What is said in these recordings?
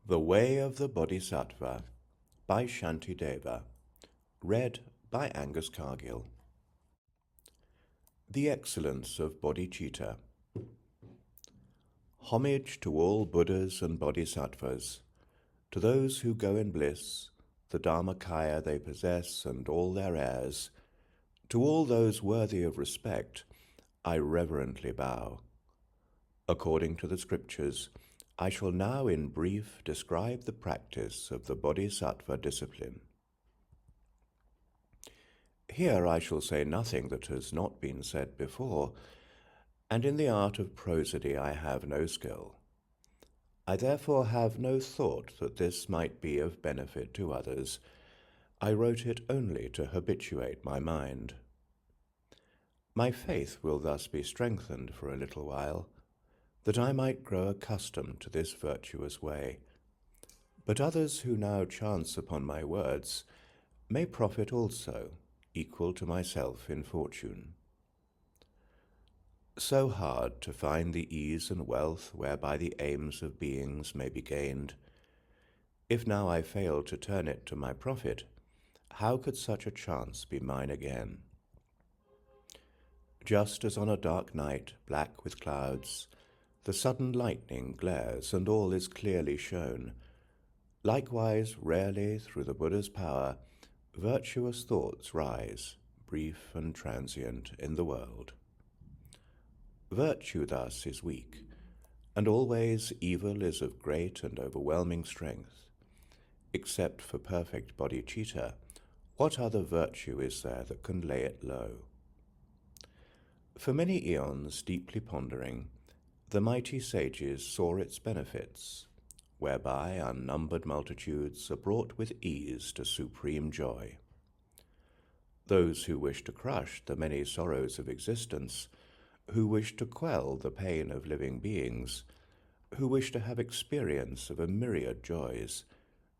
The Way of the Bodhisattva by Shantideva. Read by Angus Cargill. The Excellence of Bodhicitta. Homage to all Buddhas and Bodhisattvas, to those who go in bliss, the Dharmakaya they possess and all their heirs, to all those worthy of respect, I reverently bow. According to the scriptures, I shall now in brief describe the practice of the Bodhisattva discipline. Here I shall say nothing that has not been said before, and in the art of prosody I have no skill. I therefore have no thought that this might be of benefit to others. I wrote it only to habituate my mind. My faith will thus be strengthened for a little while, that I might grow accustomed to this virtuous way. But others who now chance upon my words may profit also, equal to myself in fortune. So hard to find the ease and wealth whereby the aims of beings may be gained. If now I fail to turn it to my profit, how could such a chance be mine again? Just as on a dark night, black with clouds, the sudden lightning glares and all is clearly shown, likewise rarely through the Buddha's power virtuous thoughts rise, brief and transient, in the world. Virtue thus is weak, and always evil is of great and overwhelming strength. Except for perfect bodhicitta, what other virtue is there that can lay it low? For many eons deeply pondering, the mighty sages saw its benefits, whereby unnumbered multitudes are brought with ease to supreme joy. Those who wish to crush the many sorrows of existence, who wish to quell the pain of living beings, who wish to have experience of a myriad joys,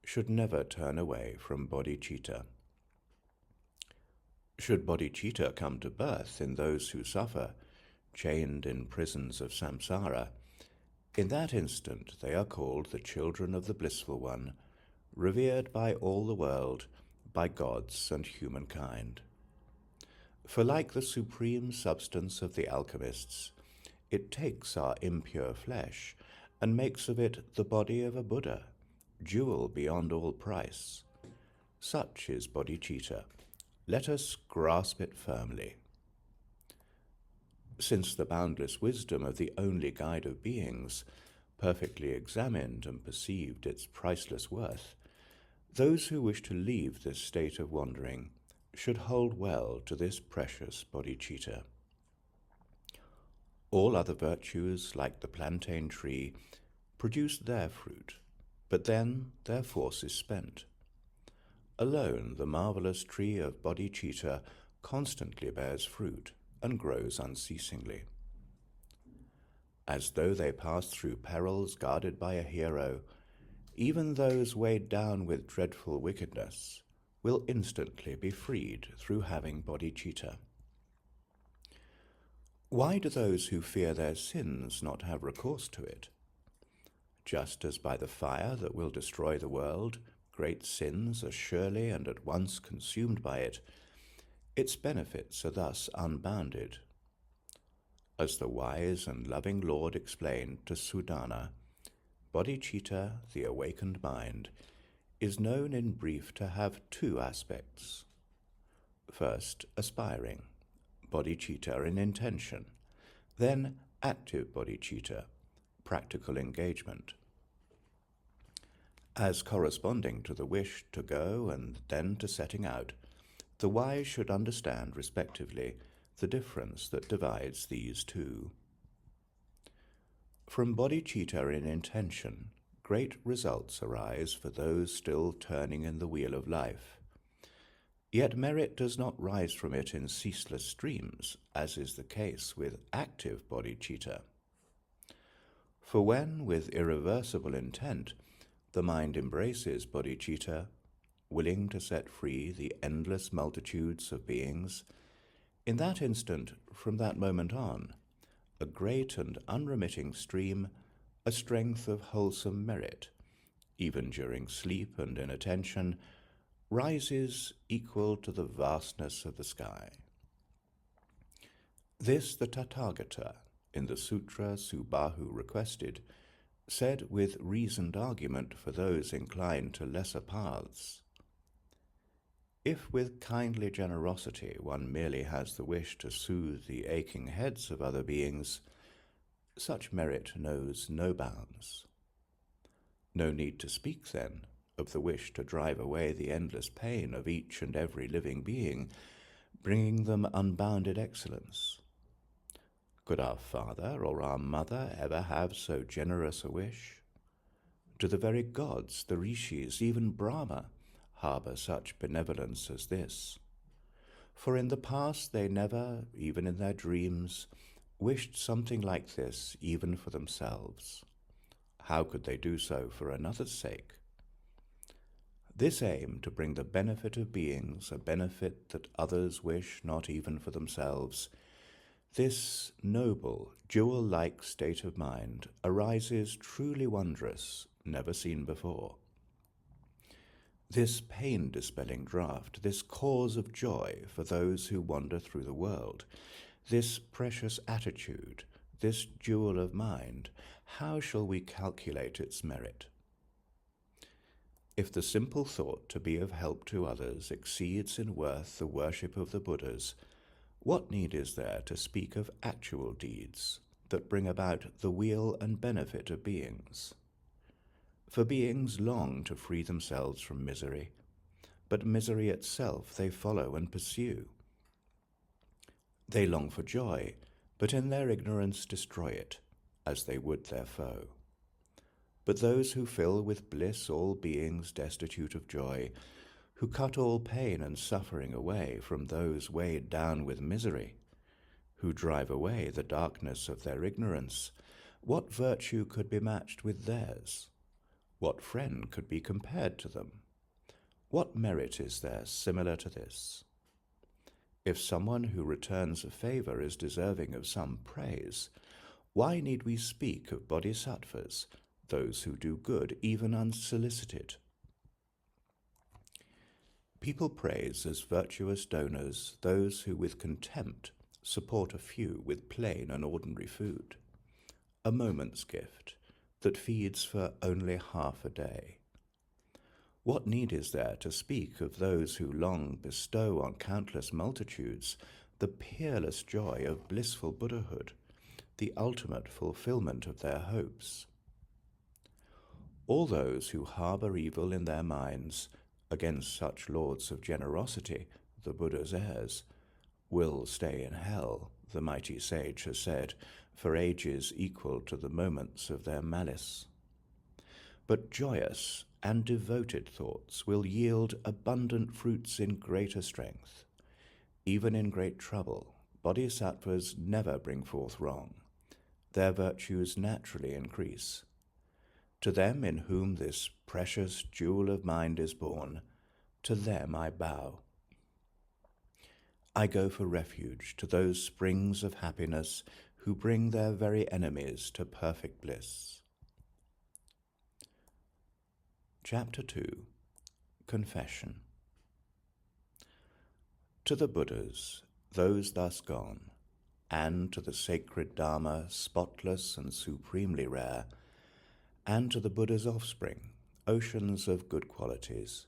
should never turn away from bodhicitta. Should bodhicitta come to birth in those who suffer, chained in prisons of samsara, in that instant they are called the children of the blissful one, revered by all the world, by gods and humankind. For like the supreme substance of the alchemists, it takes our impure flesh and makes of it the body of a Buddha, jewel beyond all price. Such is bodhicitta. Let us grasp it firmly. Since the boundless wisdom of the only guide of beings perfectly examined and perceived its priceless worth, those who wish to leave this state of wandering should hold well to this precious bodhicitta. All other virtues, like the plantain tree, produce their fruit, but then their force is spent. Alone the marvelous tree of bodhicitta constantly bears fruit and grows unceasingly. As though they pass through perils guarded by a hero, even those weighed down with dreadful wickedness will instantly be freed through having bodhicitta. Why do those who fear their sins not have recourse to it? Just as by the fire that will destroy the world, great sins are surely and at once consumed by it, its benefits are thus unbounded. As the wise and loving Lord explained to Sudana, bodhicitta, the awakened mind, is known in brief to have two aspects. First, aspiring, bodhicitta in intention, then active bodhicitta, practical engagement. As corresponding to the wish to go and then to setting out, the wise should understand respectively the difference that divides these two. From bodhicitta in intention, great results arise for those still turning in the wheel of life. Yet merit does not rise from it in ceaseless streams, as is the case with active bodhicitta. For when, with irreversible intent, the mind embraces bodhicitta, willing to set free the endless multitudes of beings, in that instant, from that moment on, a great and unremitting stream, a strength of wholesome merit, even during sleep and inattention, rises equal to the vastness of the sky. This the Tathagata, in the Sutra Subahu requested, said with reasoned argument for those inclined to lesser paths. If with kindly generosity one merely has the wish to soothe the aching heads of other beings, such merit knows no bounds. No need to speak, then, of the wish to drive away the endless pain of each and every living being, bringing them unbounded excellence. Could our father or our mother ever have so generous a wish? Do the very gods, the rishis, even Brahma, harbour such benevolence as this? For in the past they never, even in their dreams, wished something like this even for themselves. How could they do so for another's sake? This aim to bring the benefit of beings, a benefit that others wish not even for themselves, this noble, jewel-like state of mind arises truly wondrous, never seen before. This pain-dispelling draught, this cause of joy for those who wander through the world, this precious attitude, this jewel of mind, how shall we calculate its merit? If the simple thought to be of help to others exceeds in worth the worship of the Buddhas, what need is there to speak of actual deeds that bring about the weal and benefit of beings? For beings long to free themselves from misery, but misery itself they follow and pursue. They long for joy, but in their ignorance destroy it, as they would their foe. But those who fill with bliss all beings destitute of joy, who cut all pain and suffering away from those weighed down with misery, who drive away the darkness of their ignorance, what virtue could be matched with theirs? What friend could be compared to them? What merit is there similar to this? If someone who returns a favor is deserving of some praise, why need we speak of bodhisattvas, those who do good even unsolicited? People praise as virtuous donors those who with contempt support a few with plain and ordinary food, a moment's gift that feeds for only half a day. What need is there to speak of those who long bestow on countless multitudes the peerless joy of blissful Buddhahood, the ultimate fulfillment of their hopes? All those who harbour evil in their minds against such lords of generosity, the Buddha's heirs, will stay in hell, the mighty sage has said, for ages equal to the moments of their malice. But joyous and devoted thoughts will yield abundant fruits in greater strength. Even in great trouble, bodhisattvas never bring forth wrong. Their virtues naturally increase. To them in whom this precious jewel of mind is born, to them I bow. I go for refuge to those springs of happiness who bring their very enemies to perfect bliss. Chapter 2. Confession. To the Buddhas, those thus gone, and to the sacred Dharma, spotless and supremely rare, and to the Buddha's offspring, oceans of good qualities,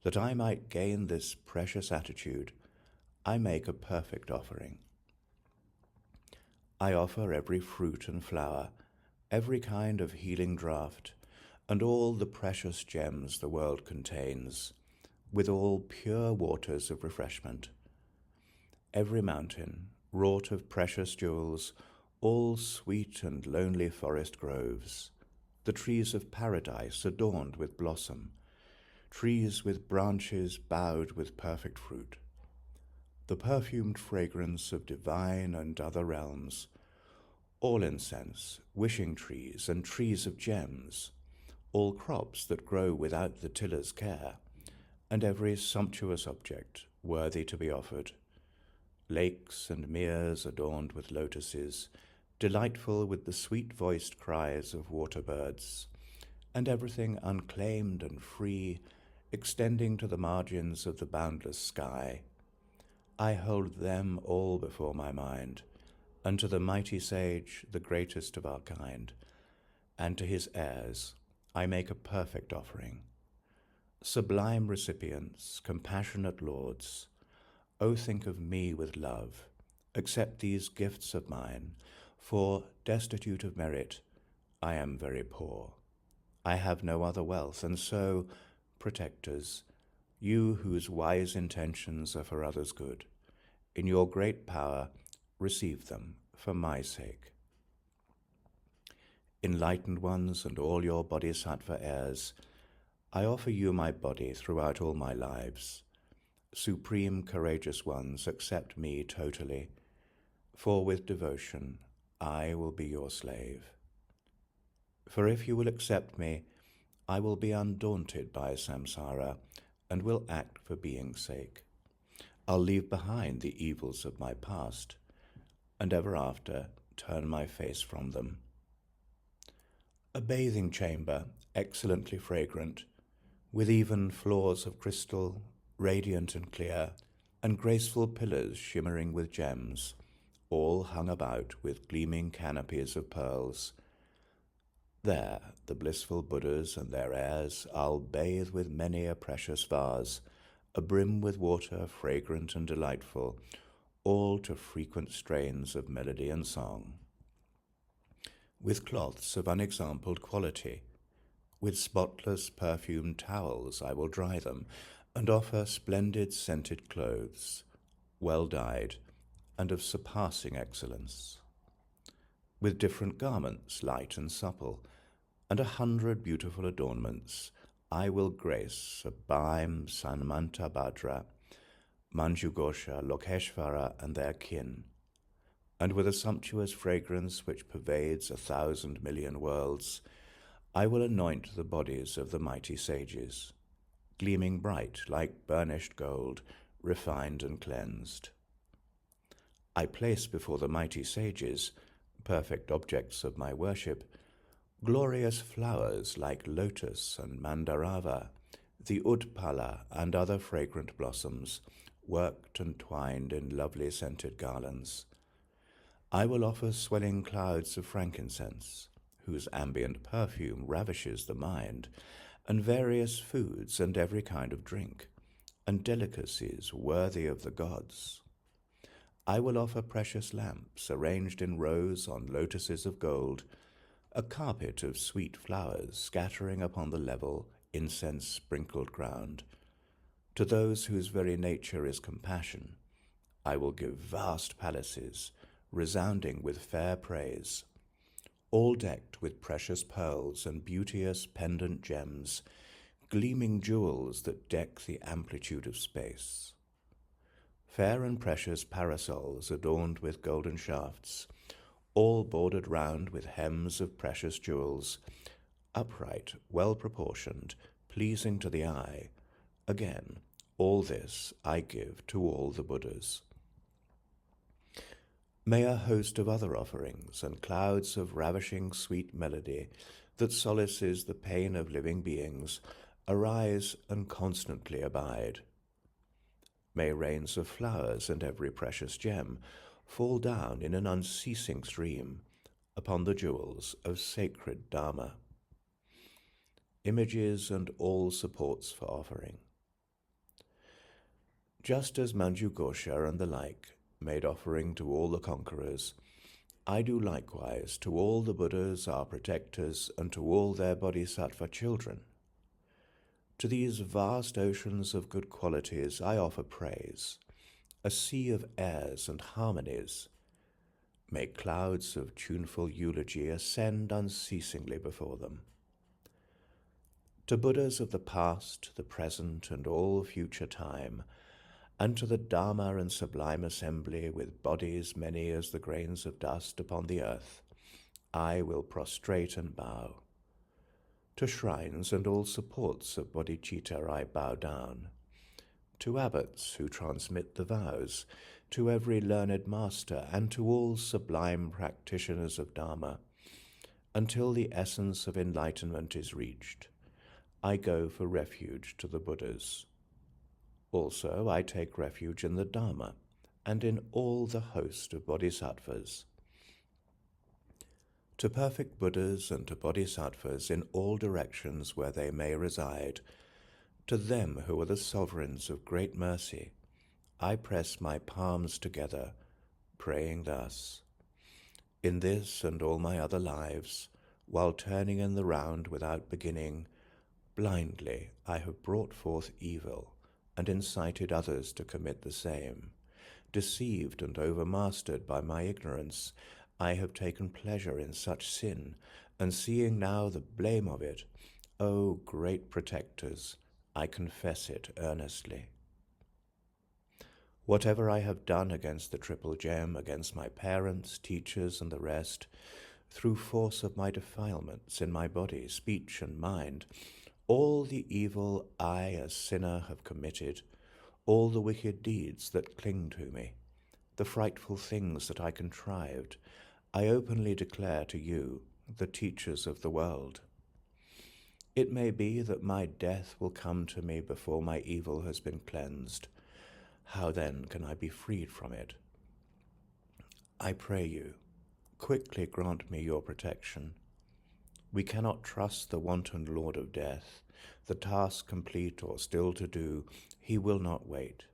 that I might gain this precious attitude, I make a perfect offering. I offer every fruit and flower, every kind of healing draught, and all the precious gems the world contains, with all pure waters of refreshment. Every mountain, wrought of precious jewels, all sweet and lonely forest groves, the trees of paradise adorned with blossom, trees with branches bowed with perfect fruit, the perfumed fragrance of divine and other realms, all incense, wishing trees and trees of gems, all crops that grow without the tiller's care, and every sumptuous object worthy to be offered, lakes and meres adorned with lotuses, delightful with the sweet-voiced cries of water birds, and everything unclaimed and free, extending to the margins of the boundless sky. I hold them all before my mind, and to the mighty sage, the greatest of our kind, and to his heirs, I make a perfect offering. Sublime recipients, compassionate lords, O think of me with love, accept these gifts of mine, for, destitute of merit, I am very poor. I have no other wealth, and so, protectors, you whose wise intentions are for others' good, in your great power, receive them for my sake. Enlightened ones and all your Bodhisattva heirs, I offer you my body throughout all my lives. Supreme courageous ones, accept me totally, for with devotion I will be your slave. For if you will accept me, I will be undaunted by samsara and will act for being's sake. I'll leave behind the evils of my past, and ever after turn my face from them. A bathing chamber, excellently fragrant, with even floors of crystal, radiant and clear, and graceful pillars shimmering with gems, all hung about with gleaming canopies of pearls. There, the blissful Buddhas and their heirs, I'll bathe with many a precious vase, abrim with water fragrant and delightful, all to frequent strains of melody and song. With cloths of unexampled quality, with spotless perfumed towels I will dry them, and offer splendid scented clothes, well dyed, and of surpassing excellence. With different garments, light and supple, and 100 beautiful adornments, I will grace Abhaim, Samantabhadra, Manjughosha, Lokeshvara, and their kin, and with a sumptuous fragrance which pervades 1,000 million worlds, I will anoint the bodies of the mighty sages, gleaming bright like burnished gold, refined and cleansed. I place before the mighty sages, perfect objects of my worship, glorious flowers like lotus and mandarava, the utpala and other fragrant blossoms, worked and twined in lovely scented garlands. I will offer swelling clouds of frankincense, whose ambient perfume ravishes the mind, and various foods and every kind of drink, and delicacies worthy of the gods. I will offer precious lamps arranged in rows on lotuses of gold, a carpet of sweet flowers scattering upon the level, incense-sprinkled ground. To those whose very nature is compassion, I will give vast palaces, resounding with fair praise, all decked with precious pearls and beauteous pendant gems, gleaming jewels that deck the amplitude of space. Fair and precious parasols adorned with golden shafts, all bordered round with hems of precious jewels, upright, well-proportioned, pleasing to the eye. Again, all this I give to all the Buddhas. May a host of other offerings and clouds of ravishing sweet melody that solaces the pain of living beings arise and constantly abide. May rains of flowers and every precious gem fall down in an unceasing stream upon the jewels of sacred Dharma. Images and all supports for offering. Just as Manjughosha and the like made offering to all the conquerors, I do likewise to all the Buddhas, our protectors, and to all their Bodhisattva children. To these vast oceans of good qualities I offer praise, a sea of airs and harmonies. May clouds of tuneful eulogy ascend unceasingly before them. To Buddhas of the past, the present, and all future time, and to the Dharma and sublime assembly with bodies many as the grains of dust upon the earth, I will prostrate and bow. To shrines and all supports of bodhicitta I bow down. To abbots who transmit the vows, to every learned master, and to all sublime practitioners of Dharma, Until the essence of enlightenment is reached, I go for refuge to the Buddhas. Also, I take refuge in the Dharma and in all the host of Bodhisattvas. To perfect Buddhas and to Bodhisattvas in all directions where they may reside, to them who are the sovereigns of great mercy, I press my palms together, praying thus. In this and all my other lives, while turning in the round without beginning, blindly I have brought forth evil and incited others to commit the same. Deceived and overmastered by my ignorance, I have taken pleasure in such sin, and seeing now the blame of it, O great protectors, I confess it earnestly. Whatever I have done against the Triple Gem, against my parents, teachers, and the rest, through force of my defilements in my body, speech, and mind, all the evil I, a sinner, have committed, all the wicked deeds that cling to me, the frightful things that I contrived, I openly declare to you, the teachers of the world. It may be that my death will come to me before my evil has been cleansed. How then can I be freed from it? I pray you, quickly grant me your protection. We cannot trust the wanton Lord of Death. The task complete or still to do, he will not wait.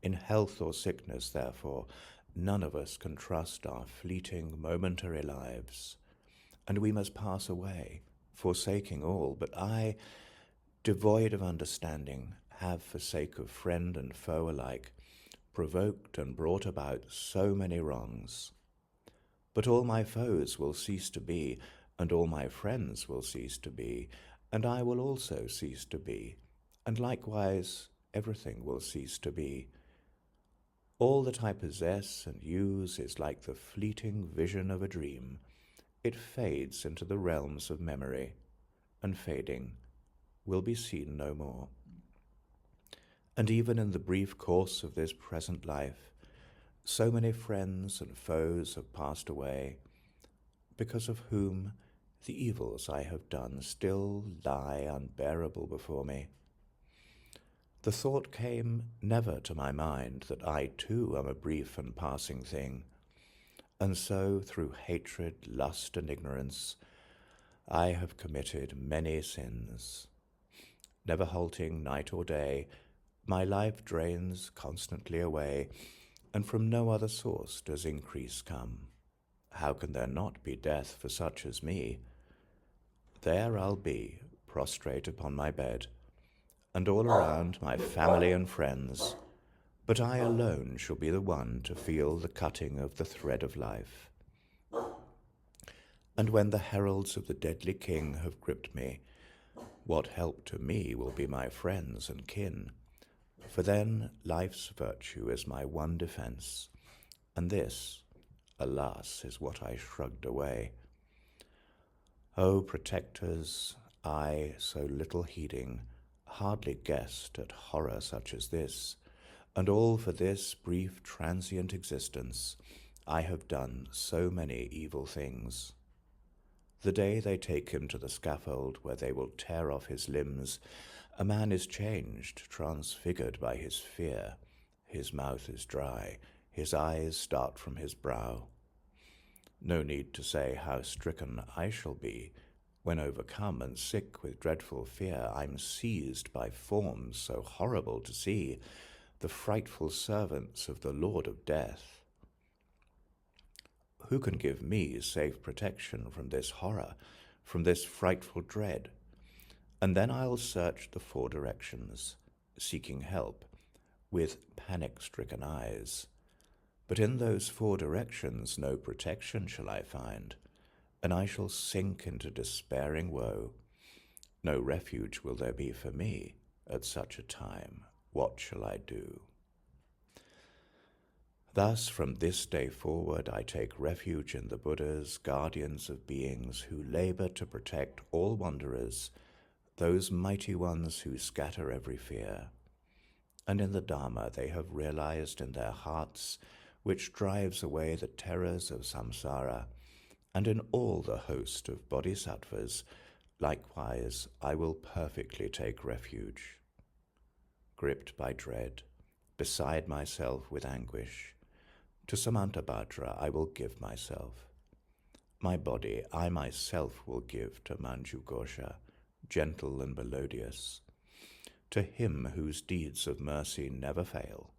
In health or sickness, therefore, none of us can trust our fleeting, momentary lives. And we must pass away, forsaking all. But I, devoid of understanding, have, for sake of friend and foe alike, provoked and brought about so many wrongs. But all my foes will cease to be, and all my friends will cease to be, and I will also cease to be, and likewise everything will cease to be. All that I possess and use is like the fleeting vision of a dream. It fades into the realms of memory, and fading, will be seen no more. And even in the brief course of this present life, so many friends and foes have passed away, because of whom the evils I have done still lie unbearable before me. The thought came never to my mind that I too am a brief and passing thing, and so through hatred, lust, and ignorance, I have committed many sins. Never halting night or day, my life drains constantly away, and from no other source does increase come. How can there not be death for such as me? There I'll be, prostrate upon my bed, and all around my family and friends, but I alone shall be the one to feel the cutting of the thread of life. And when the heralds of the deadly king have gripped me, what help to me will be my friends and kin? For then life's virtue is my one defense, and this, alas, is what I shrugged away. O protectors, I, so little heeding, hardly guessed at horror such as this, and all for this brief transient existence I have done so many evil things. The day they take him to the scaffold where they will tear off his limbs, a man is changed, transfigured by his fear. His mouth is dry, his eyes start from his brow. No need to say how stricken I shall be, when overcome and sick with dreadful fear, I'm seized by forms so horrible to see, the frightful servants of the Lord of Death. Who can give me safe protection from this horror, from this frightful dread? And then I'll search the four directions, seeking help, with panic-stricken eyes. But in those four directions no protection shall I find, and I shall sink into despairing woe. No refuge will there be for me at such a time. What shall I do? Thus, from this day forward, I take refuge in the Buddhas, guardians of beings who labor to protect all wanderers, those mighty ones who scatter every fear. And in the Dharma they have realized in their hearts, which drives away the terrors of samsara, and in all the host of bodhisattvas, likewise I will perfectly take refuge. Gripped by dread, beside myself with anguish, to Samantabhadra I will give myself. My body I myself will give to Manjughosha, gentle and melodious, to him whose deeds of mercy never fail.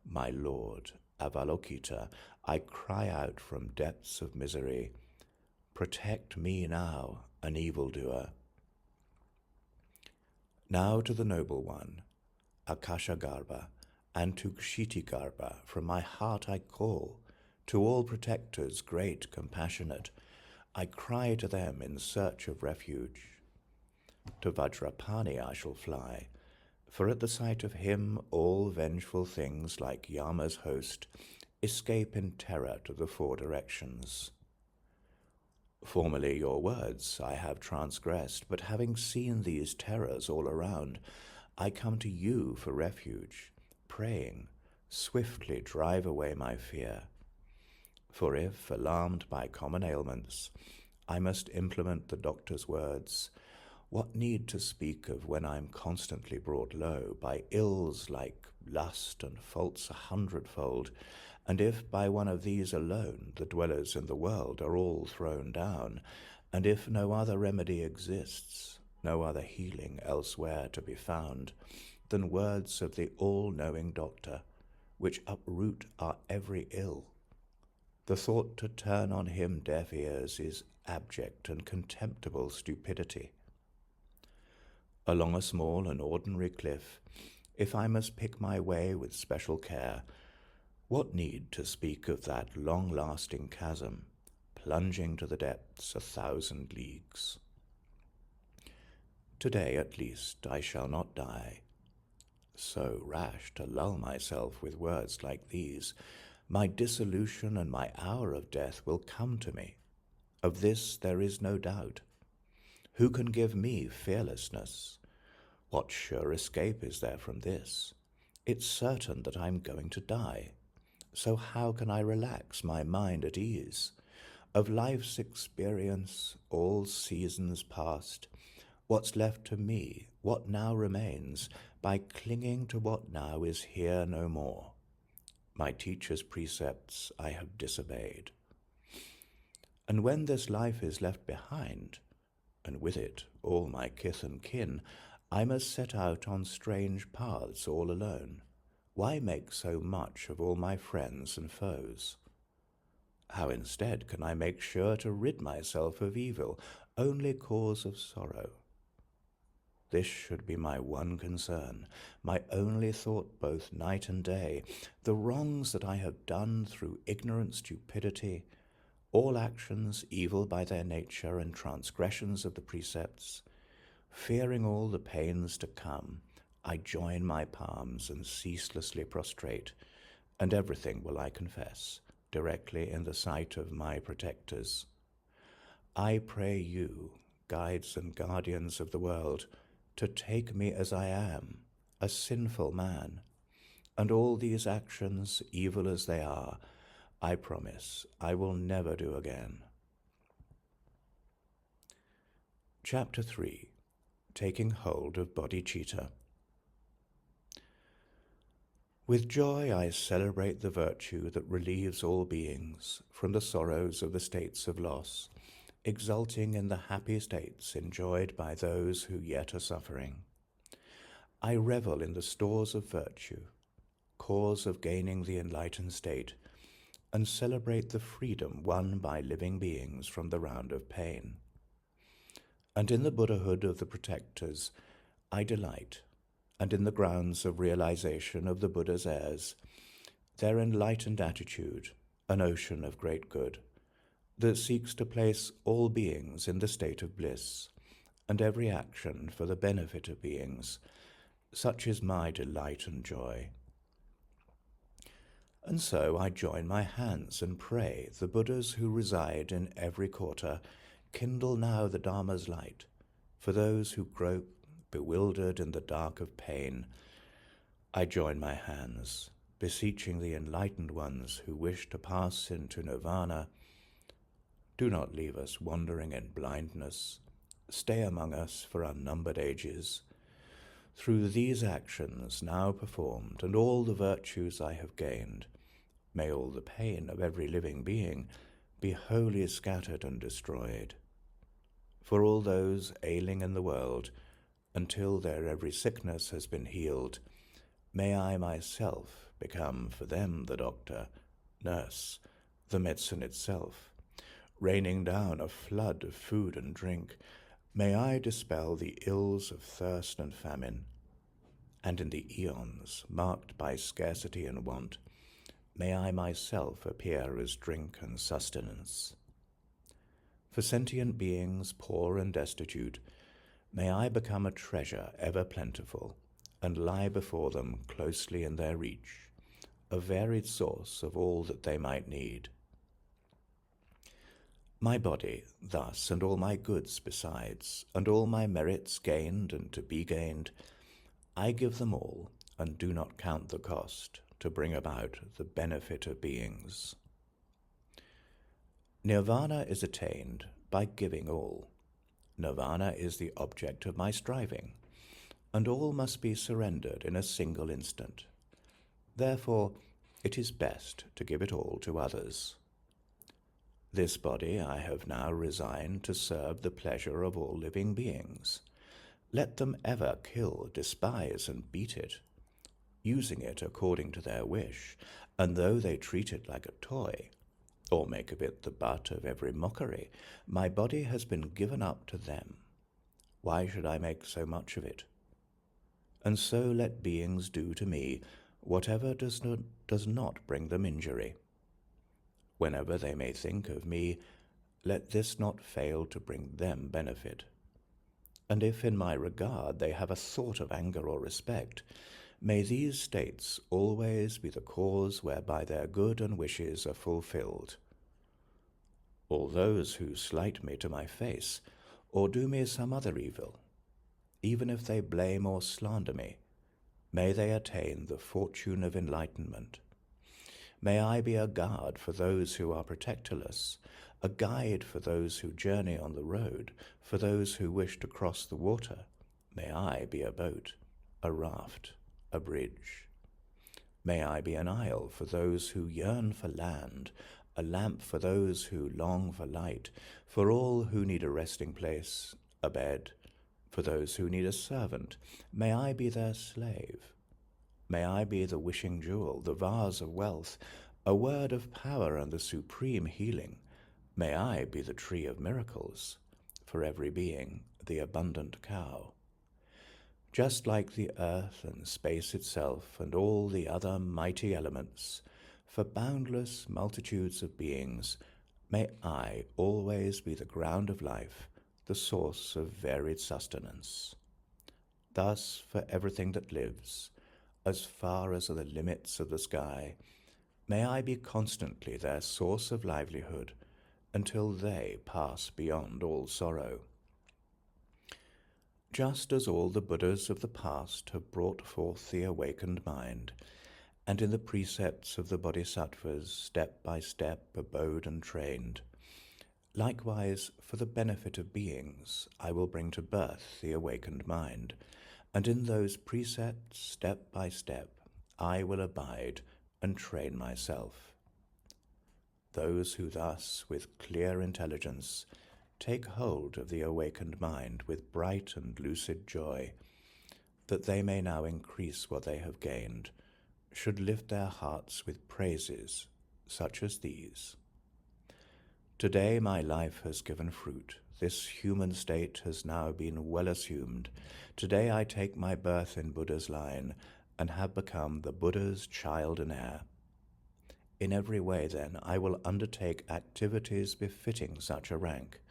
My Lord, Avalokita, I cry out from depths of misery, protect me now, an evildoer. Now to the noble one, Akashagarbha, and to Kshitigarbha, from my heart I call, to all protectors great, compassionate, I cry to them in search of refuge. To Vajrapani I shall fly, for at the sight of him all vengeful things like Yama's host escape in terror to the four directions. Formerly your words I have transgressed, but having seen these terrors all around, I come to you for refuge, praying, swiftly drive away my fear. For if, alarmed by common ailments, I must implement the doctor's words, what need to speak of when I am constantly brought low by ills like lust and faults 100-fold, and if by one of these alone the dwellers in the world are all thrown down, and if no other remedy exists, no other healing elsewhere to be found, than words of the all-knowing doctor, which uproot our every ill, the thought to turn on him deaf ears is abject and contemptible stupidity. Along a small and ordinary cliff, if I must pick my way with special care, what need to speak of that long-lasting chasm, plunging to the depths 1,000 leagues? Today, at least, I shall not die. So rash to lull myself with words like these, my dissolution and my hour of death will come to me. Of this there is no doubt. Who can give me fearlessness? What sure escape is there from this? It's certain that I'm going to die. So how can I relax my mind at ease? Of life's experience, all seasons past, what's left to me, what now remains, by clinging to what now is here no more? My teacher's precepts I have disobeyed. And when this life is left behind, and with it all my kith and kin, I must set out on strange paths all alone. Why make so much of all my friends and foes? How instead can I make sure to rid myself of evil, only cause of sorrow? This should be my one concern, my only thought both night and day, the wrongs that I have done through ignorant stupidity, all actions evil by their nature and transgressions of the precepts. Fearing all the pains to come, I join my palms and ceaselessly prostrate, and everything will I confess, directly in the sight of my protectors. I pray you, guides and guardians of the world, to take me as I am, a sinful man, and all these actions, evil as they are, I promise I will never do again. Chapter 3. Taking Hold of Bodhicitta. With joy I celebrate the virtue that relieves all beings from the sorrows of the states of loss, exulting in the happy states enjoyed by those who yet are suffering. I revel in the stores of virtue, cause of gaining the enlightened state, and celebrate the freedom won by living beings from the round of pain. And in the Buddhahood of the protectors I delight, and in the grounds of realization of the Buddha's heirs, their enlightened attitude, an ocean of great good, that seeks to place all beings in the state of bliss, and every action for the benefit of beings. Such is my delight and joy. And so I join my hands and pray the Buddhas who reside in every quarter kindle now the Dharma's light, for those who grope, bewildered in the dark of pain. I join my hands, beseeching the enlightened ones who wish to pass into nirvana, Do not leave us wandering in blindness. Stay among us for unnumbered ages. Through these actions now performed and all the virtues I have gained, may all the pain of every living being be wholly scattered and destroyed. For all those ailing in the world, until their every sickness has been healed, may I myself become for them the doctor, nurse, the medicine itself. Raining down a flood of food and drink, may I dispel the ills of thirst and famine. And in the eons marked by scarcity and want, may I myself appear as drink and sustenance. For sentient beings poor and destitute, may I become a treasure ever plentiful, and lie before them closely in their reach, a varied source of all that they might need. My body thus, and all my goods besides, and all my merits gained and to be gained, I give them all, and do not count the cost, to bring about the benefit of beings. Nirvana is attained by giving all. Nirvana is the object of my striving, and all must be surrendered in a single instant. Therefore, it is best to give it all to others. This body I have now resigned to serve the pleasure of all living beings. Let them ever kill, despise, and beat it, using it according to their wish, and though they treat it like a toy, or make of it the butt of every mockery, my body has been given up to them. Why should I make so much of it? And so let beings do to me whatever does not bring them injury. Whenever they may think of me, let this not fail to bring them benefit. And if in my regard they have a thought of anger or respect, may these states always be the cause whereby their good and wishes are fulfilled. All those who slight me to my face, or do me some other evil, even if they blame or slander me, may they attain the fortune of enlightenment. May I be a guard for those who are protectorless, a guide for those who journey on the road, for those who wish to cross the water. May I be a boat, a raft, a bridge. May I be an isle for those who yearn for land, a lamp for those who long for light, for all who need a resting place, a bed, for those who need a servant. May I be their slave. May I be the wishing jewel, the vase of wealth, a word of power and the supreme healing. May I be the tree of miracles, for every being the abundant cow. Just like the earth and space itself and all the other mighty elements, for boundless multitudes of beings, may I always be the ground of life, the source of varied sustenance. Thus, for everything that lives, as far as are the limits of the sky, may I be constantly their source of livelihood, until they pass beyond all sorrow. Just as all the Buddhas of the past have brought forth the awakened mind, and in the precepts of the Bodhisattvas step by step abode and trained, likewise for the benefit of beings I will bring to birth the awakened mind, and in those precepts step by step I will abide and train myself. Those who thus, with clear intelligence, take hold of the awakened mind with bright and lucid joy, that they may now increase what they have gained, should lift their hearts with praises such as these. Today my life has given fruit. This human state has now been well assumed. Today I take my birth in Buddha's line, and have become the Buddha's child and heir. In every way, then, I will undertake activities befitting such a rank,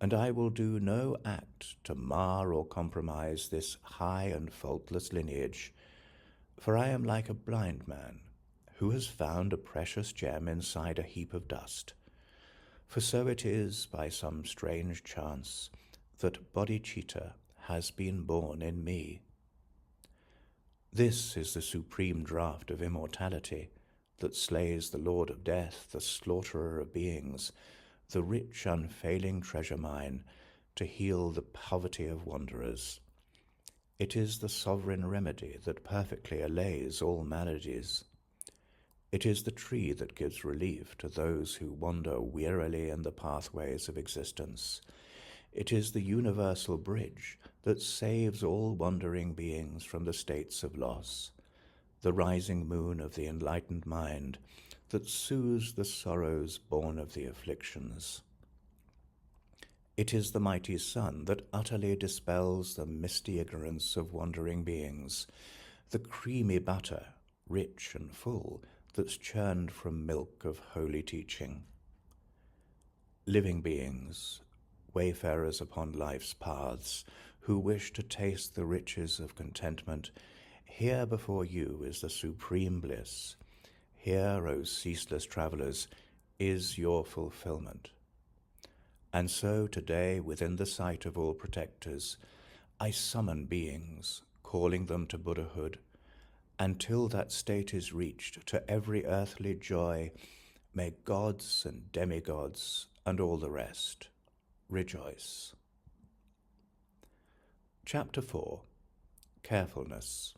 and I will do no act to mar or compromise this high and faultless lineage, for I am like a blind man who has found a precious gem inside a heap of dust. For so it is, by some strange chance, that Bodhicitta has been born in me. This is the supreme draught of immortality, that slays the Lord of Death, the slaughterer of beings, the rich unfailing treasure mine to heal the poverty of wanderers. It is the sovereign remedy that perfectly allays all maladies. It is the tree that gives relief to those who wander wearily in the pathways of existence. It is the universal bridge that saves all wandering beings from the states of loss, the rising moon of the enlightened mind that soothes the sorrows born of the afflictions. It is the mighty sun that utterly dispels the misty ignorance of wandering beings, the creamy butter, rich and full, that's churned from milk of holy teaching. Living beings, wayfarers upon life's paths, who wish to taste the riches of contentment, here before you is the supreme bliss. Here, O ceaseless travellers, is your fulfillment. And so today, within the sight of all protectors, I summon beings, calling them to Buddhahood. Until that state is reached, to every earthly joy, may gods and demigods and all the rest rejoice. Chapter 4. Carefulness.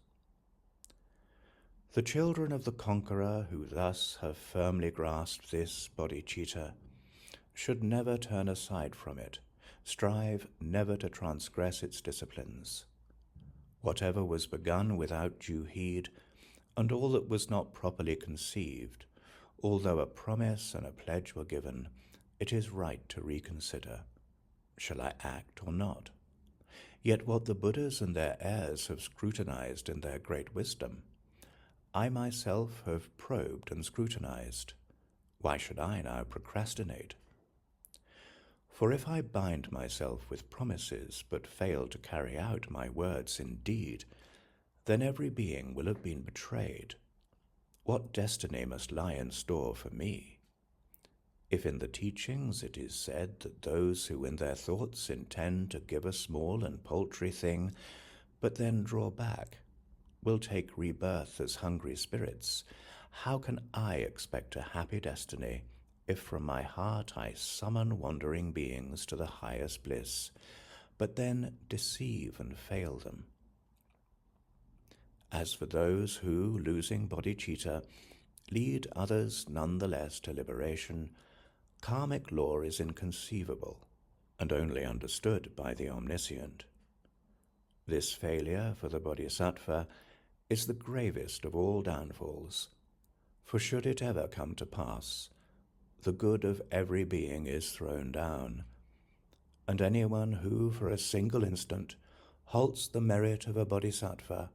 The children of the conqueror who thus have firmly grasped this bodhicitta should never turn aside from it, strive never to transgress its disciplines. Whatever was begun without due heed, and all that was not properly conceived, although a promise and a pledge were given, it is right to reconsider. Shall I act or not? Yet what the Buddhas and their heirs have scrutinized in their great wisdom, I myself have probed and scrutinized. Why should I now procrastinate? For if I bind myself with promises but fail to carry out my words in deed, then every being will have been betrayed. What destiny must lie in store for me? If in the teachings it is said that those who in their thoughts intend to give a small and paltry thing, but then draw back, will take rebirth as hungry spirits, how can I expect a happy destiny if from my heart I summon wandering beings to the highest bliss, but then deceive and fail them? As for those who, losing bodhicitta, lead others nonetheless to liberation, karmic law is inconceivable and only understood by the omniscient. This failure for the Bodhisattva is the gravest of all downfalls, for should it ever come to pass, the good of every being is thrown down, and anyone who for a single instant halts the merit of a bodhisattva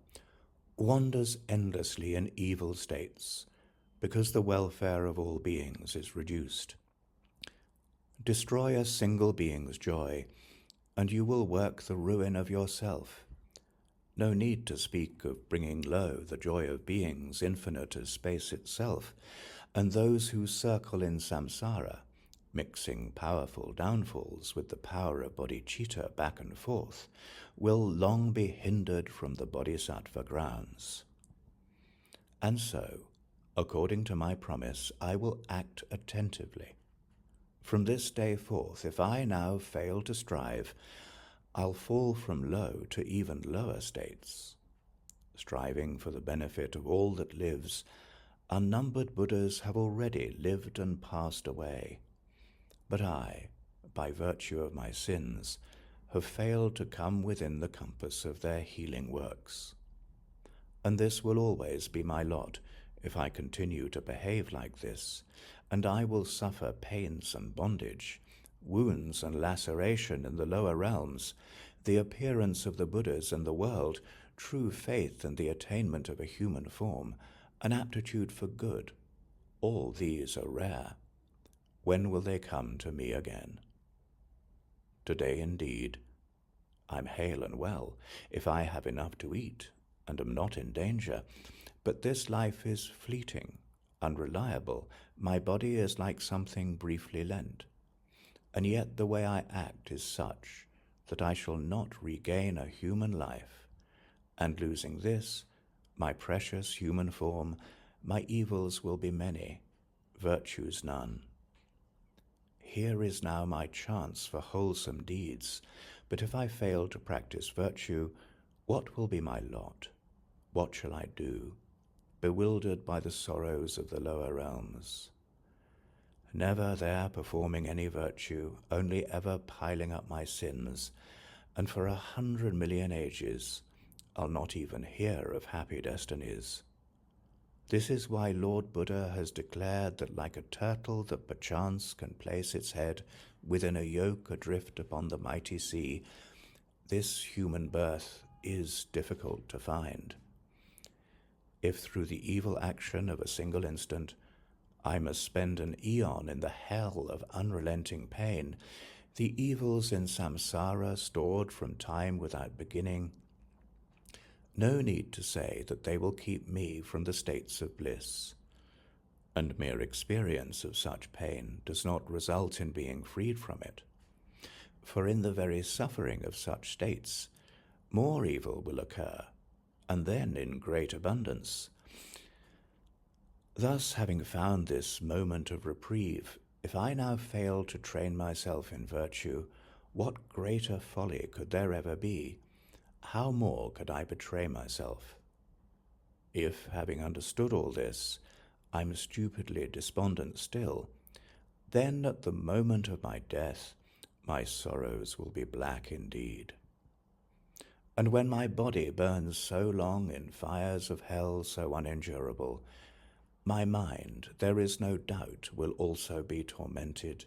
wanders endlessly in evil states, because the welfare of all beings is reduced. Destroy a single being's joy, and you will work the ruin of yourself. No need to speak of bringing low the joy of beings infinite as space itself, and those who circle in samsara, mixing powerful downfalls with the power of bodhicitta back and forth, will long be hindered from the bodhisattva grounds. And so, according to my promise, I will act attentively. From this day forth, if I now fail to strive, I'll fall from low to even lower states. Striving for the benefit of all that lives, unnumbered Buddhas have already lived and passed away. But I, by virtue of my sins, have failed to come within the compass of their healing works. And this will always be my lot if I continue to behave like this, and I will suffer pains and bondage, wounds and laceration in the lower realms, the appearance of the Buddhas in the world, true faith and the attainment of a human form, an aptitude for good. All these are rare. When will they come to me again? Today indeed, I'm hale and well, if I have enough to eat, and am not in danger, but this life is fleeting, unreliable. My body is like something briefly lent, and yet the way I act is such that I shall not regain a human life, and losing this, my precious human form, my evils will be many, virtues none. here is now my chance for wholesome deeds, but if I fail to practice virtue, what will be my lot? What shall I do, bewildered by the sorrows of the lower realms? Never there performing any virtue, only ever piling up my sins, and for 100 million ages I'll not even hear of happy destinies. This is why Lord Buddha has declared that like a turtle that perchance can place its head within a yoke adrift upon the mighty sea, this human birth is difficult to find. If through the evil action of a single instant I must spend an eon in the hell of unrelenting pain, the evils in samsara stored from time without beginning, no need to say that they will keep me from the states of bliss. And mere experience of such pain does not result in being freed from it. For in the very suffering of such states, more evil will occur, and then in great abundance. Thus, having found this moment of reprieve, if I now fail to train myself in virtue, what greater folly could there ever be? How more could I betray myself? If, having understood all this, I'm stupidly despondent still, then at the moment of my death, my sorrows will be black indeed. And when my body burns so long in fires of hell so unendurable, my mind, there is no doubt, will also be tormented,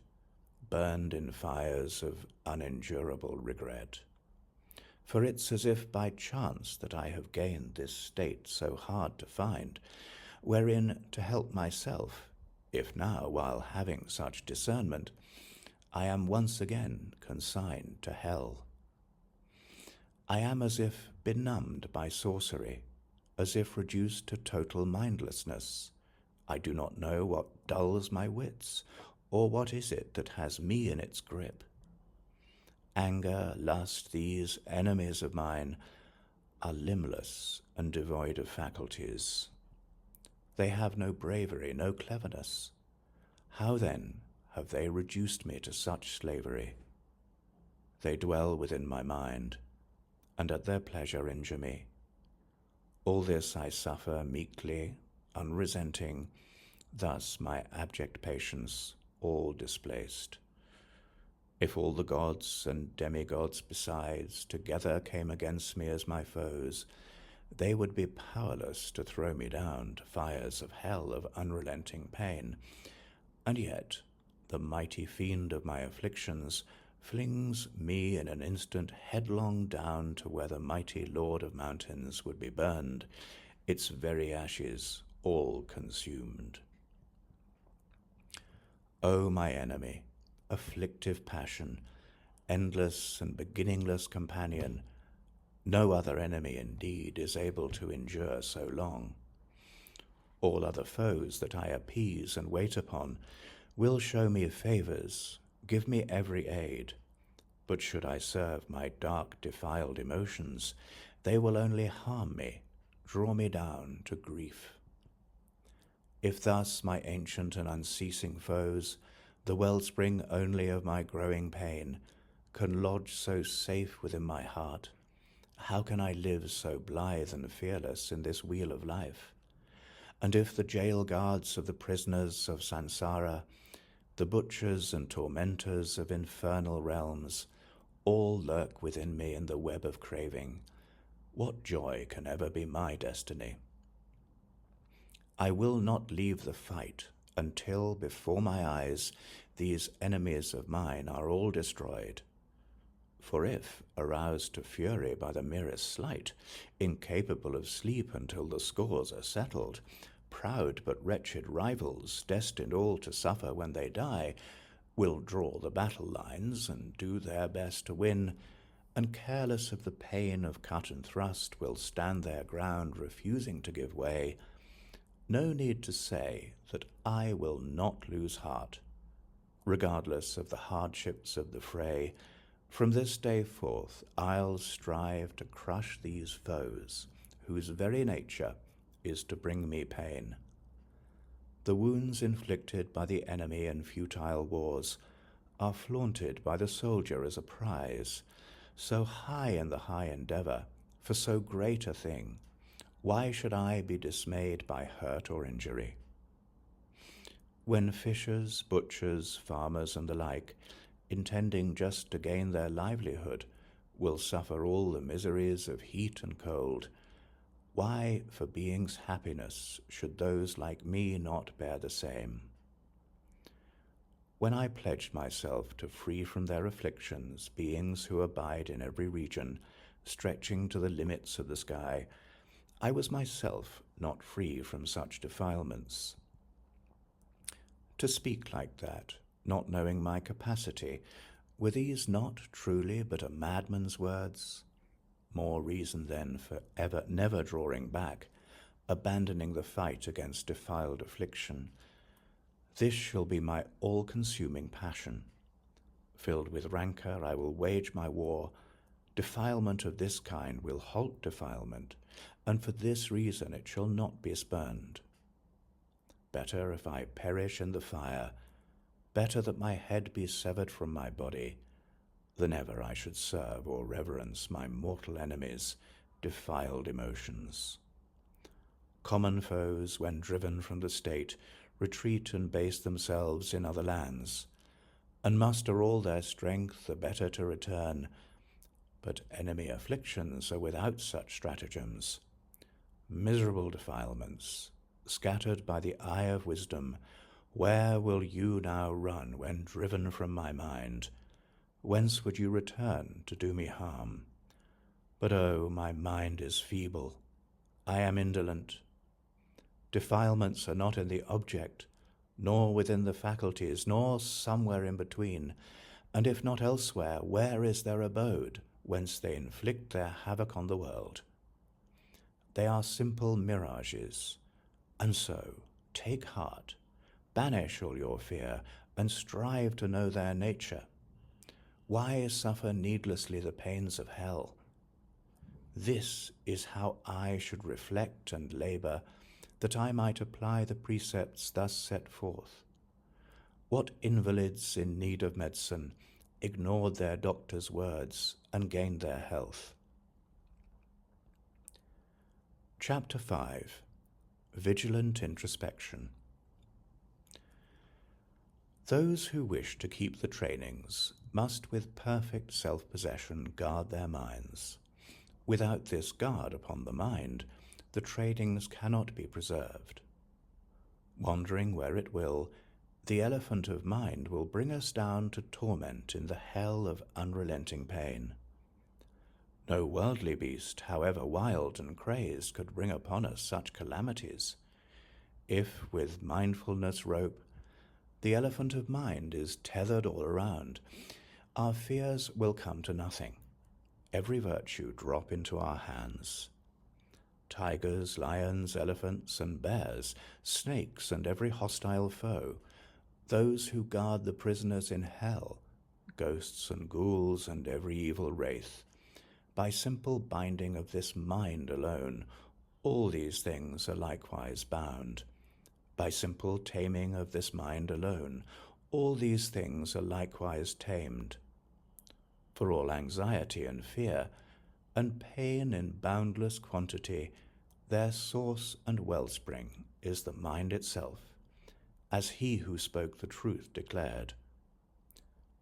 burned in fires of unendurable regret. For it's as if by chance that I have gained this state so hard to find, wherein to help myself, if now, while having such discernment, I am once again consigned to hell. I am as if benumbed by sorcery, as if reduced to total mindlessness. I do not know what dulls my wits, or what is it that has me in its grip. Anger, lust, these enemies of mine, are limbless and devoid of faculties. They have no bravery, no cleverness. How then have they reduced me to such slavery? They dwell within my mind, and at their pleasure injure me. All this I suffer meekly, unresenting, thus my abject patience all displaced. If all the gods and demigods besides together came against me as my foes, they would be powerless to throw me down to fires of hell of unrelenting pain. And yet the mighty fiend of my afflictions flings me in an instant headlong down to where the mighty Lord of mountains would be burned, its very ashes all consumed. O my enemy, afflictive passion, endless and beginningless companion, no other enemy indeed is able to endure so long. All other foes that I appease and wait upon will show me favors, give me every aid, but should I serve my dark, defiled emotions, they will only harm me, draw me down to grief. If thus my ancient and unceasing foes, the wellspring only of my growing pain, can lodge so safe within my heart, how can I live so blithe and fearless in this wheel of life? And if the jail guards of the prisoners of samsara, the butchers and tormentors of infernal realms, all lurk within me in the web of craving, what joy can ever be my destiny? I will not leave the fight until before my eyes these enemies of mine are all destroyed. For if, aroused to fury by the merest slight, incapable of sleep until the scores are settled, proud but wretched rivals, destined all to suffer when they die, will draw the battle lines and do their best to win, and careless of the pain of cut and thrust will stand their ground, refusing to give way, no need to say that I will not lose heart. Regardless of the hardships of the fray, from this day forth I'll strive to crush these foes, whose very nature is to bring me pain. The wounds inflicted by the enemy in futile wars are flaunted by the soldier as a prize, so high in the high endeavour for so great a thing, why should I be dismayed by hurt or injury? When fishers, butchers, farmers, and the like, intending just to gain their livelihood, will suffer all the miseries of heat and cold, why, for being's happiness, should those like me not bear the same? When I pledged myself to free from their afflictions beings who abide in every region, stretching to the limits of the sky, I was myself not free from such defilements. To speak like that, not knowing my capacity, were these not truly but a madman's words? More reason then for never drawing back, abandoning the fight against defiled affliction. This shall be my all-consuming passion. Filled with rancour, I will wage my war. Defilement of this kind will halt defilement, and for this reason it shall not be spurned. Better if I perish in the fire, better that my head be severed from my body, than ever I should serve or reverence my mortal enemies' defiled emotions. Common foes, when driven from the state, retreat and base themselves in other lands, and muster all their strength the better to return. But enemy afflictions are without such stratagems. Miserable defilements, scattered by the eye of wisdom, where will you now run when driven from my mind? Whence would you return to do me harm? But oh, my mind is feeble, I am indolent. Defilements are not in the object, nor within the faculties, nor somewhere in between, and if not elsewhere, where is their abode, whence they inflict their havoc on the world? They are simple mirages, and so take heart, banish all your fear, and strive to know their nature. Why suffer needlessly the pains of hell? This is how I should reflect and labour, that I might apply the precepts thus set forth. What invalids in need of medicine ignored their doctor's words and gained their health? Chapter 5. Vigilant Introspection. Those who wish to keep the trainings must with perfect self-possession guard their minds. Without this guard upon the mind, the trainings cannot be preserved. Wandering where it will, the elephant of mind will bring us down to torment in the hell of unrelenting pain. No worldly beast, however wild and crazed, could bring upon us such calamities. If, with mindfulness rope, the elephant of mind is tethered all around, our fears will come to nothing, every virtue drop into our hands. Tigers, lions, elephants, and bears, snakes, and every hostile foe, those who guard the prisoners in hell, ghosts and ghouls, and every evil wraith, by simple binding of this mind alone, all these things are likewise bound. By simple taming of this mind alone, all these things are likewise tamed. For all anxiety and fear, and pain in boundless quantity, their source and wellspring is the mind itself, as he who spoke the truth declared.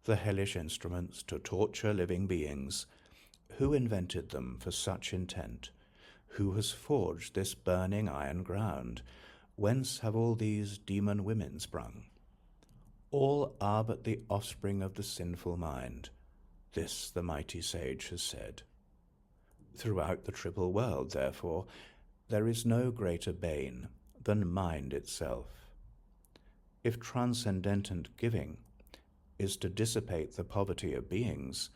The hellish instruments to torture living beings, who invented them for such intent? Who has forged this burning iron ground? Whence have all these demon women sprung? All are but the offspring of the sinful mind. This the mighty sage has said. Throughout the triple world, therefore, there is no greater bane than mind itself. If transcendent giving is to dissipate the poverty of beings,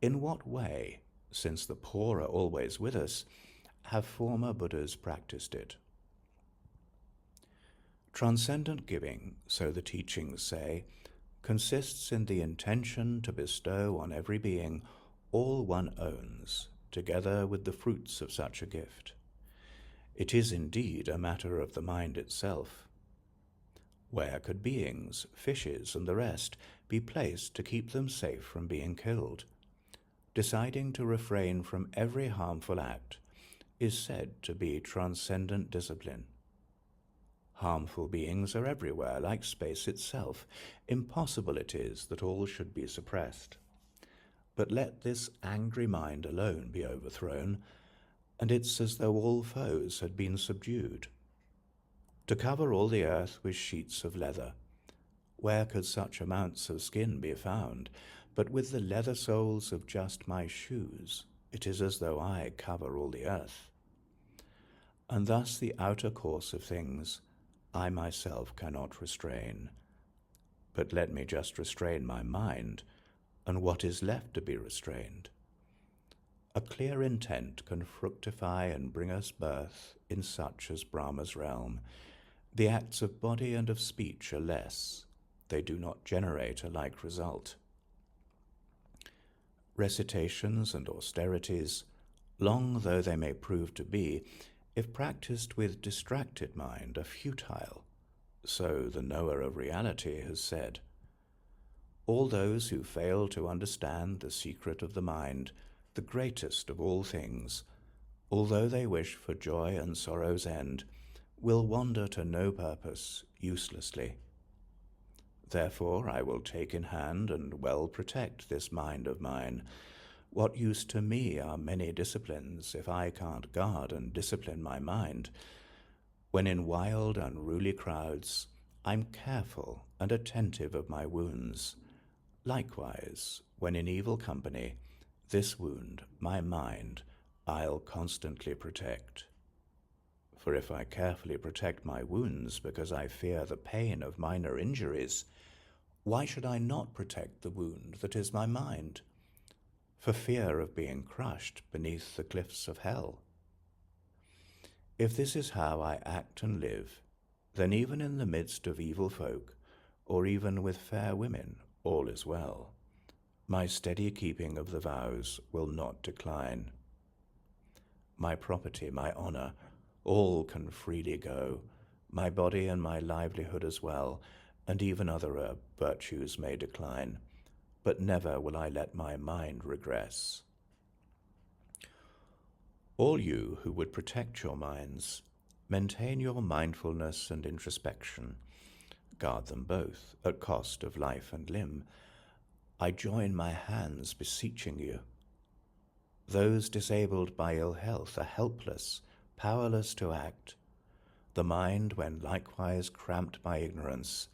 in what way, since the poor are always with us, have former Buddhas practiced it? Transcendent giving, so the teachings say, consists in the intention to bestow on every being all one owns, together with the fruits of such a gift. It is indeed a matter of the mind itself. Where could beings, fishes, and the rest be placed to keep them safe from being killed? Deciding to refrain from every harmful act is said to be transcendent discipline. Harmful beings are everywhere, like space itself. Impossible it is that all should be suppressed. But let this angry mind alone be overthrown, and it's as though all foes had been subdued. To cover all the earth with sheets of leather, where could such amounts of skin be found? But with the leather soles of just my shoes, it is as though I cover all the earth. And thus the outer course of things I myself cannot restrain. But let me just restrain my mind, and what is left to be restrained? A clear intent can fructify and bring us birth in such as Brahma's realm. The acts of body and of speech are less. They do not generate a like result. Recitations and austerities, long though they may prove to be, if practiced with distracted mind, are futile. So the knower of reality has said. All those who fail to understand the secret of the mind, the greatest of all things, although they wish for joy and sorrow's end, will wander to no purpose uselessly. Therefore I will take in hand and well protect this mind of mine. What use to me are many disciplines if I can't guard and discipline my mind? When in wild, unruly crowds, I'm careful and attentive of my wounds. Likewise, when in evil company, this wound, my mind, I'll constantly protect. For if I carefully protect my wounds because I fear the pain of minor injuries, why should I not protect the wound that is my mind? For fear of being crushed beneath the cliffs of hell. If this is how I act and live, then even in the midst of evil folk, or even with fair women, all is well. My steady keeping of the vows will not decline. My property, my honor, all can freely go, my body and my livelihood as well, and even other virtues may decline, but never will I let my mind regress. All you who would protect your minds, maintain your mindfulness and introspection. Guard them both, at cost of life and limb. I join my hands beseeching you. Those disabled by ill health are helpless, powerless to act. The mind, when likewise cramped by ignorance,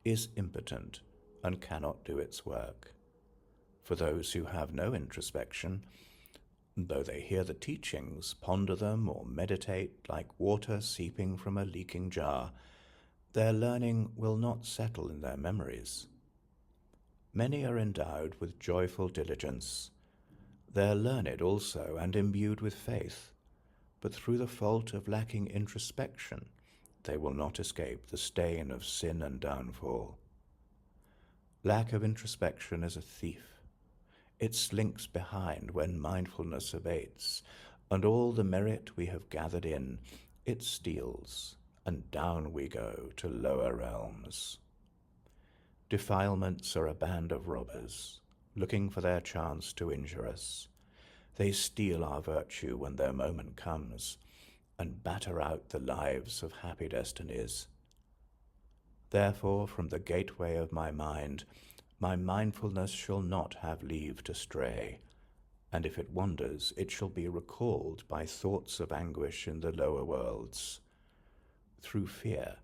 is impotent and cannot do its work. For those who have no introspection, though they hear the teachings, ponder them, or meditate like water seeping from a leaking jar, their learning will not settle in their memories. Many are endowed with joyful diligence. They are learned also and imbued with faith, but through the fault of lacking introspection, they will not escape the stain of sin and downfall. Lack of introspection is a thief. It slinks behind when mindfulness abates, and all the merit we have gathered in, it steals, and down we go to lower realms. Defilements are a band of robbers, looking for their chance to injure us. They steal our virtue when their moment comes, and batter out the lives of happy destinies. Therefore, from the gateway of my mind, my mindfulness shall not have leave to stray, and if it wanders, it shall be recalled by thoughts of anguish in the lower worlds. Through fear,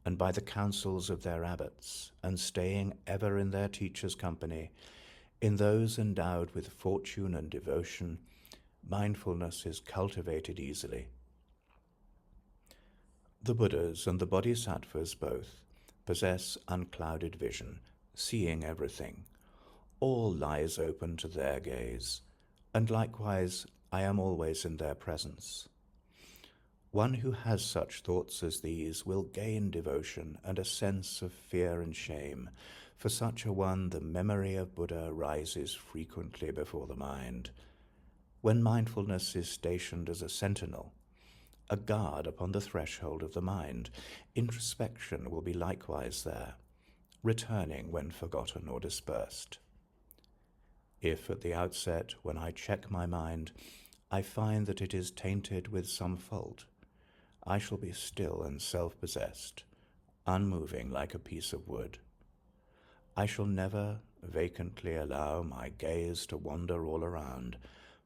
and by the counsels of their abbots, and staying ever in their teachers' company, in those endowed with fortune and devotion, mindfulness is cultivated easily. The Buddhas and the Bodhisattvas both possess unclouded vision, seeing everything. All lies open to their gaze, and likewise I am always in their presence. One who has such thoughts as these will gain devotion and a sense of fear and shame. For such a one, the memory of Buddha rises frequently before the mind. When mindfulness is stationed as a sentinel, a guard upon the threshold of the mind. Introspection will be likewise there, returning when forgotten or dispersed. If at the outset, when I check my mind, I find that it is tainted with some fault, I shall be still and self-possessed, unmoving like a piece of wood. I shall never vacantly allow my gaze to wander all around,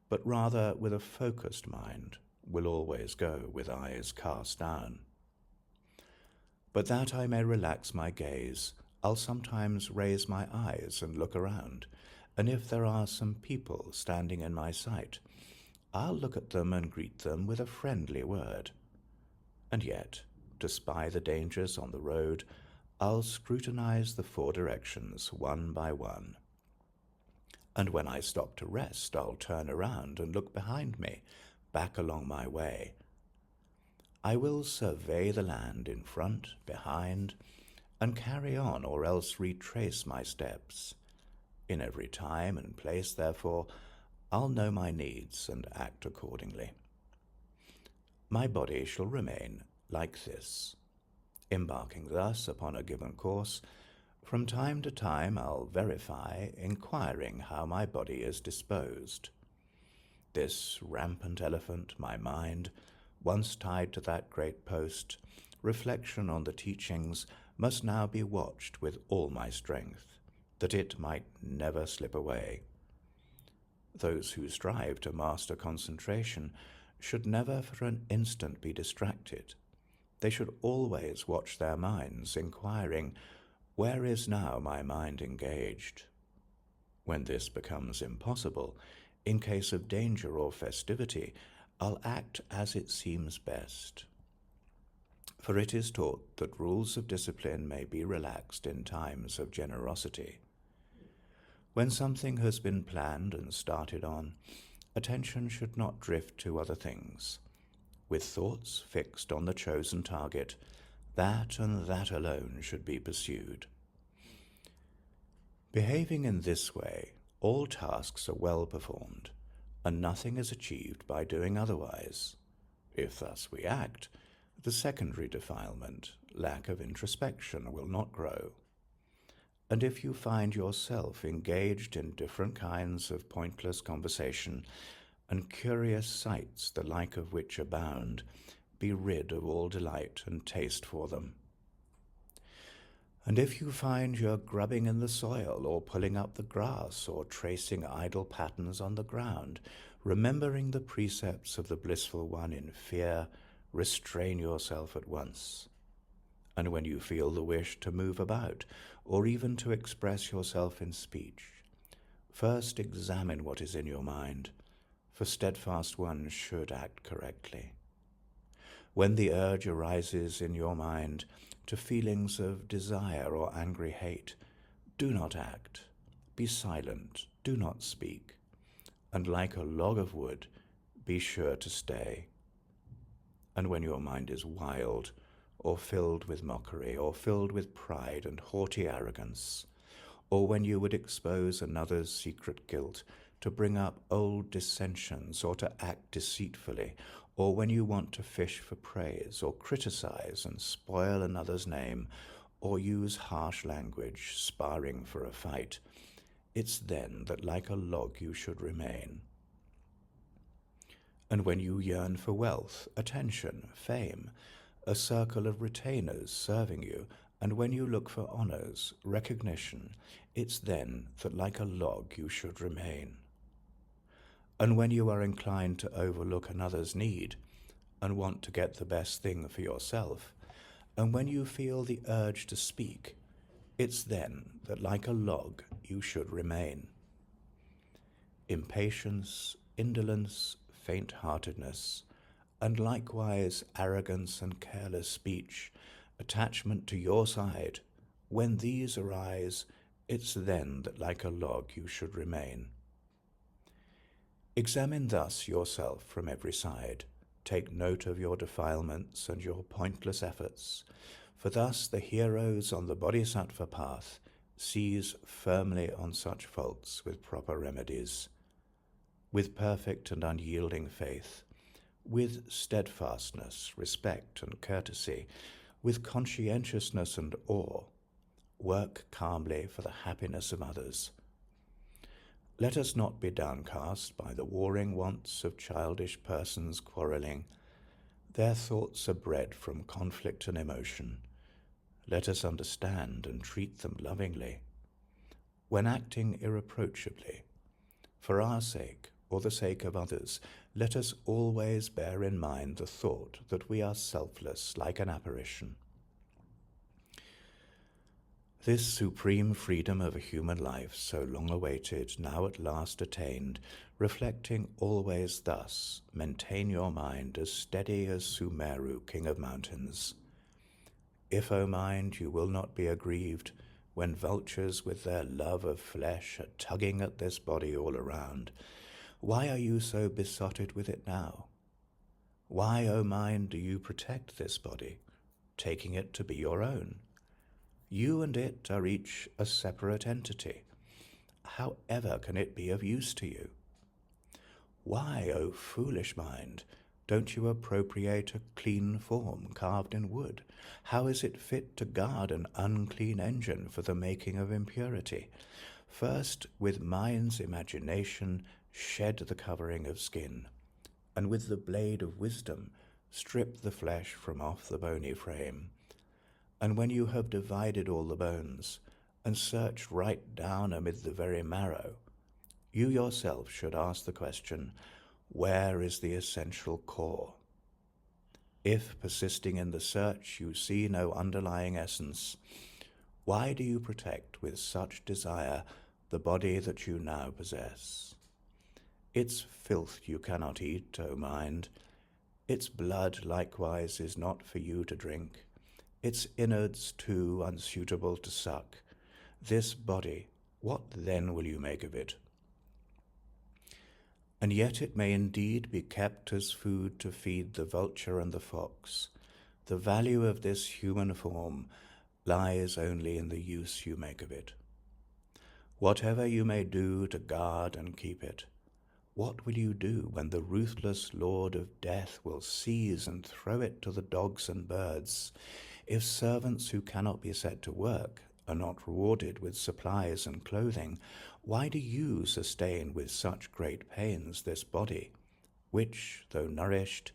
but rather with a focused mind will always go with eyes cast down. But that I may relax my gaze, I'll sometimes raise my eyes and look around, and if there are some people standing in my sight, I'll look at them and greet them with a friendly word. And yet, to spy the dangers on the road, I'll scrutinize the four directions one by one. And when I stop to rest, I'll turn around and look behind me, back along my way. I will survey the land in front, behind, and carry on or else retrace my steps. In every time and place, therefore, I'll know my needs and act accordingly. My body shall remain like this. Embarking thus upon a given course, from time to time I'll verify, inquiring how my body is disposed. This rampant elephant, my mind, once tied to that great post, reflection on the teachings, must now be watched with all my strength, that it might never slip away. Those who strive to master concentration should never for an instant be distracted. They should always watch their minds, inquiring, where is now my mind engaged? When this becomes impossible, in case of danger or festivity, I'll act as it seems best. For it is taught that rules of discipline may be relaxed in times of generosity. When something has been planned and started on, attention should not drift to other things. With thoughts fixed on the chosen target, that and that alone should be pursued. Behaving in this way, all tasks are well performed, and nothing is achieved by doing otherwise. If thus we act, the secondary defilement, lack of introspection, will not grow. And if you find yourself engaged in different kinds of pointless conversation, and curious sights, the like of which abound, be rid of all delight and taste for them. And if you find you're grubbing in the soil, or pulling up the grass, or tracing idle patterns on the ground, remembering the precepts of the blissful one in fear, restrain yourself at once. And when you feel the wish to move about, or even to express yourself in speech, first examine what is in your mind, for steadfast ones should act correctly. When the urge arises in your mind to feelings of desire or angry hate, do not act, be silent, do not speak, and like a log of wood, be sure to stay. And when your mind is wild, or filled with mockery, or filled with pride and haughty arrogance, or when you would expose another's secret guilt, to bring up old dissensions, or to act deceitfully, or when you want to fish for praise, or criticize and spoil another's name, or use harsh language, sparring for a fight, it's then that like a log you should remain. And when you yearn for wealth, attention, fame, a circle of retainers serving you, and when you look for honors, recognition, it's then that like a log you should remain. And when you are inclined to overlook another's need, and want to get the best thing for yourself, and when you feel the urge to speak, it's then that like a log you should remain. Impatience, indolence, faint-heartedness, and likewise arrogance and careless speech, attachment to your side, when these arise, it's then that like a log you should remain. Examine thus yourself from every side. Take note of your defilements and your pointless efforts, for thus the heroes on the Bodhisattva path seize firmly on such faults with proper remedies. With perfect and unyielding faith, with steadfastness, respect, and courtesy, with conscientiousness and awe, work calmly for the happiness of others. Let us not be downcast by the warring wants of childish persons quarrelling. Their thoughts are bred from conflict and emotion. Let us understand and treat them lovingly. When acting irreproachably, for our sake or the sake of others, let us always bear in mind the thought that we are selfless like an apparition. This supreme freedom of a human life, so long awaited, now at last attained, reflecting always thus, maintain your mind as steady as Sumeru, king of mountains. If, O mind, you will not be aggrieved, when vultures with their love of flesh are tugging at this body all around, why are you so besotted with it now? Why, O mind, do you protect this body, taking it to be your own? You and it are each a separate entity. How ever can it be of use to you? Why, O foolish mind, don't you appropriate a clean form carved in wood? How is it fit to guard an unclean engine for the making of impurity? First, with mind's imagination, shed the covering of skin, and with the blade of wisdom, strip the flesh from off the bony frame. And when you have divided all the bones, and searched right down amid the very marrow, you yourself should ask the question, where is the essential core? If, persisting in the search, you see no underlying essence, why do you protect with such desire the body that you now possess? Its filth you cannot eat, O mind. Its blood likewise is not for you to drink. Its innards, too, unsuitable to suck. This body, what then will you make of it? And yet it may indeed be kept as food to feed the vulture and the fox. The value of this human form lies only in the use you make of it. Whatever you may do to guard and keep it, what will you do when the ruthless Lord of Death will seize and throw it to the dogs and birds? If servants who cannot be set to work are not rewarded with supplies and clothing, why do you sustain with such great pains this body, which, though nourished,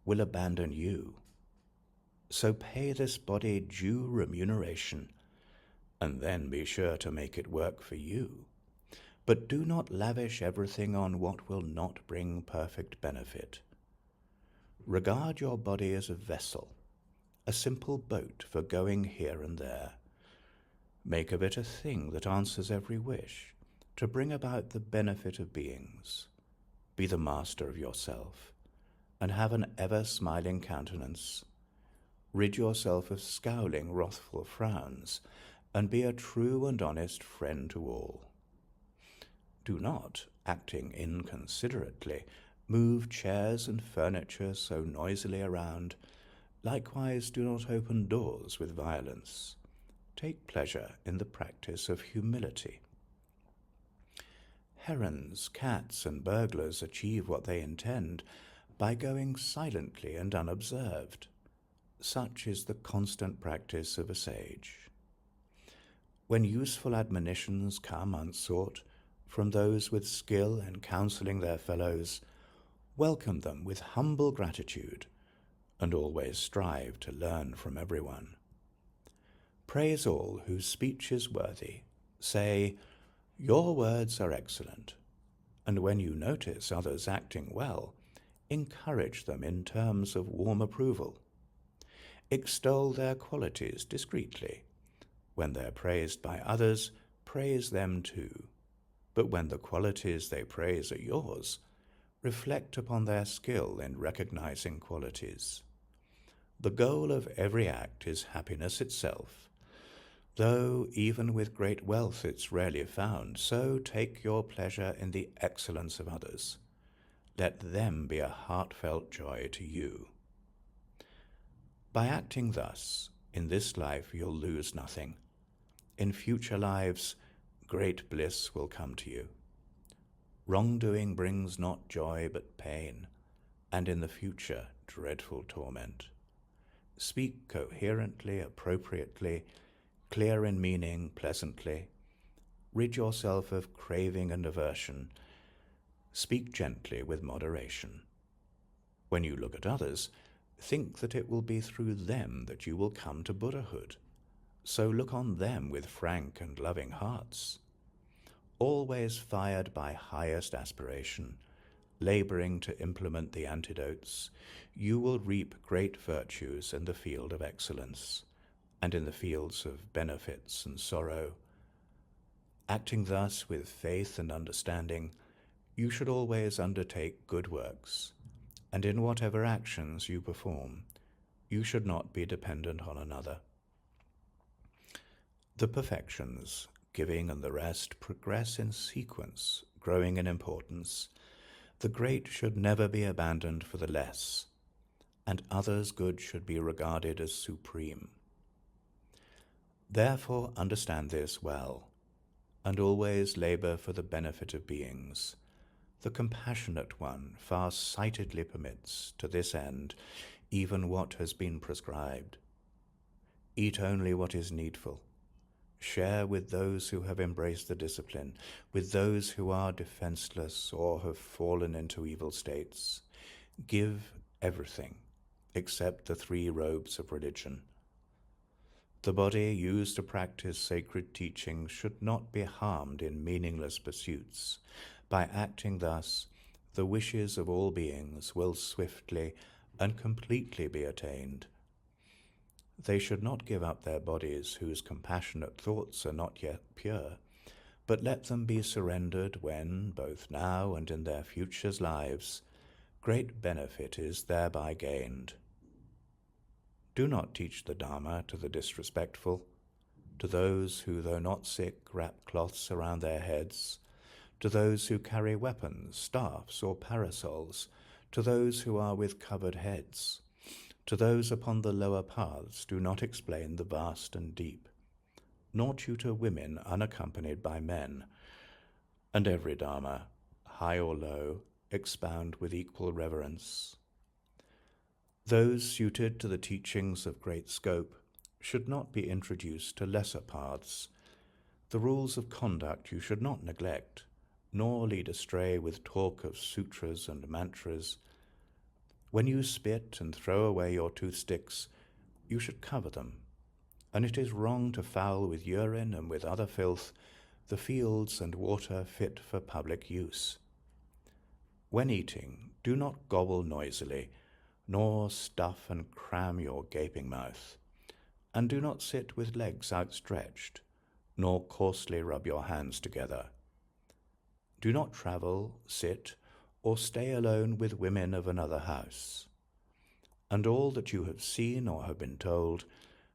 will abandon you? So pay this body due remuneration, and then be sure to make it work for you. But do not lavish everything on what will not bring perfect benefit. Regard your body as a vessel, a simple boat for going here and there. Make of it a thing that answers every wish, to bring about the benefit of beings. Be the master of yourself, and have an ever-smiling countenance. Rid yourself of scowling, wrathful frowns, and be a true and honest friend to all. Do not, acting inconsiderately, move chairs and furniture so noisily around. Likewise, do not open doors with violence. Take pleasure in the practice of humility. Herons, cats, and burglars achieve what they intend by going silently and unobserved. Such is the constant practice of a sage. When useful admonitions come unsought from those with skill in counseling their fellows, welcome them with humble gratitude, and always strive to learn from everyone. Praise all whose speech is worthy. Say, your words are excellent, and when you notice others acting well, encourage them in terms of warm approval. Extol their qualities discreetly. When they're praised by others, praise them too. But when the qualities they praise are yours, reflect upon their skill in recognizing qualities. The goal of every act is happiness itself. Though even with great wealth it's rarely found, so take your pleasure in the excellence of others. Let them be a heartfelt joy to you. By acting thus, in this life you'll lose nothing. In future lives, great bliss will come to you. Wrongdoing brings not joy but pain, and in the future dreadful torment. Speak coherently, appropriately, clear in meaning, pleasantly. Rid yourself of craving and aversion. Speak gently with moderation. When you look at others, think that it will be through them that you will come to Buddhahood. So look on them with frank and loving hearts. Always fired by highest aspiration, laboring to implement the antidotes, you will reap great virtues in the field of excellence, and in the fields of benefits and sorrow. Acting thus with faith and understanding, you should always undertake good works, and in whatever actions you perform, you should not be dependent on another. The perfections, giving and the rest, progress in sequence, growing in importance. The great should never be abandoned for the less, and others' good should be regarded as supreme. Therefore understand this well, and always labor for the benefit of beings. The compassionate one far-sightedly permits, to this end, even what has been prescribed. Eat only what is needful. Share with those who have embraced the discipline, with those who are defenseless or have fallen into evil states. Give everything, except the 3 robes of religion. The body used to practice sacred teaching should not be harmed in meaningless pursuits. By acting thus, the wishes of all beings will swiftly and completely be attained. They should not give up their bodies whose compassionate thoughts are not yet pure, but let them be surrendered when, both now and in their future lives, great benefit is thereby gained. Do not teach the Dharma to the disrespectful, to those who, though not sick, wrap cloths around their heads, to those who carry weapons, staffs, or parasols, to those who are with covered heads. To those upon the lower paths do not explain the vast and deep, nor tutor women unaccompanied by men, and every Dharma, high or low, expound with equal reverence. Those suited to the teachings of great scope should not be introduced to lesser paths. The rules of conduct you should not neglect, nor lead astray with talk of sutras and mantras. When you spit and throw away your toothsticks, you should cover them, and it is wrong to foul with urine and with other filth the fields and water fit for public use. When eating, do not gobble noisily, nor stuff and cram your gaping mouth, and do not sit with legs outstretched, nor coarsely rub your hands together. Do not travel, sit, or stay alone with women of another house. And all that you have seen or have been told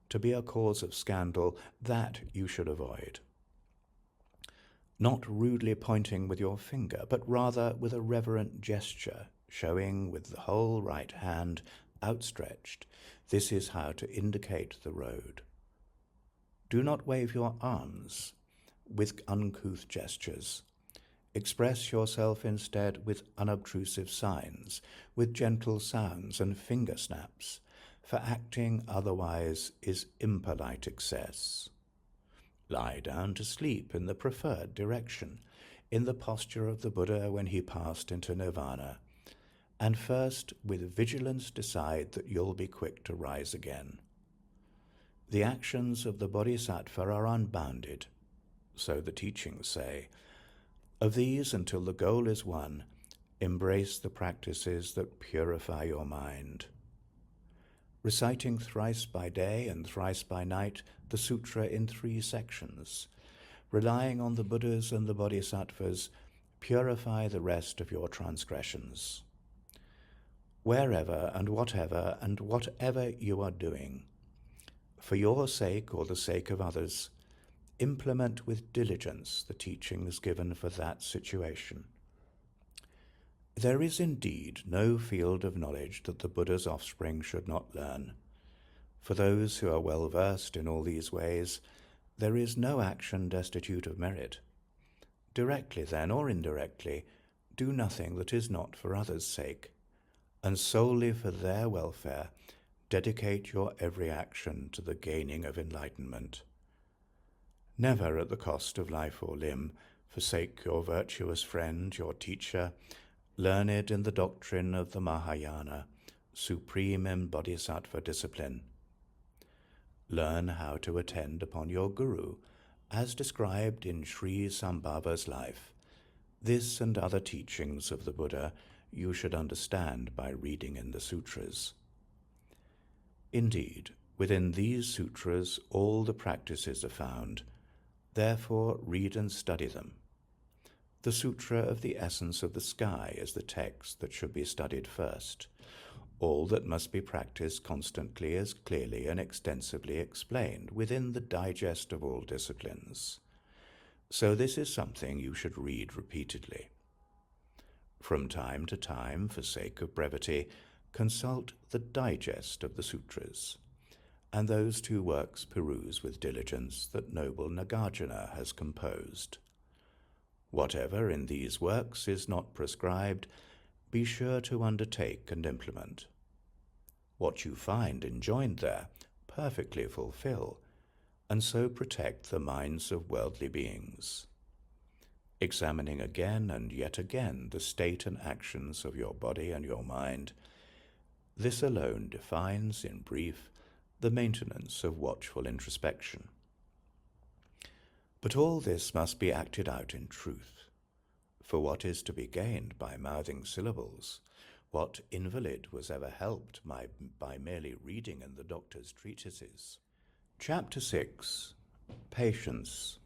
to be a cause of scandal, that you should avoid. Not rudely pointing with your finger, but rather with a reverent gesture, showing with the whole right hand outstretched, this is how to indicate the road. Do not wave your arms with uncouth gestures. Express yourself instead with unobtrusive signs, with gentle sounds and finger snaps, for acting otherwise is impolite excess. Lie down to sleep in the preferred direction, in the posture of the Buddha when he passed into nirvana, and first with vigilance decide that you'll be quick to rise again. The actions of the Bodhisattva are unbounded, so the teachings say. Of these, until the goal is won, embrace the practices that purify your mind. Reciting thrice by day and thrice by night the sutra in 3 sections, relying on the Buddhas and the Bodhisattvas, purify the rest of your transgressions. Wherever and whatever you are doing, for your sake or the sake of others, implement with diligence the teachings given for that situation. There is indeed no field of knowledge that the Buddha's offspring should not learn. For those who are well versed in all these ways, there is no action destitute of merit. Directly then, or indirectly, do nothing that is not for others' sake, and solely for their welfare dedicate your every action to the gaining of enlightenment. Never at the cost of life or limb forsake your virtuous friend, your teacher, learned in the doctrine of the Mahayana, supreme in Bodhisattva discipline. Learn how to attend upon your Guru, as described in Sri Sambhava's life. This and other teachings of the Buddha you should understand by reading in the sutras. Indeed, within these sutras all the practices are found. Therefore read and study them. The Sutra of the Essence of the Sky is the text that should be studied first. All that must be practiced constantly is clearly and extensively explained within the digest of all disciplines. So this is something you should read repeatedly. From time to time, for sake of brevity, consult the digest of the sutras, and those two works peruse with diligence that noble Nagarjuna has composed. Whatever in these works is not prescribed, be sure to undertake and implement. What you find enjoined there, perfectly fulfill, and so protect the minds of worldly beings. Examining again and yet again the state and actions of your body and your mind, this alone defines, in brief, the maintenance of watchful introspection. But all this must be acted out in truth, for what is to be gained by mouthing syllables? What invalid was ever helped by merely reading in the doctor's treatises? Chapter 6. Patience.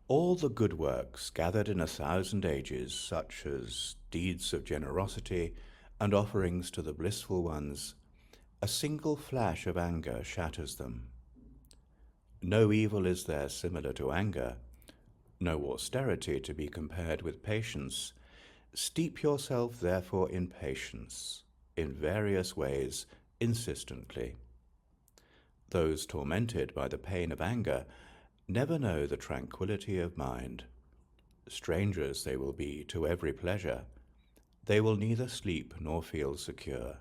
All the good works gathered in 1,000 ages, such as deeds of generosity and offerings to the blissful ones, a single flash of anger shatters them. No evil is there similar to anger, no austerity to be compared with patience. Steep yourself therefore in patience, in various ways, insistently. Those tormented by the pain of anger never know the tranquility of mind. Strangers they will be to every pleasure. They will neither sleep nor feel secure.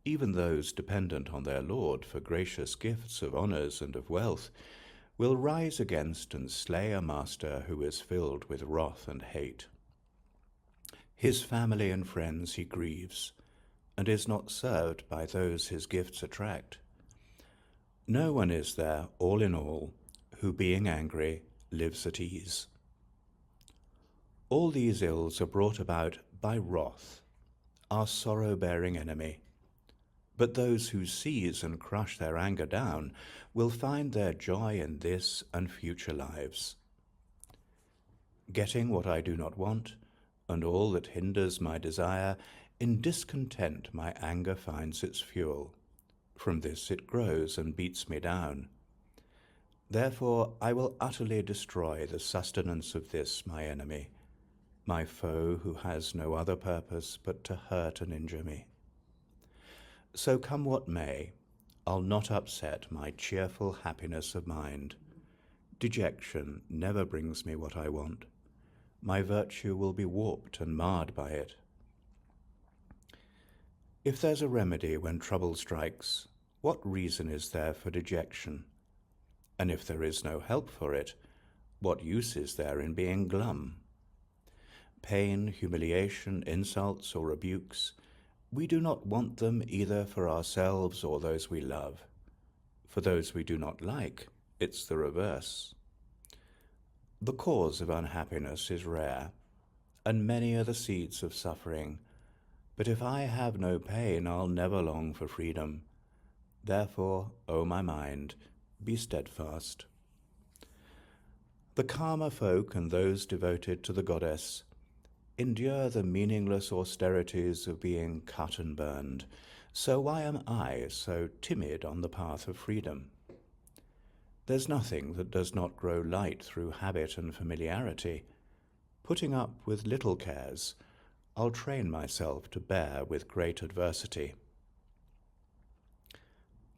Even those dependent on their Lord for gracious gifts of honours and of wealth will rise against and slay a master who is filled with wrath and hate. His family and friends he grieves, and is not served by those his gifts attract. No one is there, all in all, who, being angry, lives at ease. All these ills are brought about by wrath, our sorrow-bearing enemy. But those who seize and crush their anger down will find their joy in this and future lives. Getting what I do not want, and all that hinders my desire, in discontent my anger finds its fuel. From this it grows and beats me down. Therefore I will utterly destroy the sustenance of this my enemy, my foe who has no other purpose but to hurt and injure me. So come what may, I'll not upset my cheerful happiness of mind. Dejection never brings me what I want. My virtue will be warped and marred by it. If there's a remedy when trouble strikes, what reason is there for dejection? And if there is no help for it, what use is there in being glum? Pain, humiliation, insults, or rebukes, we do not want them either for ourselves or those we love. For those we do not like, it's the reverse. The cause of unhappiness is rare, and many are the seeds of suffering. But if I have no pain, I'll never long for freedom. Therefore, O my mind, be steadfast. The calmer folk and those devoted to the goddess endure the meaningless austerities of being cut and burned. So why am I so timid on the path of freedom? There's nothing that does not grow light through habit and familiarity. Putting up with little cares, I'll train myself to bear with great adversity.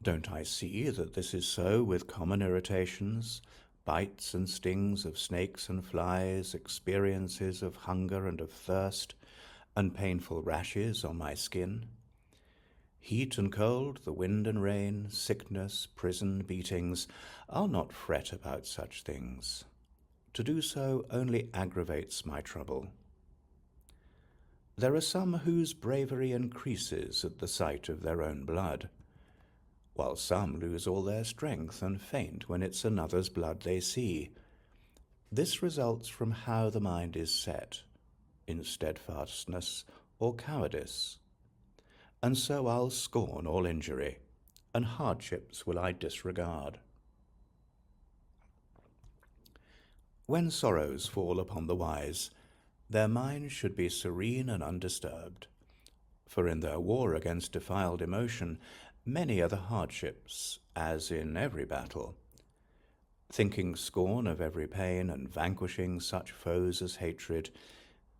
Don't I see that this is so with common irritations, bites and stings of snakes and flies, experiences of hunger and of thirst, and painful rashes on my skin. Heat and cold, the wind and rain, sickness, prison beatings, I'll not fret about such things. To do so only aggravates my trouble. There are some whose bravery increases at the sight of their own blood, while some lose all their strength and faint when it's another's blood they see. This results from how the mind is set, in steadfastness or cowardice. And so I'll scorn all injury, and hardships will I disregard. When sorrows fall upon the wise, their minds should be serene and undisturbed, for in their war against defiled emotion, many are the hardships, as in every battle. Thinking scorn of every pain and vanquishing such foes as hatred,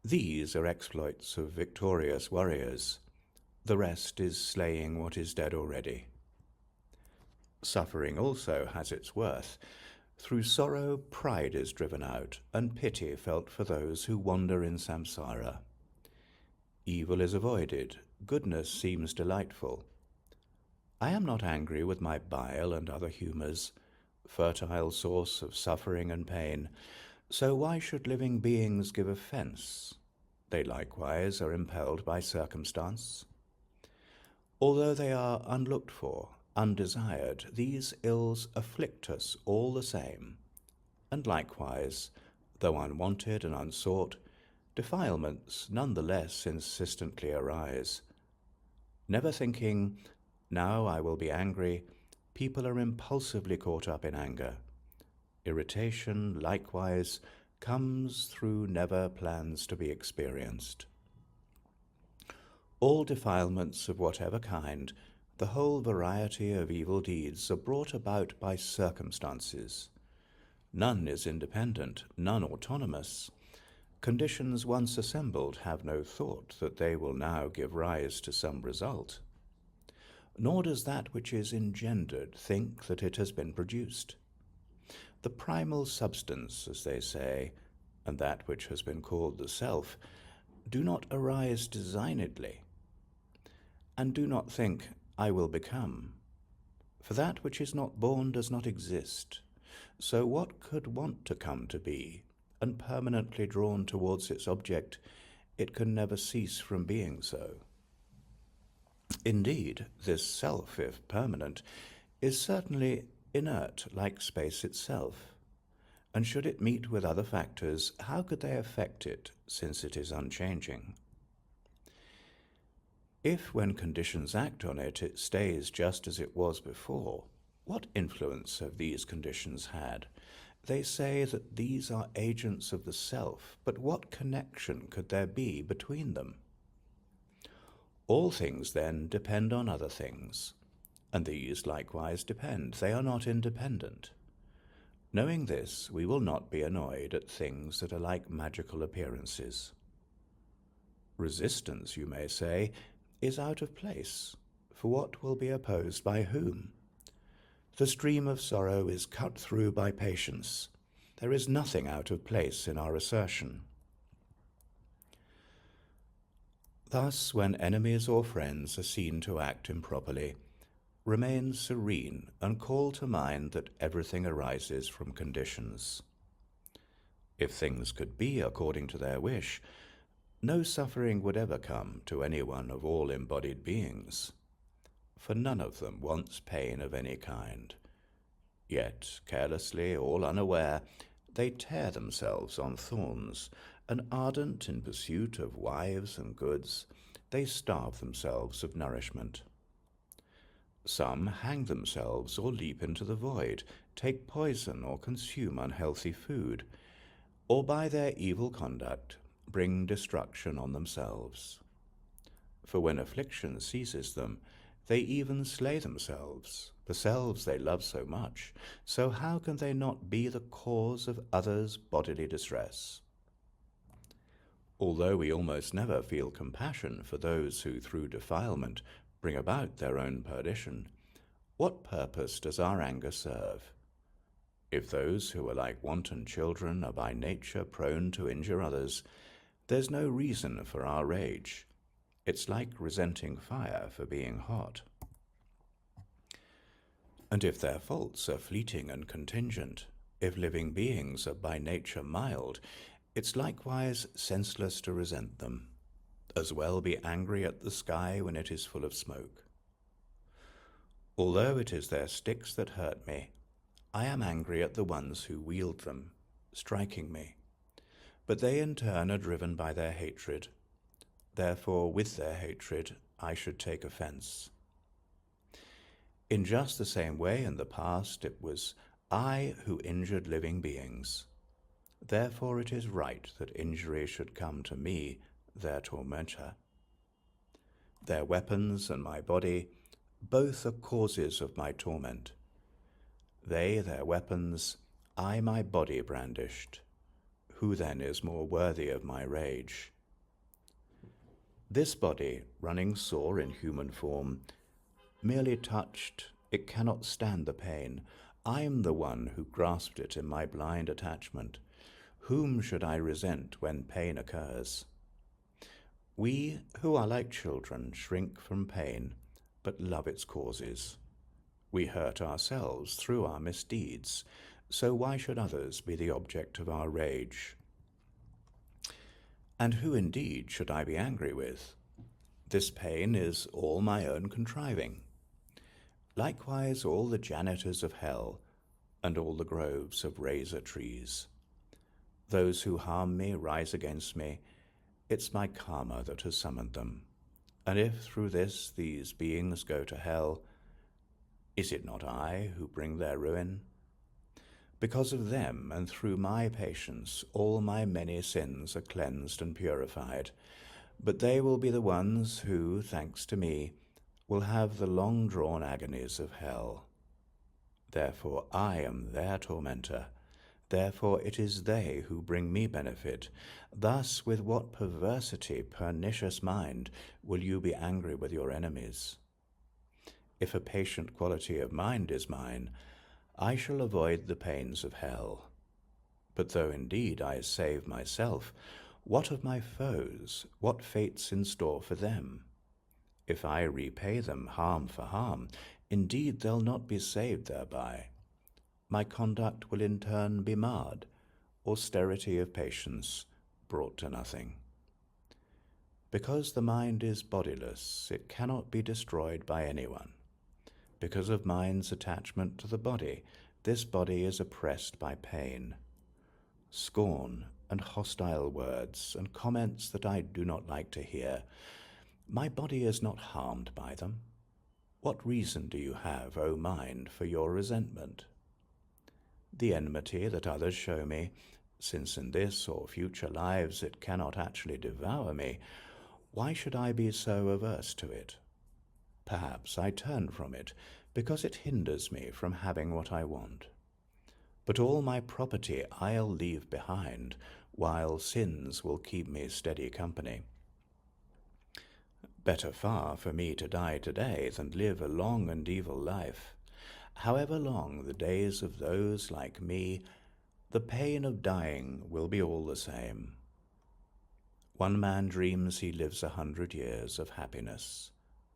these are exploits of victorious warriors. The rest is slaying what is dead already. Suffering also has its worth. Through sorrow, pride is driven out, and pity felt for those who wander in samsara. Evil is avoided, goodness seems delightful. I am not angry with my bile and other humours, fertile source of suffering and pain, so why should living beings give offence? They likewise are impelled by circumstance. Although they are unlooked for, undesired, these ills afflict us all the same, and likewise, though unwanted and unsought, defilements none the less insistently arise. Never thinking, now I will be angry, people are impulsively caught up in anger. Irritation, likewise, comes through never plans to be experienced. All defilements of whatever kind, the whole variety of evil deeds are brought about by circumstances. None is independent, none autonomous. Conditions once assembled have no thought that they will now give rise to some result. Nor does that which is engendered think that it has been produced. The primal substance, as they say, and that which has been called the self, do not arise designedly. And do not think, I will become. For that which is not born does not exist. So what could want to come to be, and permanently drawn towards its object, it can never cease from being so. Indeed, this self, if permanent, is certainly inert like space itself, and should it meet with other factors, how could they affect it, since it is unchanging? If, when conditions act on it, it stays just as it was before, what influence have these conditions had? They say that these are agents of the self, but what connection could there be between them? All things, then, depend on other things, and these likewise depend. They are not independent. Knowing this, we will not be annoyed at things that are like magical appearances. Resistance, you may say, is out of place, for what will be opposed by whom? The stream of sorrow is cut through by patience. There is nothing out of place in our assertion. Thus, when enemies or friends are seen to act improperly, remain serene and call to mind that everything arises from conditions. If things could be according to their wish, no suffering would ever come to anyone of all embodied beings, for none of them wants pain of any kind. Yet, carelessly, all unaware, they tear themselves on thorns, and ardent in pursuit of wives and goods, they starve themselves of nourishment. Some hang themselves or leap into the void, take poison or consume unhealthy food, or by their evil conduct bring destruction on themselves. For when affliction seizes them, they even slay themselves, the selves they love so much, so how can they not be the cause of others' bodily distress? Although we almost never feel compassion for those who through defilement bring about their own perdition, what purpose does our anger serve? If those who are like wanton children are by nature prone to injure others, There's no reason for our rage. It's like resenting fire for being hot. And if their faults are fleeting and contingent, if living beings are by nature mild, it's likewise senseless to resent them. As well be angry at the sky when it is full of smoke. Although it is their sticks that hurt me, I am angry at the ones who wield them, striking me. But they in turn are driven by their hatred. Therefore, with their hatred, I should take offense. In just the same way in the past, it was I who injured living beings. Therefore it is right that injury should come to me, their tormentor. Their weapons and my body, both are causes of my torment. They their weapons, I my body brandished. Who then is more worthy of my rage? This body, running sore in human form, merely touched, it cannot stand the pain. I am the one who grasped it in my blind attachment. Whom should I resent when pain occurs? We, who are like children, shrink from pain, but love its causes. We hurt ourselves through our misdeeds, so why should others be the object of our rage? And who indeed should I be angry with? This pain is all my own contriving. Likewise all the janitors of hell, and all the groves of razor trees. Those who harm me rise against me. It's my karma that has summoned them. And if through this these beings go to hell, is it not I who bring their ruin? Because of them and through my patience, all my many sins are cleansed and purified. But they will be the ones who, thanks to me, will have the long-drawn agonies of hell. Therefore I am their tormentor. Therefore it is they who bring me benefit. Thus with what perversity, pernicious mind, will you be angry with your enemies? If a patient quality of mind is mine, I shall avoid the pains of hell. But though indeed I save myself, what of my foes? What fate's in store for them? If I repay them harm for harm, indeed they'll not be saved thereby. My conduct will in turn be marred, austerity of patience brought to nothing. Because the mind is bodiless, it cannot be destroyed by anyone. Because of mind's attachment to the body, this body is oppressed by pain. Scorn and hostile words and comments that I do not like to hear, my body is not harmed by them. What reason do you have, O mind, for your resentment? The enmity that others show me, since in this or future lives it cannot actually devour me, why should I be so averse to it? Perhaps I turn from it, because it hinders me from having what I want. But all my property I'll leave behind, while sins will keep me steady company. Better far for me to die today than live a long and evil life. However long the days of those like me, the pain of dying will be all the same. One man dreams he lives 100 years of happiness,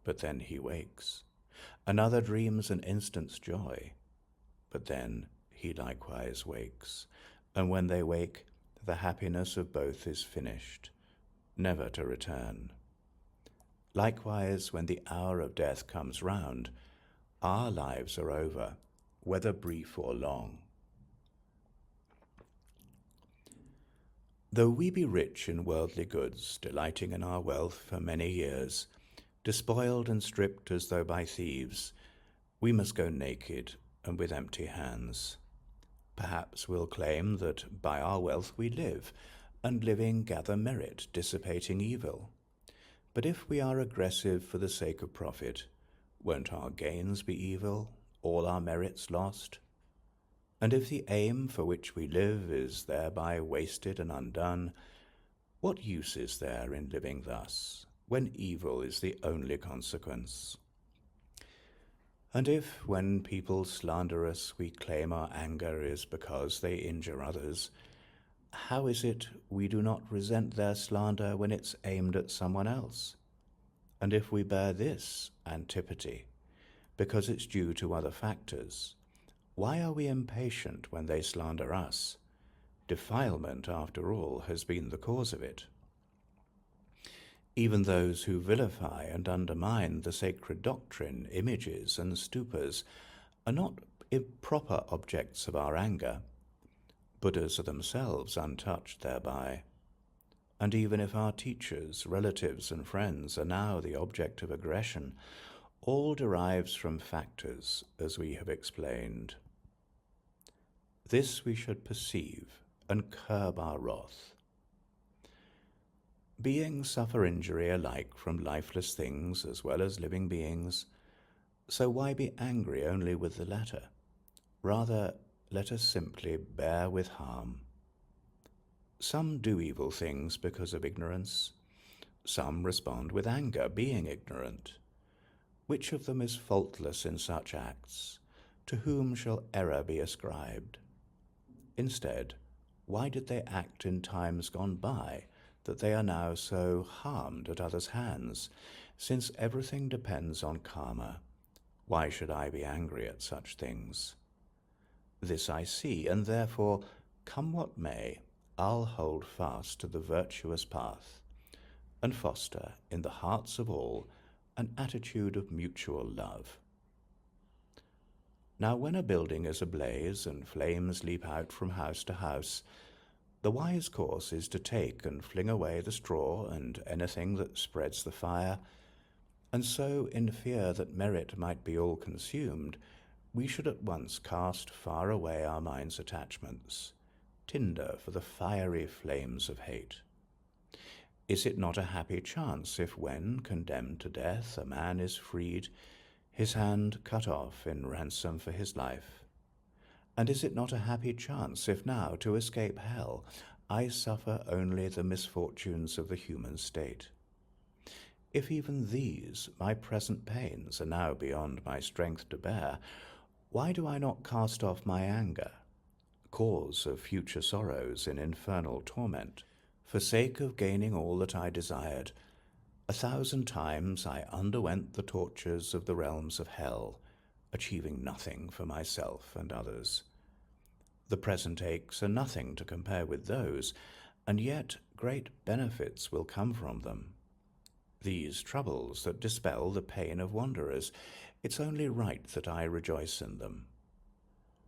but then he wakes. Another dreams an instant's joy, but then he likewise wakes. And when they wake, the happiness of both is finished, never to return. Likewise, when the hour of death comes round, our lives are over, whether brief or long. Though we be rich in worldly goods, delighting in our wealth for many years, despoiled and stripped as though by thieves, we must go naked and with empty hands. Perhaps we'll claim that by our wealth we live, and living gather merit, dissipating evil. But if we are aggressive for the sake of profit, won't our gains be evil, all our merits lost? And if the aim for which we live is thereby wasted and undone, what use is there in living thus, when evil is the only consequence? And if, when people slander us, we claim our anger is because they injure others, how is it we do not resent their slander when it's aimed at someone else? And if we bear this antipathy because it's due to other factors, why are we impatient when they slander us? Defilement, after all, has been the cause of it. Even those who vilify and undermine the sacred doctrine, images and stupas are not improper objects of our anger. Buddhas are themselves untouched thereby. And even if our teachers, relatives and friends are now the object of aggression, all derives from factors, as we have explained. This we should perceive and curb our wrath. Beings suffer injury alike from lifeless things as well as living beings, so why be angry only with the latter? Rather, let us simply bear with harm. Some do evil things because of ignorance. Some respond with anger, being ignorant. Which of them is faultless in such acts? To whom shall error be ascribed? Instead, why did they act in times gone by that they are now so harmed at others' hands? Since everything depends on karma, why should I be angry at such things? This I see, and therefore, come what may, I'll hold fast to the virtuous path, and foster in the hearts of all an attitude of mutual love. Now when a building is ablaze and flames leap out from house to house, the wise course is to take and fling away the straw and anything that spreads the fire, and so, in fear that merit might be all consumed, we should at once cast far away our mind's attachments, tinder for the fiery flames of hate. Is it not a happy chance if, when condemned to death, a man is freed, his hand cut off in ransom for his life? And is it not a happy chance if now, to escape hell, I suffer only the misfortunes of the human state? If even these, my present pains, are now beyond my strength to bear, why do I not cast off my anger, cause of future sorrows in infernal torment? For sake of gaining all that I desired, 1,000 times I underwent the tortures of the realms of hell, achieving nothing for myself and others. The present aches are nothing to compare with those, and yet great benefits will come from them. These troubles that dispel the pain of wanderers, it's only right that I rejoice in them.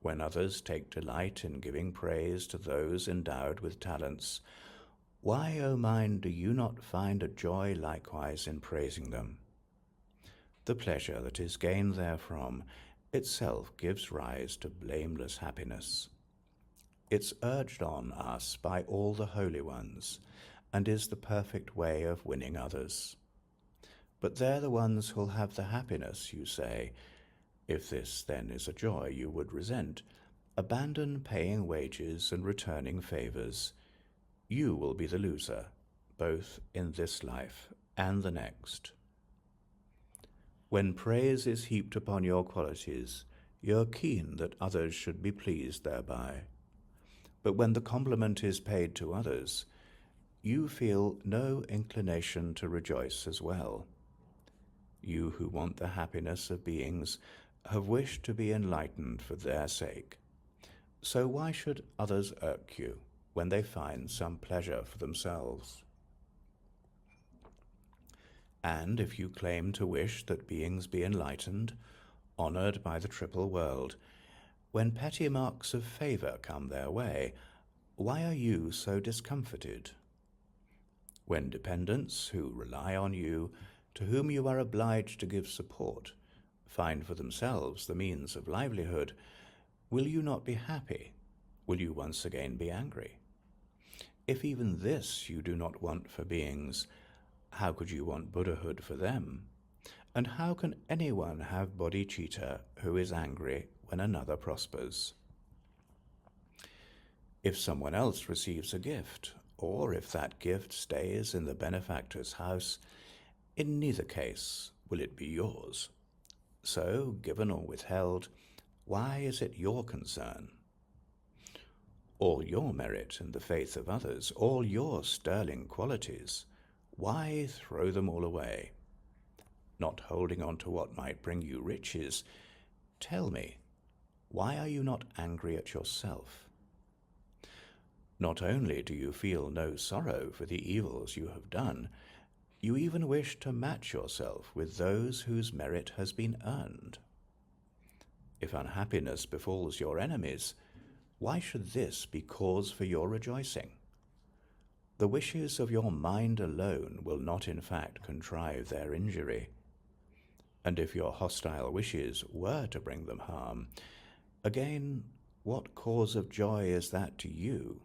When others take delight in giving praise to those endowed with talents, why, O mind, do you not find a joy likewise in praising them? The pleasure that is gained therefrom itself gives rise to blameless happiness. It's urged on us by all the holy ones, and is the perfect way of winning others. But they're the ones who'll have the happiness, you say. If this then is a joy you would resent, abandon paying wages and returning favors. You will be the loser, both in this life and the next. When praise is heaped upon your qualities, you're keen that others should be pleased thereby. But when the compliment is paid to others, you feel no inclination to rejoice as well. You who want the happiness of beings have wished to be enlightened for their sake. So why should others irk you when they find some pleasure for themselves? And if you claim to wish that beings be enlightened, honored by the triple world, when petty marks of favor come their way, why are you so discomforted? When dependents who rely on you, to whom you are obliged to give support, find for themselves the means of livelihood, will you not be happy? Will you once again be angry? If even this you do not want for beings, how could you want Buddhahood for them? And how can anyone have bodhicitta who is angry when another prospers? If someone else receives a gift, or if that gift stays in the benefactor's house, in neither case will it be yours. So, given or withheld, why is it your concern? all your merit and the faith of others, all your sterling qualities, why throw them all away? Not holding on to what might bring you riches, tell me, why are you not angry at yourself? Not only do you feel no sorrow for the evils you have done, you even wish to match yourself with those whose merit has been earned. If unhappiness befalls your enemies, why should this be cause for your rejoicing? The wishes of your mind alone will not in fact contrive their injury. And if your hostile wishes were to bring them harm, again, what cause of joy is that to you?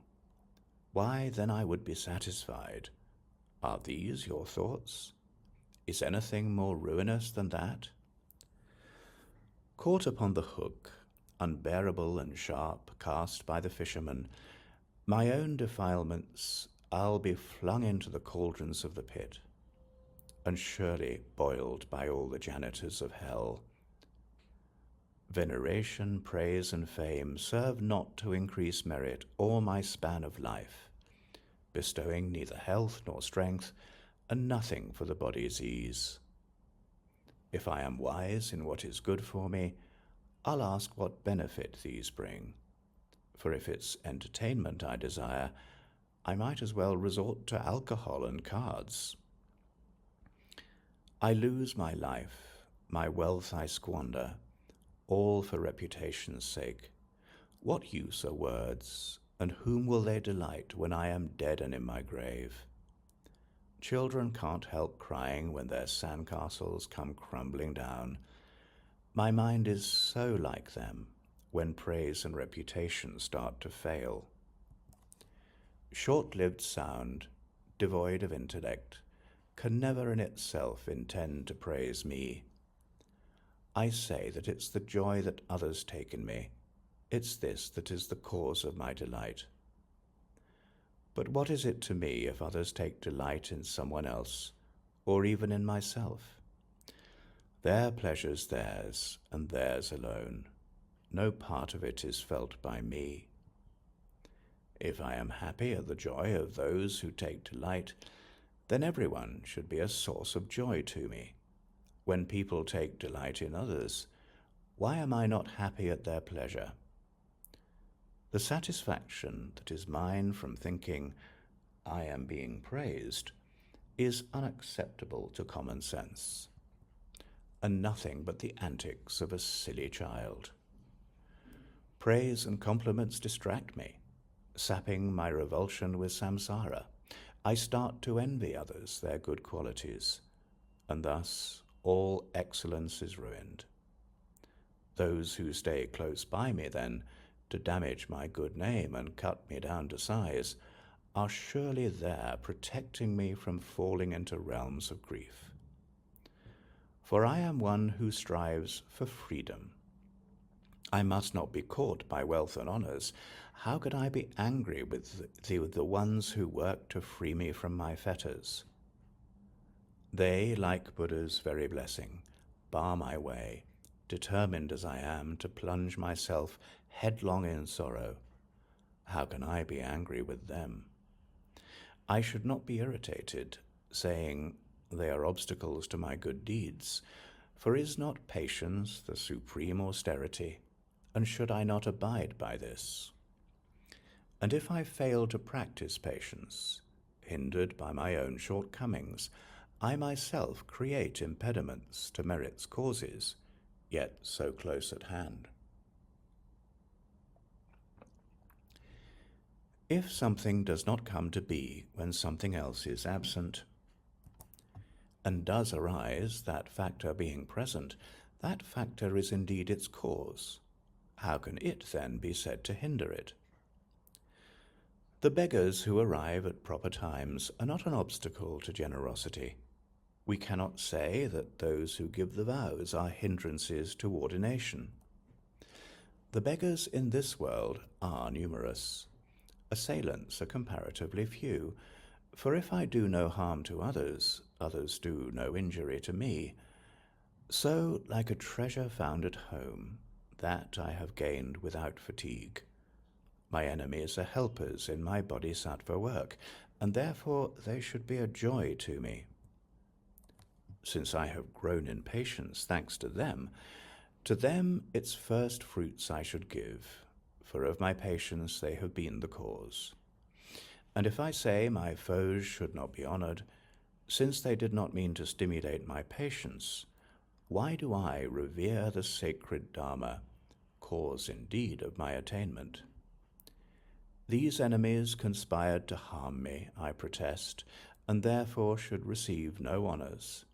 Why, then I would be satisfied. Are these your thoughts? Is anything more ruinous than that? Caught upon the hook, unbearable and sharp, cast by the fisherman, my own defilements I'll be flung into the cauldrons of the pit, and surely boiled by all the janitors of hell. Veneration, praise, and fame serve not to increase merit or my span of life, bestowing neither health nor strength, and nothing for the body's ease. If I am wise in what is good for me, I'll ask what benefit these bring, for if it's entertainment I desire, I might as well resort to alcohol and cards. I lose my life, my wealth I squander, all for reputation's sake. What use are words, and whom will they delight when I am dead and in my grave? Children can't help crying when their sandcastles come crumbling down. My mind is so like them when praise and reputation start to fail. Short-lived sound, devoid of intellect, can never in itself intend to praise me. I say that it's the joy that others take in me. It's this that is the cause of my delight. But what is it to me if others take delight in someone else, or even in myself? Their pleasure's theirs, and theirs alone. No part of it is felt by me. If I am happy at the joy of those who take delight, then everyone should be a source of joy to me. When people take delight in others, why am I not happy at their pleasure? The satisfaction that is mine from thinking I am being praised is unacceptable to common sense, and nothing but the antics of a silly child. Praise and compliments distract me, sapping my revulsion with samsara. I start to envy others their good qualities, and thus all excellence is ruined. Those who stay close by me, then, to damage my good name and cut me down to size, are surely there protecting me from falling into realms of grief. For I am one who strives for freedom. I must not be caught by wealth and honors. How could I be angry with the ones who work to free me from my fetters? They, like Buddha's very blessing, bar my way, determined as I am to plunge myself headlong in sorrow. How can I be angry with them? I should not be irritated, saying they are obstacles to my good deeds, for is not patience the supreme austerity, and should I not abide by this? And if I fail to practice patience, hindered by my own shortcomings, I myself create impediments to merit's causes, yet so close at hand. If something does not come to be when something else is absent, and does arise, that factor being present, that factor is indeed its cause. How can it then be said to hinder it? The beggars who arrive at proper times are not an obstacle to generosity. We cannot say that those who give the vows are hindrances to ordination. The beggars in this world are numerous. Assailants are comparatively few, for if I do no harm to others, others do no injury to me. So, like a treasure found at home, that I have gained without fatigue, My enemies are helpers in my Bodhisattva work, and therefore they should be a joy to me. Since I have grown in patience thanks to them its first fruits I should give, for of my patience they have been the cause. And if I say my foes should not be honored, since they did not mean to stimulate my patience, why do I revere the sacred Dharma, cause indeed of my attainment? These enemies conspired to harm me, I protest, and therefore should receive no honors.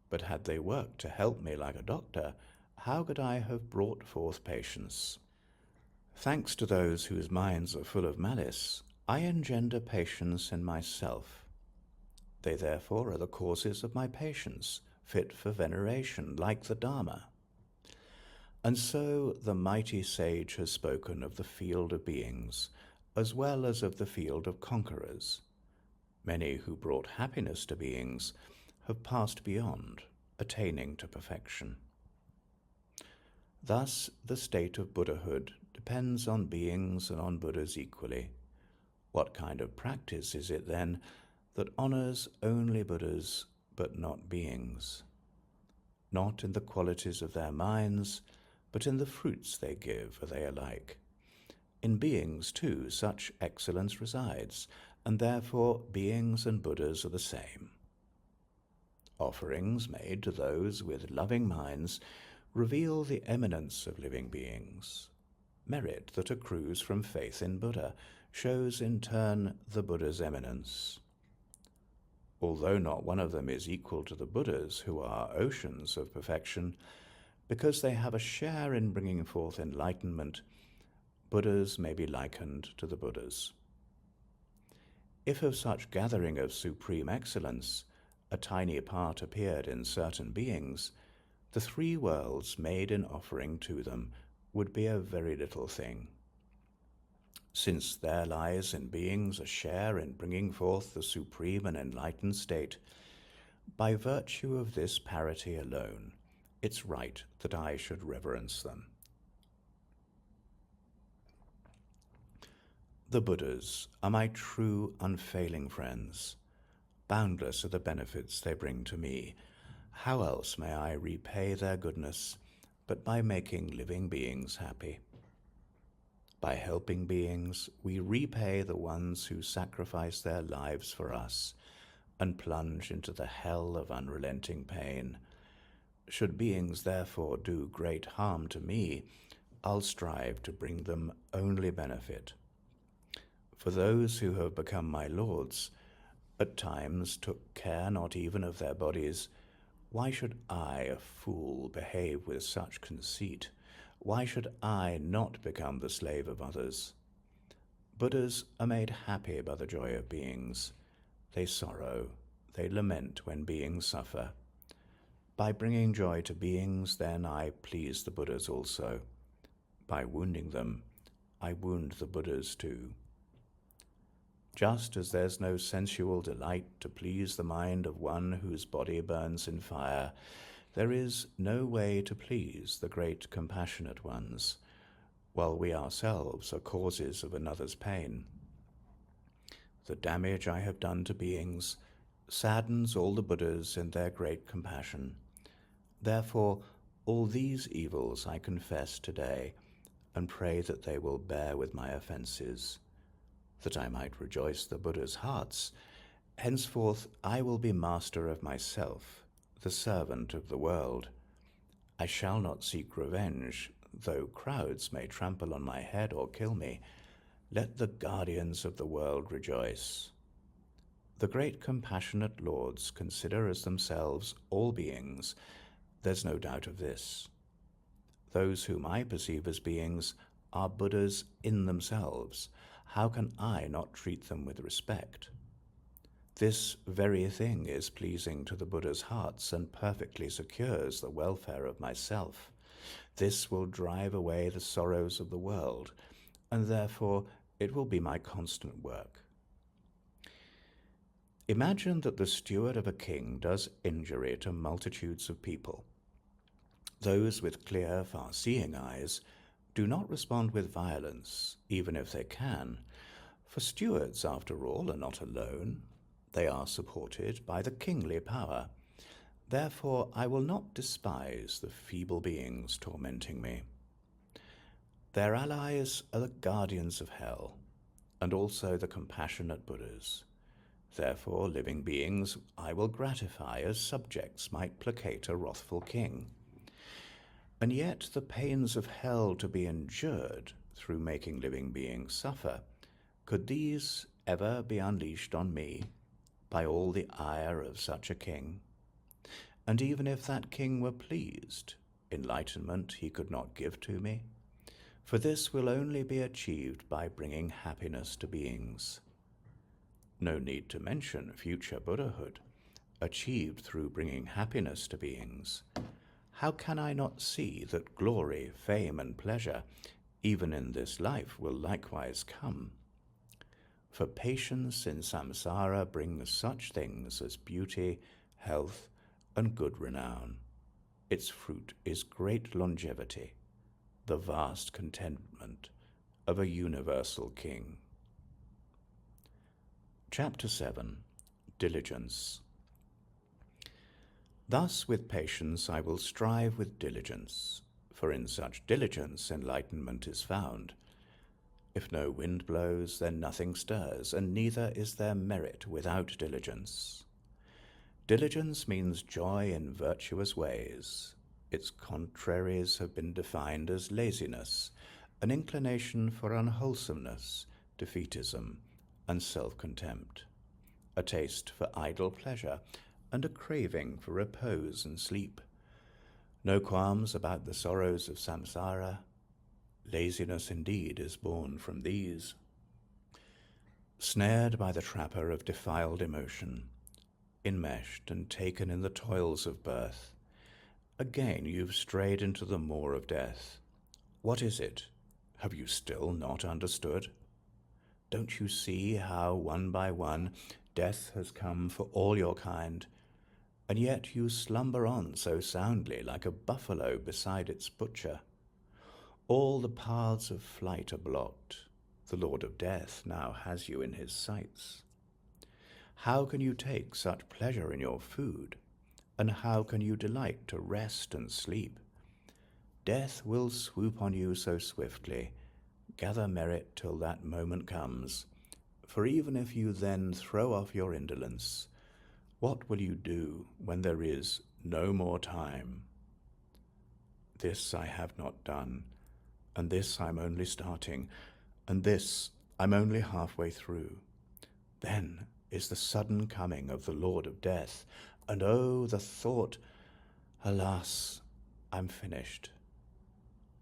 But had they worked to help me like a doctor, how could I have brought forth patience? Thanks to those whose minds are full of malice, I engender patience in myself. They therefore are the causes of my patience, fit for veneration, like the Dharma. And so the mighty sage has spoken of the field of beings, as well as of the field of conquerors. Many who brought happiness to beings have passed beyond, attaining to perfection. Thus, the state of Buddhahood depends on beings and on Buddhas equally. What kind of practice is it, then, that honors only Buddhas but not beings? Not in the qualities of their minds, but in the fruits they give are they alike. In beings, too, such excellence resides, and therefore beings and Buddhas are the same. Offerings made to those with loving minds reveal the eminence of living beings. Merit that accrues from faith in Buddha shows in turn the Buddha's eminence. Although not one of them is equal to the Buddhas, who are oceans of perfection, because they have a share in bringing forth enlightenment, Buddhas may be likened to the Buddhas. If of such gathering of supreme excellence a tiny part appeared in certain beings, the three worlds made in offering to them would be a very little thing. Since there lies in beings a share in bringing forth the supreme and enlightened state, by virtue of this parity alone, it's right that I should reverence them. The Buddhas are my true, unfailing friends. Boundless are the benefits they bring to me. How else may I repay their goodness but by making living beings happy? By helping beings, we repay the ones who sacrifice their lives for us and plunge into the hell of unrelenting pain. Should beings therefore do great harm to me, I'll strive to bring them only benefit. For those who have become my lords at times took care not even of their bodies. Why should I, a fool, behave with such conceit? Why should I not become the slave of others? Buddhas are made happy by the joy of beings. They sorrow, they lament when beings suffer. By bringing joy to beings, then I please the Buddhas also. By wounding them, I wound the Buddhas too. Just as there's no sensual delight to please the mind of one whose body burns in fire, there is no way to please the great compassionate ones, while we ourselves are causes of another's pain. The damage I have done to beings saddens all the Buddhas in their great compassion. Therefore, all these evils I confess today, and pray that they will bear with my offenses, that I might rejoice the Buddha's hearts. Henceforth I will be master of myself, the servant of the world. I shall not seek revenge, though crowds may trample on my head or kill me. Let the guardians of the world rejoice. The great compassionate lords consider as themselves all beings. There's no doubt of this. Those whom I perceive as beings are Buddhas in themselves. How can I not treat them with respect? This very thing is pleasing to the Buddha's hearts and perfectly secures the welfare of myself. This will drive away the sorrows of the world, and therefore it will be my constant work. Imagine that the steward of a king does injury to multitudes of people. Those with clear, far-seeing eyes do not respond with violence, even if they can, for stewards, after all, are not alone. They are supported by the kingly power. Therefore I will not despise the feeble beings tormenting me. Their allies are the guardians of hell, and also the compassionate Buddhas. Therefore living beings I will gratify as subjects might placate a wrathful king. And yet the pains of hell to be endured through making living beings suffer, could these ever be unleashed on me by all the ire of such a king? And even if that king were pleased, enlightenment he could not give to me, for this will only be achieved by bringing happiness to beings. No need to mention future Buddhahood, achieved through bringing happiness to beings. How can I not see that glory, fame, and pleasure, even in this life, will likewise come? For patience in samsara brings such things as beauty, health, and good renown. Its fruit is great longevity, the vast contentment of a universal king. Chapter 7. Diligence. Thus with patience I will strive with diligence, for in such diligence enlightenment is found. If no wind blows, then nothing stirs, and neither is there merit without diligence. Diligence means joy in virtuous ways. Its contraries have been defined as laziness, an inclination for unwholesomeness, defeatism, and self-contempt, a taste for idle pleasure, and a craving for repose and sleep. No qualms about the sorrows of samsara. Laziness indeed is born from these. Snared by the trapper of defiled emotion, enmeshed and taken in the toils of birth, again you've strayed into the moor of death. What is it? Have you still not understood? Don't you see how one by one death has come for all your kind, and yet you slumber on so soundly like a buffalo beside its butcher? All the paths of flight are blocked. The Lord of Death now has you in his sights. How can you take such pleasure in your food, and how can you delight to rest and sleep? Death will swoop on you so swiftly. Gather merit till that moment comes, for even if you then throw off your indolence, what will you do when there is no more time? This I have not done, and this I'm only starting, and this I'm only halfway through. Then is the sudden coming of the Lord of Death, and oh, the thought, alas, I'm finished.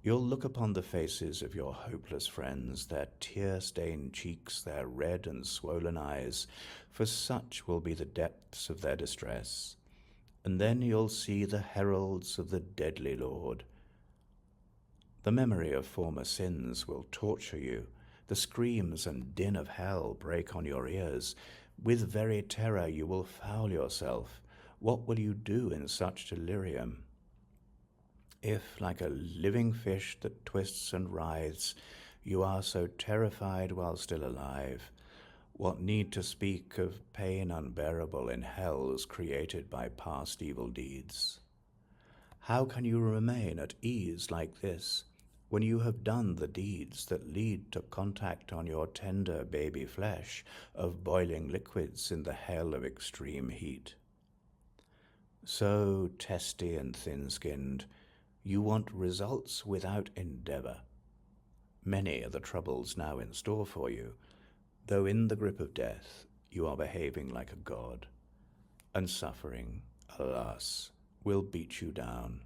You'll look upon the faces of your hopeless friends, their tear-stained cheeks, their red and swollen eyes, for such will be the depths of their distress. And then you'll see the heralds of the deadly Lord. The memory of former sins will torture you. The screams and din of hell break on your ears. With very terror you will foul yourself. What will you do in such delirium? If, like a living fish that twists and writhes, you are so terrified while still alive, what need to speak of pain unbearable in hells created by past evil deeds? How can you remain at ease like this when you have done the deeds that lead to contact on your tender baby flesh of boiling liquids in the hell of extreme heat? So testy and thin-skinned, you want results without endeavor. Many are the troubles now in store for you, though in the grip of death you are behaving like a god, and suffering, alas, will beat you down.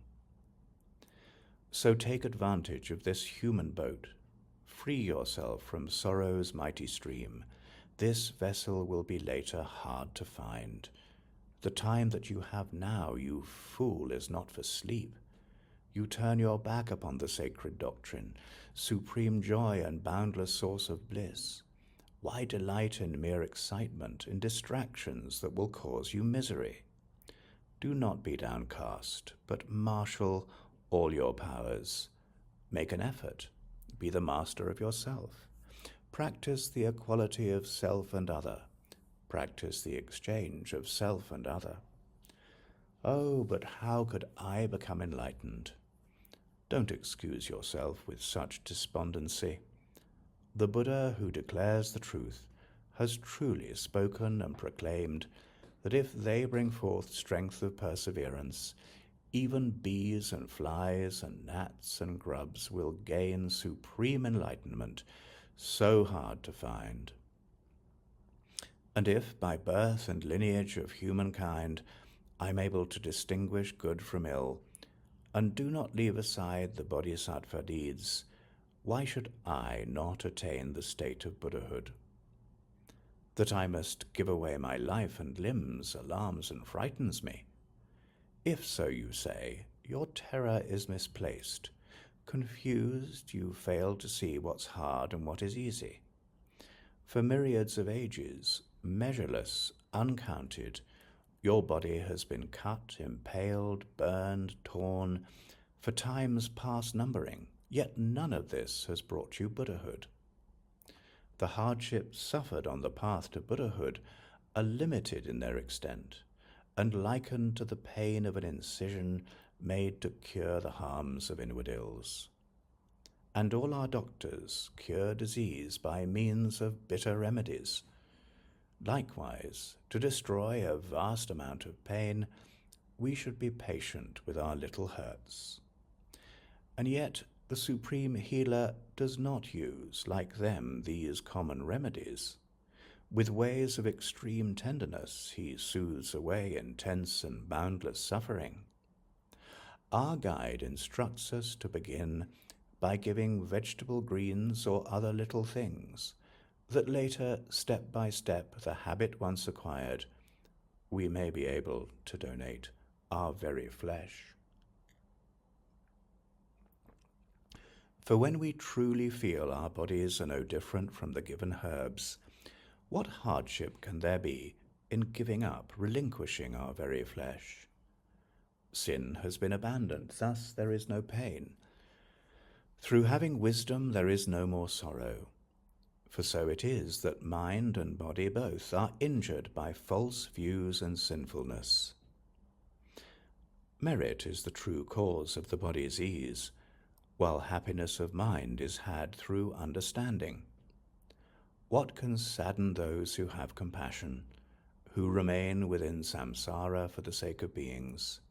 So take advantage of this human boat. Free yourself from sorrow's mighty stream. This vessel will be later hard to find. The time that you have now, you fool, is not for sleep. You turn your back upon the sacred doctrine, supreme joy and boundless source of bliss. Why delight in mere excitement, in distractions that will cause you misery? Do not be downcast, but marshal all your powers. Make an effort, Be the master of yourself. Practice the equality of self and other. Practice the exchange of self and other. Oh, but how could I become enlightened? Don't excuse yourself with such despondency. The Buddha who declares the truth has truly spoken and proclaimed that if they bring forth strength of perseverance, even bees and flies and gnats and grubs will gain supreme enlightenment, so hard to find. And if by birth and lineage of humankind I'm able to distinguish good from ill, and do not leave aside the Bodhisattva deeds, why should I not attain the state of Buddhahood? That I must give away my life and limbs alarms and frightens me. If so you say, your terror is misplaced. Confused, you fail to see what's hard and what is easy. For myriads of ages, measureless, uncounted, your body has been cut, impaled, burned, torn, for times past numbering, yet none of this has brought you Buddhahood. The hardships suffered on the path to Buddhahood are limited in their extent, and likened to the pain of an incision made to cure the harms of inward ills. And all our doctors cure disease by means of bitter remedies. Likewise, to destroy a vast amount of pain, we should be patient with our little hurts. And yet the Supreme Healer does not use, like them, these common remedies. With ways of extreme tenderness he soothes away intense and boundless suffering. Our guide instructs us to begin by giving vegetable greens or other little things, that later, step by step, the habit once acquired, we may be able to donate our very flesh. For when we truly feel our bodies are no different from the given herbs, what hardship can there be in giving up, relinquishing our very flesh? Sin has been abandoned, thus there is no pain. Through having wisdom there is no more sorrow. For so it is that mind and body both are injured by false views and sinfulness. Merit is the true cause of the body's ease, while happiness of mind is had through understanding. What can sadden those who have compassion, who remain within samsara for the sake of beings?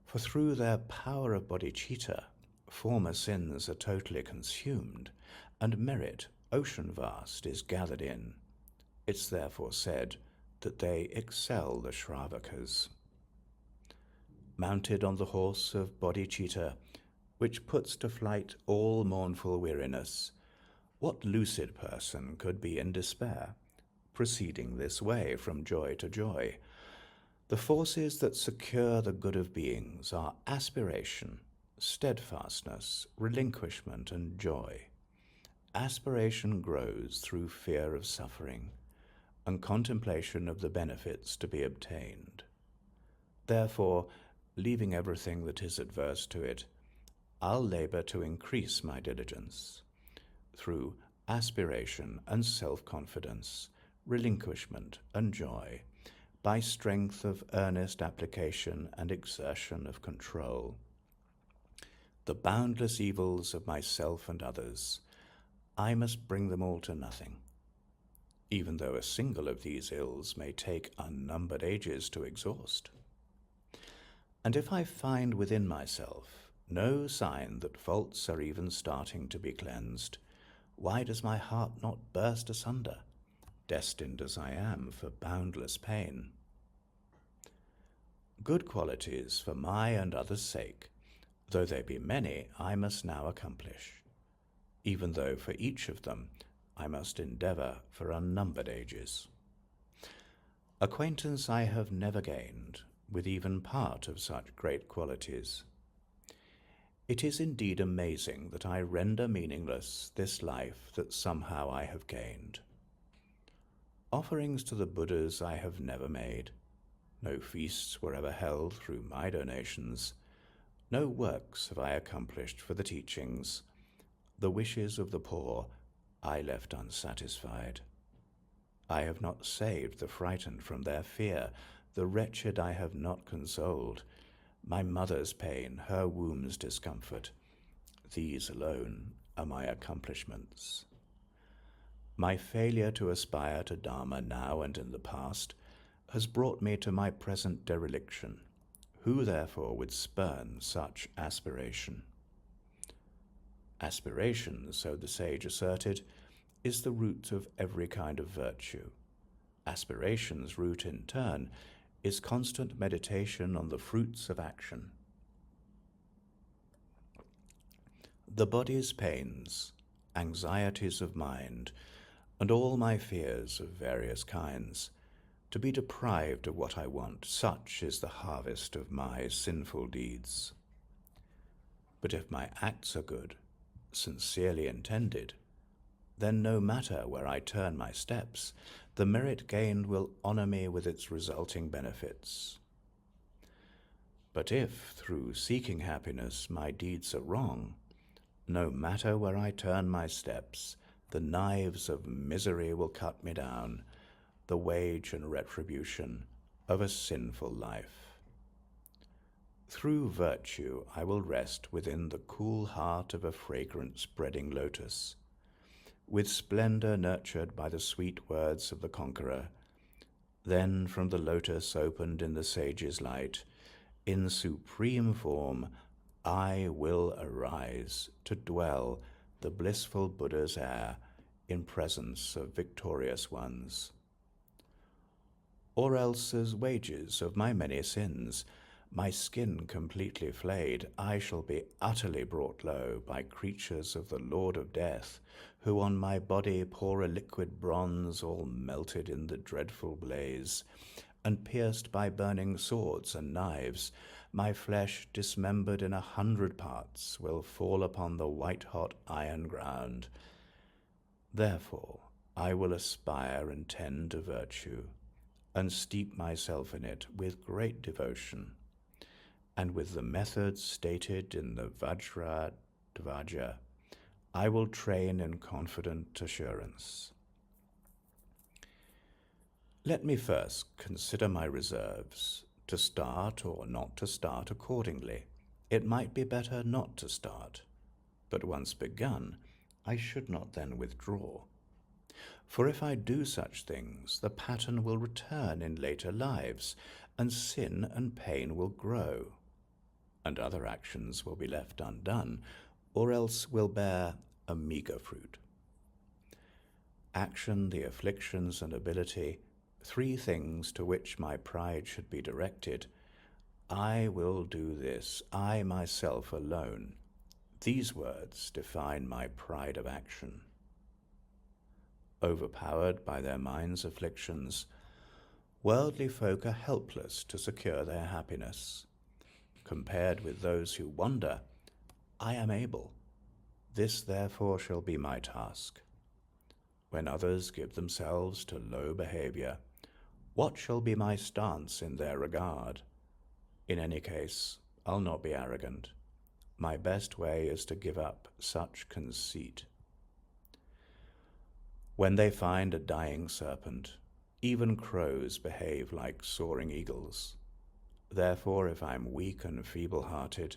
For through their power of bodhicitta, former sins are totally consumed, and merit, ocean vast, is gathered in. It's therefore said that they excel the Shravakas. Mounted on the horse of bodhicitta, which puts to flight all mournful weariness, what lucid person could be in despair, proceeding this way from joy to joy? The forces that secure the good of beings are aspiration, steadfastness, relinquishment, and joy. Aspiration grows through fear of suffering and contemplation of the benefits to be obtained. Therefore, leaving everything that is adverse to it, I'll labor to increase my diligence through aspiration and self-confidence, relinquishment and joy, by strength of earnest application and exertion of control. The boundless evils of myself and others, I must bring them all to nothing, even though a single of these ills may take unnumbered ages to exhaust. And if I find within myself no sign that faults are even starting to be cleansed, why does my heart not burst asunder, destined as I am for boundless pain? Good qualities for my and others' sake, though they be many, I must now accomplish, even though for each of them I must endeavor for unnumbered ages. Acquaintance I have never gained with even part of such great qualities. It is indeed amazing that I render meaningless this life that somehow I have gained. Offerings to the Buddhas I have never made. No feasts were ever held through my donations. No works have I accomplished for the teachings. The wishes of the poor I left unsatisfied. I have not saved the frightened from their fear, the wretched I have not consoled. My mother's pain, her womb's discomfort, these alone are my accomplishments. My failure to aspire to Dharma now and in the past has brought me to my present dereliction. Who therefore would spurn such aspiration? Aspiration, so the sage asserted, is the root of every kind of virtue. Aspiration's root, in turn, is constant meditation on the fruits of action. The body's pains, anxieties of mind, and all my fears of various kinds, to be deprived of what I want, such is the harvest of my sinful deeds. But if my acts are good, sincerely intended, then no matter where I turn my steps, the merit gained will honor me with its resulting benefits. But if, through seeking happiness, my deeds are wrong, no matter where I turn my steps, the knives of misery will cut me down, the wage and retribution of a sinful life. Through virtue I will rest within the cool heart of a fragrant-spreading lotus, with splendor nurtured by the sweet words of the conqueror. Then from the lotus opened in the sage's light, in supreme form, I will arise to dwell the blissful Buddha's air in presence of victorious ones. Or else as wages of my many sins, my skin completely flayed, I shall be utterly brought low by creatures of the Lord of Death, who on my body pour a liquid bronze all melted in the dreadful blaze, and pierced by burning swords and knives, my flesh dismembered in 100 parts will fall upon the white-hot iron ground. Therefore I will aspire and tend to virtue, and steep myself in it with great devotion, and with the methods stated in the Vajradhvaja, I will train in confident assurance. Let me first consider my reserves, to start or not to start accordingly. It might be better not to start, but once begun, I should not then withdraw. For if I do such things, the pattern will return in later lives, and sin and pain will grow, and other actions will be left undone, or else will bear a meager fruit. Action, the afflictions, and ability, 3 things to which my pride should be directed, I will do this, I myself alone. These words define my pride of action. Overpowered by their mind's afflictions, worldly folk are helpless to secure their happiness. Compared with those who wander, I am able. This therefore shall be my task. When others give themselves to low behavior, what shall be my stance in their regard? In any case, I'll not be arrogant. My best way is to give up such conceit. When they find a dying serpent, even crows behave like soaring eagles. Therefore, if I'm weak and feeble-hearted,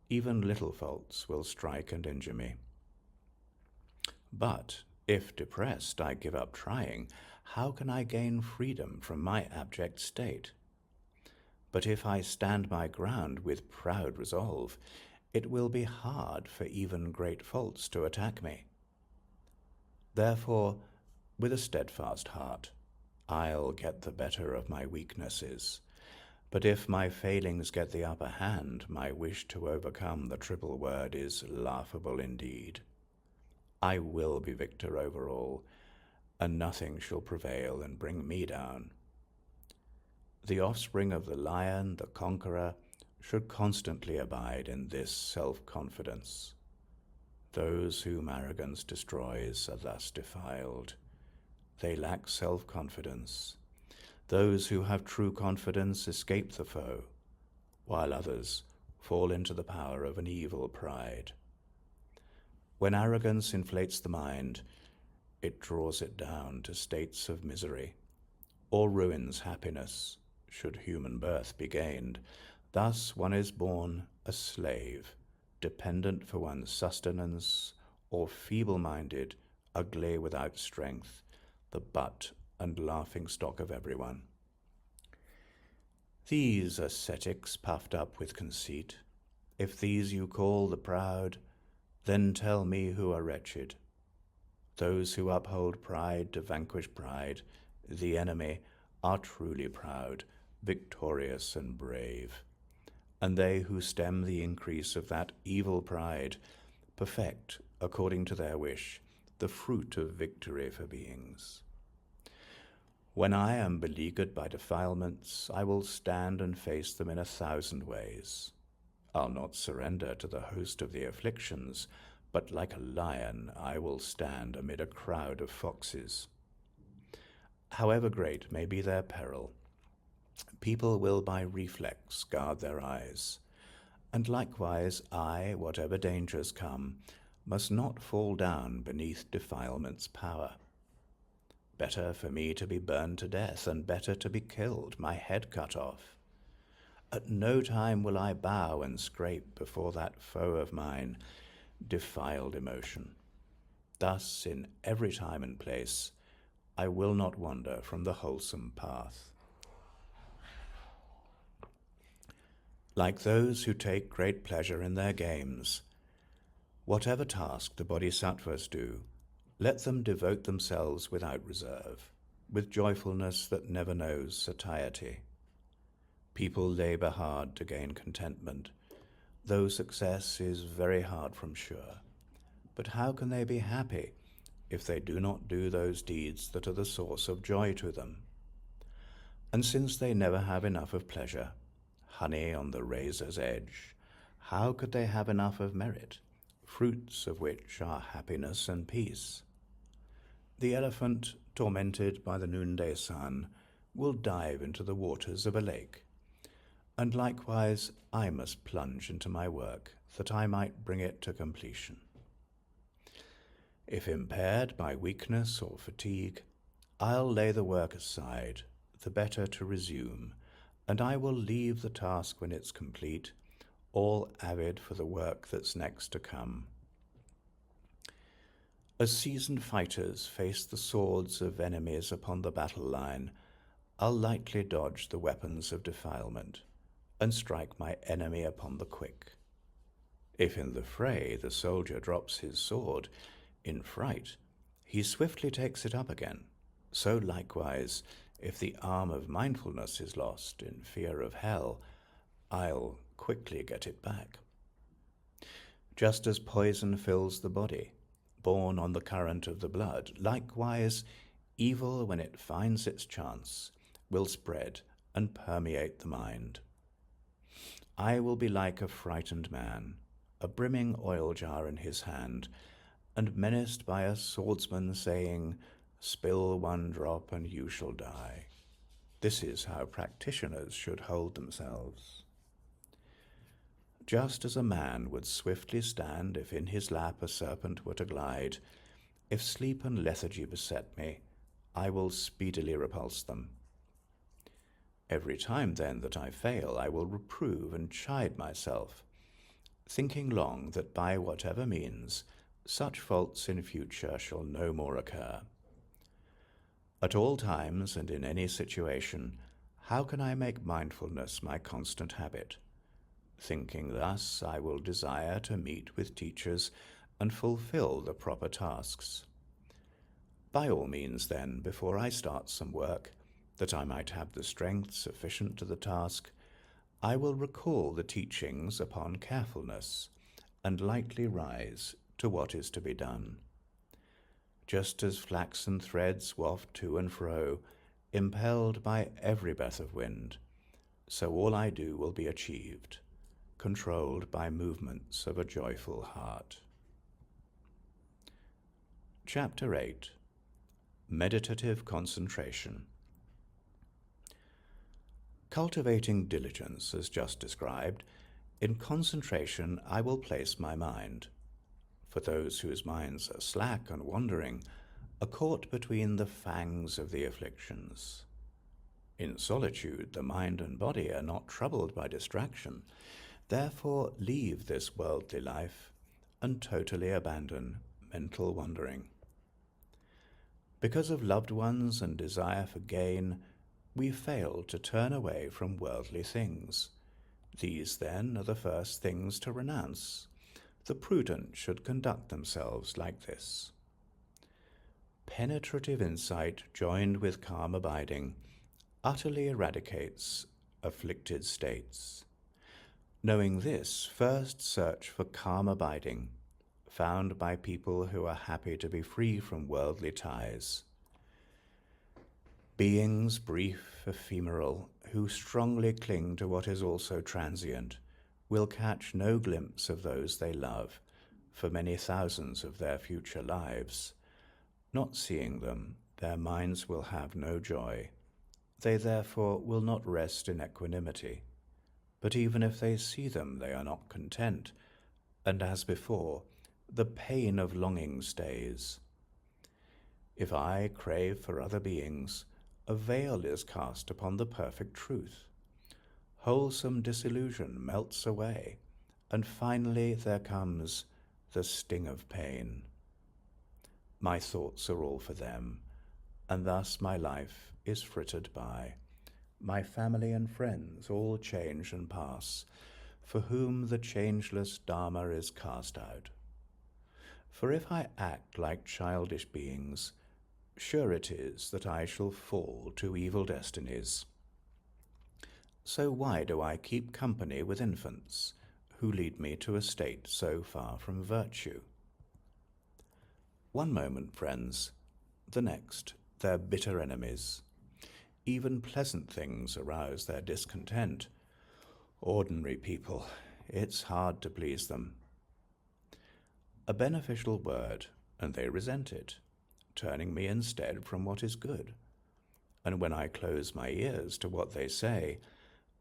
even little faults will strike and injure me. But if depressed I give up trying, how can I gain freedom from my abject state? But if I stand my ground with proud resolve, it will be hard for even great faults to attack me. Therefore, with a steadfast heart, I'll get the better of my weaknesses. But if my failings get the upper hand, my wish to overcome the triple word is laughable indeed. I will be victor over all, and nothing shall prevail and bring me down. The offspring of the lion, the conqueror, should constantly abide in this self-confidence. Those whom arrogance destroys are thus defiled. They lack self-confidence. Those who have true confidence escape the foe, while others fall into the power of an evil pride. When arrogance inflates the mind, it draws it down to states of misery, or ruins happiness, should human birth be gained. Thus one is born a slave, dependent for one's sustenance, or feeble-minded, ugly without strength, the butt and laughing-stock of everyone. These ascetics puffed up with conceit, if these you call the proud, then tell me who are wretched. Those who uphold pride to vanquish pride, the enemy, are truly proud, victorious and brave. And they who stem the increase of that evil pride perfect, according to their wish, the fruit of victory for beings. When I am beleaguered by defilements, I will stand and face them in 1,000 ways. I'll not surrender to the host of the afflictions, but like a lion I will stand amid a crowd of foxes. However great may be their peril, people will by reflex guard their eyes, and likewise I, whatever dangers come, must not fall down beneath defilement's power. Better for me to be burned to death, and better to be killed, my head cut off. At no time will I bow and scrape before that foe of mine, defiled emotion. Thus, in every time and place, I will not wander from the wholesome path. Like those who take great pleasure in their games, whatever task the Bodhisattvas do, let them devote themselves without reserve, with joyfulness that never knows satiety. People labor hard to gain contentment, though success is very hard from sure. But how can they be happy if they do not do those deeds that are the source of joy to them? And since they never have enough of pleasure, honey on the razor's edge, how could they have enough of merit, fruits of which are happiness and peace? The elephant, tormented by the noonday sun, will dive into the waters of a lake, and likewise I must plunge into my work, that I might bring it to completion. If impaired by weakness or fatigue, I'll lay the work aside, the better to resume, and I will leave the task when it's complete, all avid for the work that's next to come. As seasoned fighters face the swords of enemies upon the battle line, I'll lightly dodge the weapons of defilement, and strike my enemy upon the quick. If in the fray the soldier drops his sword, in fright, he swiftly takes it up again. So likewise, if the arm of mindfulness is lost in fear of hell, I'll quickly get it back. Just as poison fills the body, borne on the current of the blood, likewise evil, when it finds its chance, will spread and permeate the mind. I will be like a frightened man, a brimming oil jar in his hand, and menaced by a swordsman saying, "Spill one drop and you shall die." This is how practitioners should hold themselves. Just as a man would swiftly stand if in his lap a serpent were to glide, if sleep and lethargy beset me, I will speedily repulse them. Every time then that I fail, I will reprove and chide myself, thinking long that by whatever means, such faults in future shall no more occur. At all times and in any situation, how can I make mindfulness my constant habit? Thinking thus, I will desire to meet with teachers and fulfill the proper tasks. By all means, then, before I start some work, that I might have the strength sufficient to the task, I will recall the teachings upon carefulness, and lightly rise to what is to be done. Just as flaxen threads waft to and fro, impelled by every breath of wind, so all I do will be achieved, controlled by movements of a joyful heart. Chapter 8. Meditative Concentration. Cultivating diligence, as just described, in concentration I will place my mind. for those whose minds are slack and wandering, are caught between the fangs of the afflictions. In solitude, the mind and body are not troubled by distraction. Therefore, leave this worldly life and totally abandon mental wandering. Because of loved ones and desire for gain, we fail to turn away from worldly things. These, then, are the first things to renounce. The prudent should conduct themselves like this. Penetrative insight joined with calm abiding utterly eradicates afflicted states. Knowing this, first search for calm abiding, found by people who are happy to be free from worldly ties. Beings brief, ephemeral, who strongly cling to what is also transient, will catch no glimpse of those they love for many thousands of their future lives. Not seeing them, their minds will have no joy. They therefore will not rest in equanimity. But even if they see them, they are not content, and as before, the pain of longing stays. If I crave for other beings, a veil is cast upon the perfect truth. Wholesome disillusion melts away, and finally there comes the sting of pain. My thoughts are all for them, and thus my life is frittered by. My family and friends all change and pass, for whom the changeless Dharma is cast out. For if I act like childish beings, sure it is that I shall fall to evil destinies. So why do I keep company with infants, who lead me to a state so far from virtue? One moment, friends, the next, their bitter enemies. Even pleasant things arouse their discontent. Ordinary people, it's hard to please them. A beneficial word, and they resent it, turning me instead from what is good. And when I close my ears to what they say,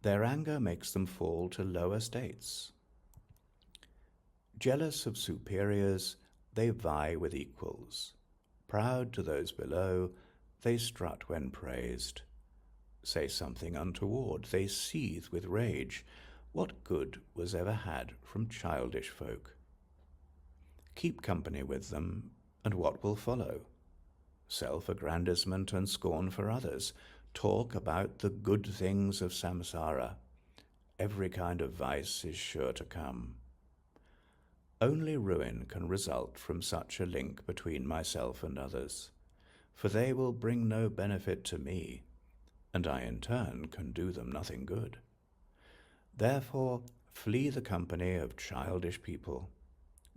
their anger makes them fall to lower states. Jealous of superiors, they vie with equals. Proud to those below, they strut when praised. Say something untoward, they seethe with rage. What good was ever had from childish folk? Keep company with them, and what will follow? Self-aggrandizement and scorn for others. Talk about the good things of samsara. Every kind of vice is sure to come. Only ruin can result from such a link between myself and others, for they will bring no benefit to me, and I in turn can do them nothing good. Therefore, flee the company of childish people.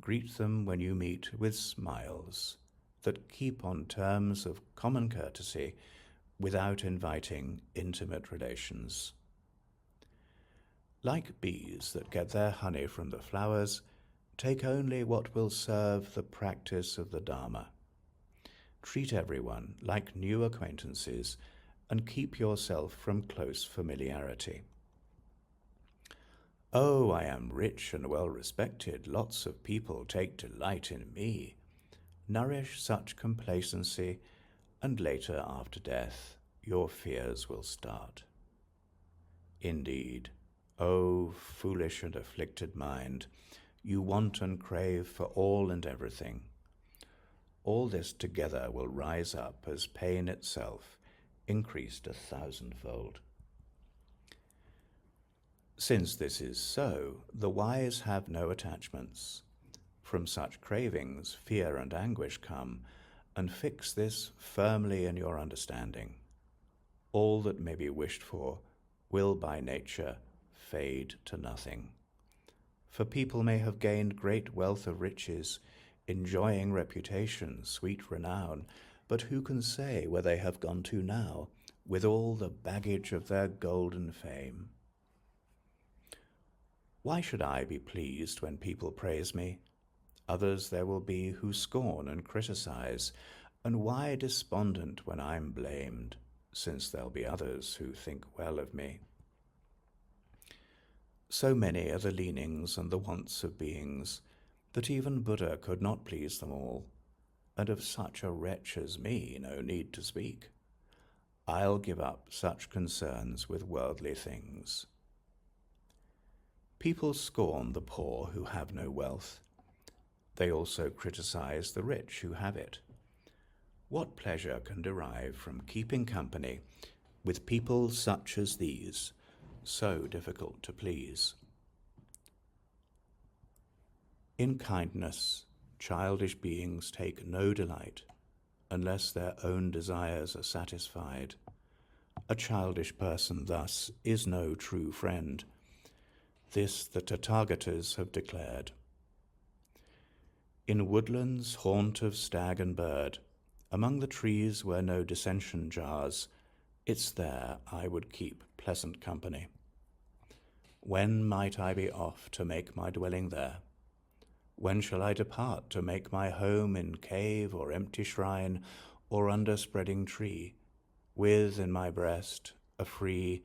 Greet them when you meet with smiles that keep on terms of common courtesy without inviting intimate relations. Like bees that get their honey from the flowers, take only what will serve the practice of the Dharma. Treat everyone like new acquaintances and keep yourself from close familiarity. Oh, I am rich and well respected. Lots of people take delight in me. Nourish such complacency, and later, after death, your fears will start. Indeed, O foolish and afflicted mind, you want and crave for all and everything. All this together will rise up as pain itself, increased 1,000-fold. Since this is so, the wise have no attachments. From such cravings, fear and anguish come, and fix this firmly in your understanding. All that may be wished for will by nature fade to nothing. For people may have gained great wealth of riches, enjoying reputation, sweet renown, but who can say where they have gone to now, with all the baggage of their golden fame? Why should I be pleased when people praise me? Others there will be who scorn and criticize, and why despondent when I'm blamed, since there'll be others who think well of me? So many are the leanings and the wants of beings, that even Buddha could not please them all, and of such a wretch as me no need to speak. I'll give up such concerns with worldly things. People scorn the poor who have no wealth. They also criticize the rich who have it. What pleasure can derive from keeping company with people such as these, so difficult to please? In kindness, childish beings take no delight unless their own desires are satisfied. A childish person thus is no true friend. This the Tathagatas have declared. In woodlands, haunt of stag and bird, among the trees where no dissension jars, it's there I would keep pleasant company. When might I be off to make my dwelling there? When shall I depart to make my home in cave or empty shrine or under spreading tree, with in my breast a free,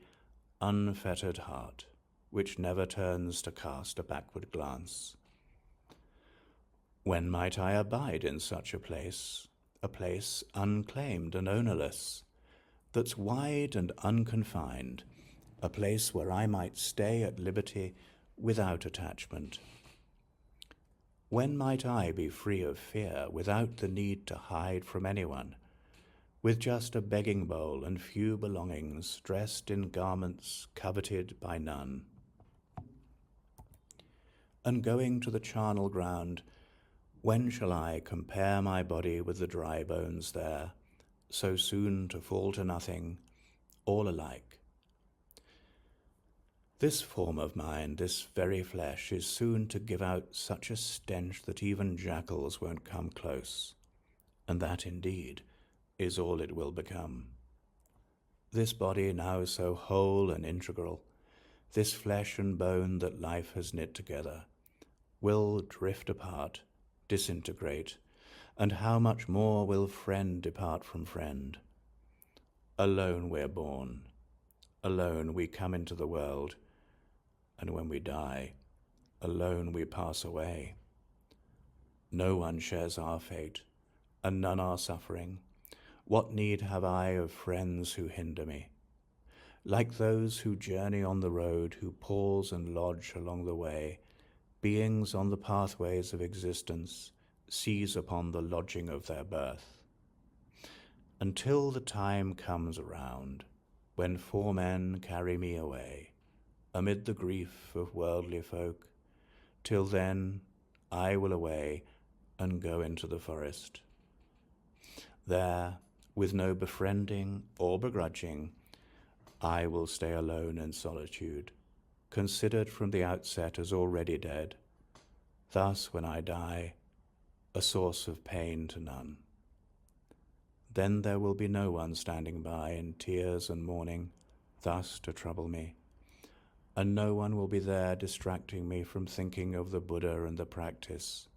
unfettered heart, which never turns to cast a backward glance? When might I abide in such a place unclaimed and ownerless, that's wide and unconfined, a place where I might stay at liberty without attachment? When might I be free of fear, without the need to hide from anyone, with just a begging bowl and few belongings, dressed in garments coveted by none? And going to the charnel ground, when shall I compare my body with the dry bones there, so soon to fall to nothing, all alike? This form of mine, this very flesh, is soon to give out such a stench that even jackals won't come close, and that indeed is all it will become. This body now so whole and integral, this flesh and bone that life has knit together, will drift apart, disintegrate, and how much more will friend depart from friend? Alone we're born, alone we come into the world, and when we die, alone we pass away. No one shares our fate, and none our suffering. What need have I of friends who hinder me? Like those who journey on the road, who pause and lodge along the way, beings on the pathways of existence seize upon the lodging of their birth. Until the time comes around when 4 men carry me away, amid the grief of worldly folk, till then I will away and go into the forest. There, with no befriending or begrudging, I will stay alone in solitude, considered from the outset as already dead, thus when I die, a source of pain to none. Then there will be no one standing by in tears and mourning, thus to trouble me, and no one will be there distracting me from thinking of the Buddha and the practice.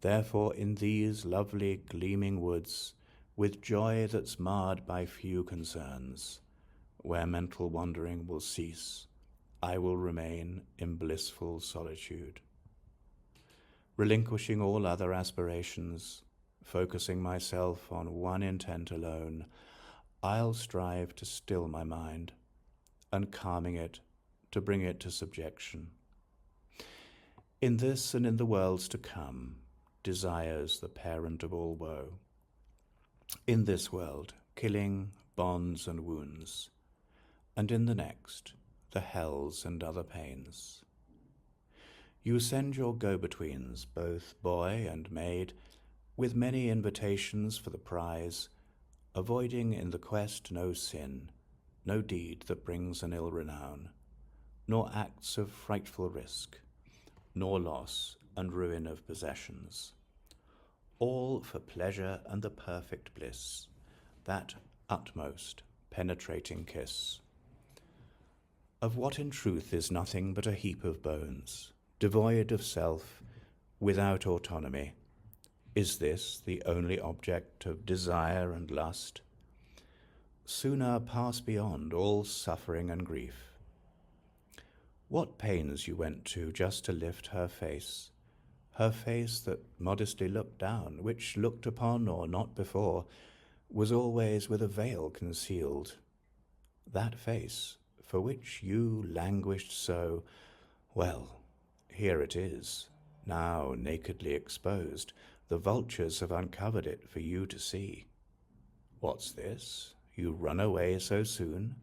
Therefore in these lovely gleaming woods, with joy that's marred by few concerns, where mental wandering will cease, I will remain in blissful solitude. Relinquishing all other aspirations, focusing myself on one intent alone, I'll strive to still my mind, and calming it, to bring it to subjection. In this and in the worlds to come, desire's the parent of all woe. In this world, killing, bonds and wounds, and in the next, the hells and other pains. You send your go-betweens, both boy and maid, with many invitations for the prize, avoiding in the quest no sin, no deed that brings an ill renown, nor acts of frightful risk, nor loss and ruin of possessions. All for pleasure and the perfect bliss, that utmost penetrating kiss. Of what in truth is nothing but a heap of bones, devoid of self, without autonomy. Is this the only object of desire and lust? Sooner pass beyond all suffering and grief. What pains you went to just to lift her face, Her face that modestly looked down, which looked upon or not before, was always with a veil concealed. That face, for which you languished so, well, here it is, now nakedly exposed. The vultures have uncovered it for you to see. What's this? You run away so soon?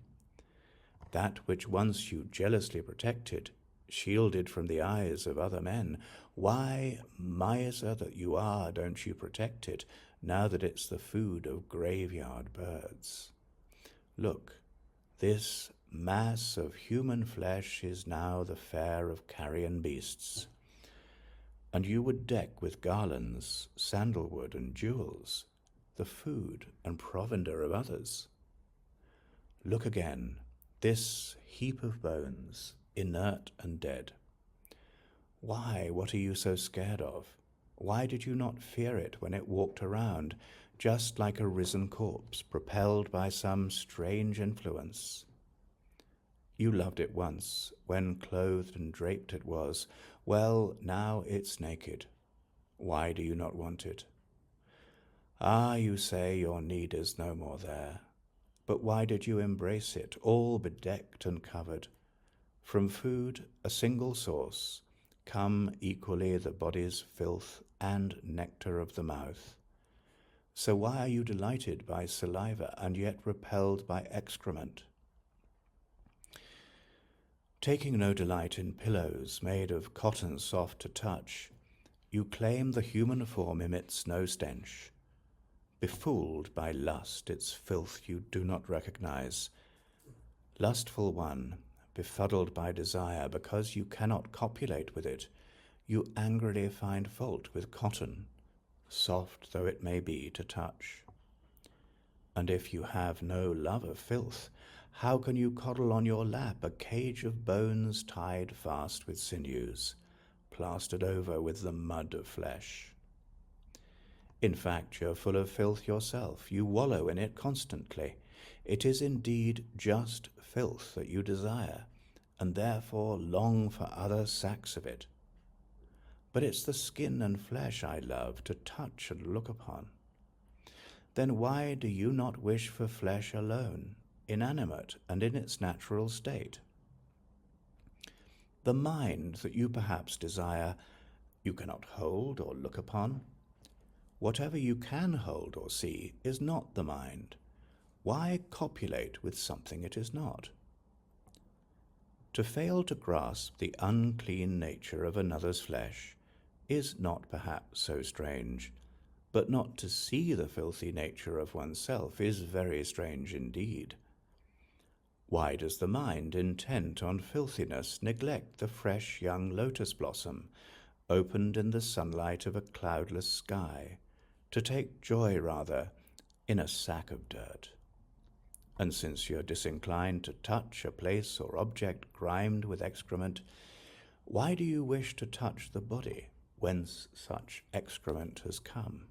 That which once you jealously protected, shielded from the eyes of other men, why, miser that you are, don't you protect it, now that it's the food of graveyard birds? Look, this mass of human flesh is now the fare of carrion beasts, and you would deck with garlands, sandalwood and jewels, the food and provender of others. Look again, this heap of bones, inert and dead. Why, what are you so scared of? Why did you not fear it when it walked around, just like a risen corpse, propelled by some strange influence? You loved it once, when clothed and draped it was. Well, now it's naked. Why do you not want it? Ah, you say your need is no more there. But why did you embrace it, all bedecked and covered? From food, a single source, come equally the body's filth and nectar of the mouth. So why are you delighted by saliva and yet repelled by excrement? Taking no delight in pillows made of cotton soft to touch, you claim the human form emits no stench. Befooled by lust, its filth you do not recognize. Lustful one, befuddled by desire, because you cannot copulate with it, you angrily find fault with cotton, soft though it may be to touch. And if you have no love of filth, how can you coddle on your lap a cage of bones tied fast with sinews, plastered over with the mud of flesh? In fact, you're full of filth yourself. You wallow in it constantly. It is indeed just filth that you desire, and therefore long for other sacks of it. But it's the skin and flesh I love to touch and look upon. Then why do you not wish for flesh alone, inanimate and in its natural state? The mind that you perhaps desire, you cannot hold or look upon. Whatever you can hold or see is not the mind. Why copulate with something it is not? To fail to grasp the unclean nature of another's flesh is not perhaps so strange, but not to see the filthy nature of oneself is very strange indeed. Why does the mind, intent on filthiness, neglect the fresh young lotus blossom, opened in the sunlight of a cloudless sky, to take joy rather in a sack of dirt? And since you're disinclined to touch a place or object grimed with excrement, why do you wish to touch the body whence such excrement has come?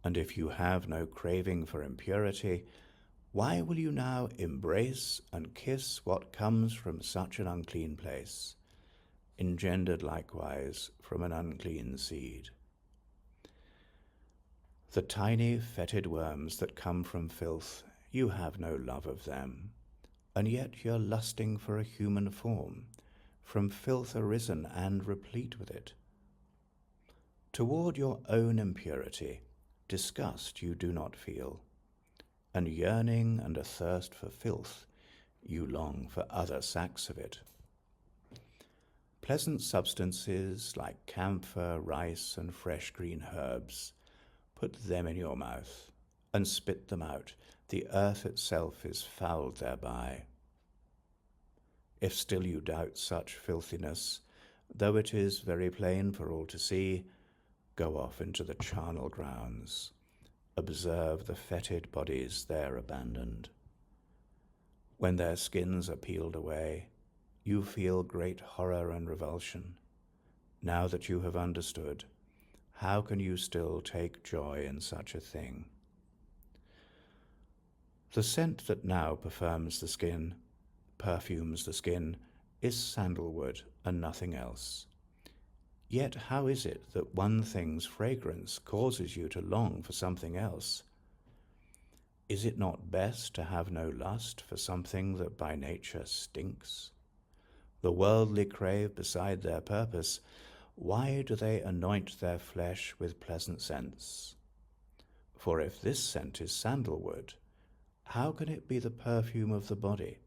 And if you have no craving for impurity, why will you now embrace and kiss what comes from such an unclean place, engendered likewise from an unclean seed? The tiny fetid worms that come from filth, you have no love of them, and yet you're lusting for a human form, from filth arisen and replete with it. Toward your own impurity, disgust you do not feel, and yearning and a thirst for filth, you long for other sacks of it. Pleasant substances like camphor, rice, and fresh green herbs, put them in your mouth, and spit them out. The earth itself is fouled thereby. If still you doubt such filthiness, though it is very plain for all to see, go off into the charnel grounds. Observe the fetid bodies there abandoned. When their skins are peeled away, you feel great horror and revulsion. Now that you have understood, how can you still take joy in such a thing? The scent that now perfumes the skin, is sandalwood and nothing else. Yet how is it that one thing's fragrance causes you to long for something else? Is it not best to have no lust for something that by nature stinks? The worldly crave beside their purpose. Why do they anoint their flesh with pleasant scents? For if this scent is sandalwood, how can it be the perfume of the body?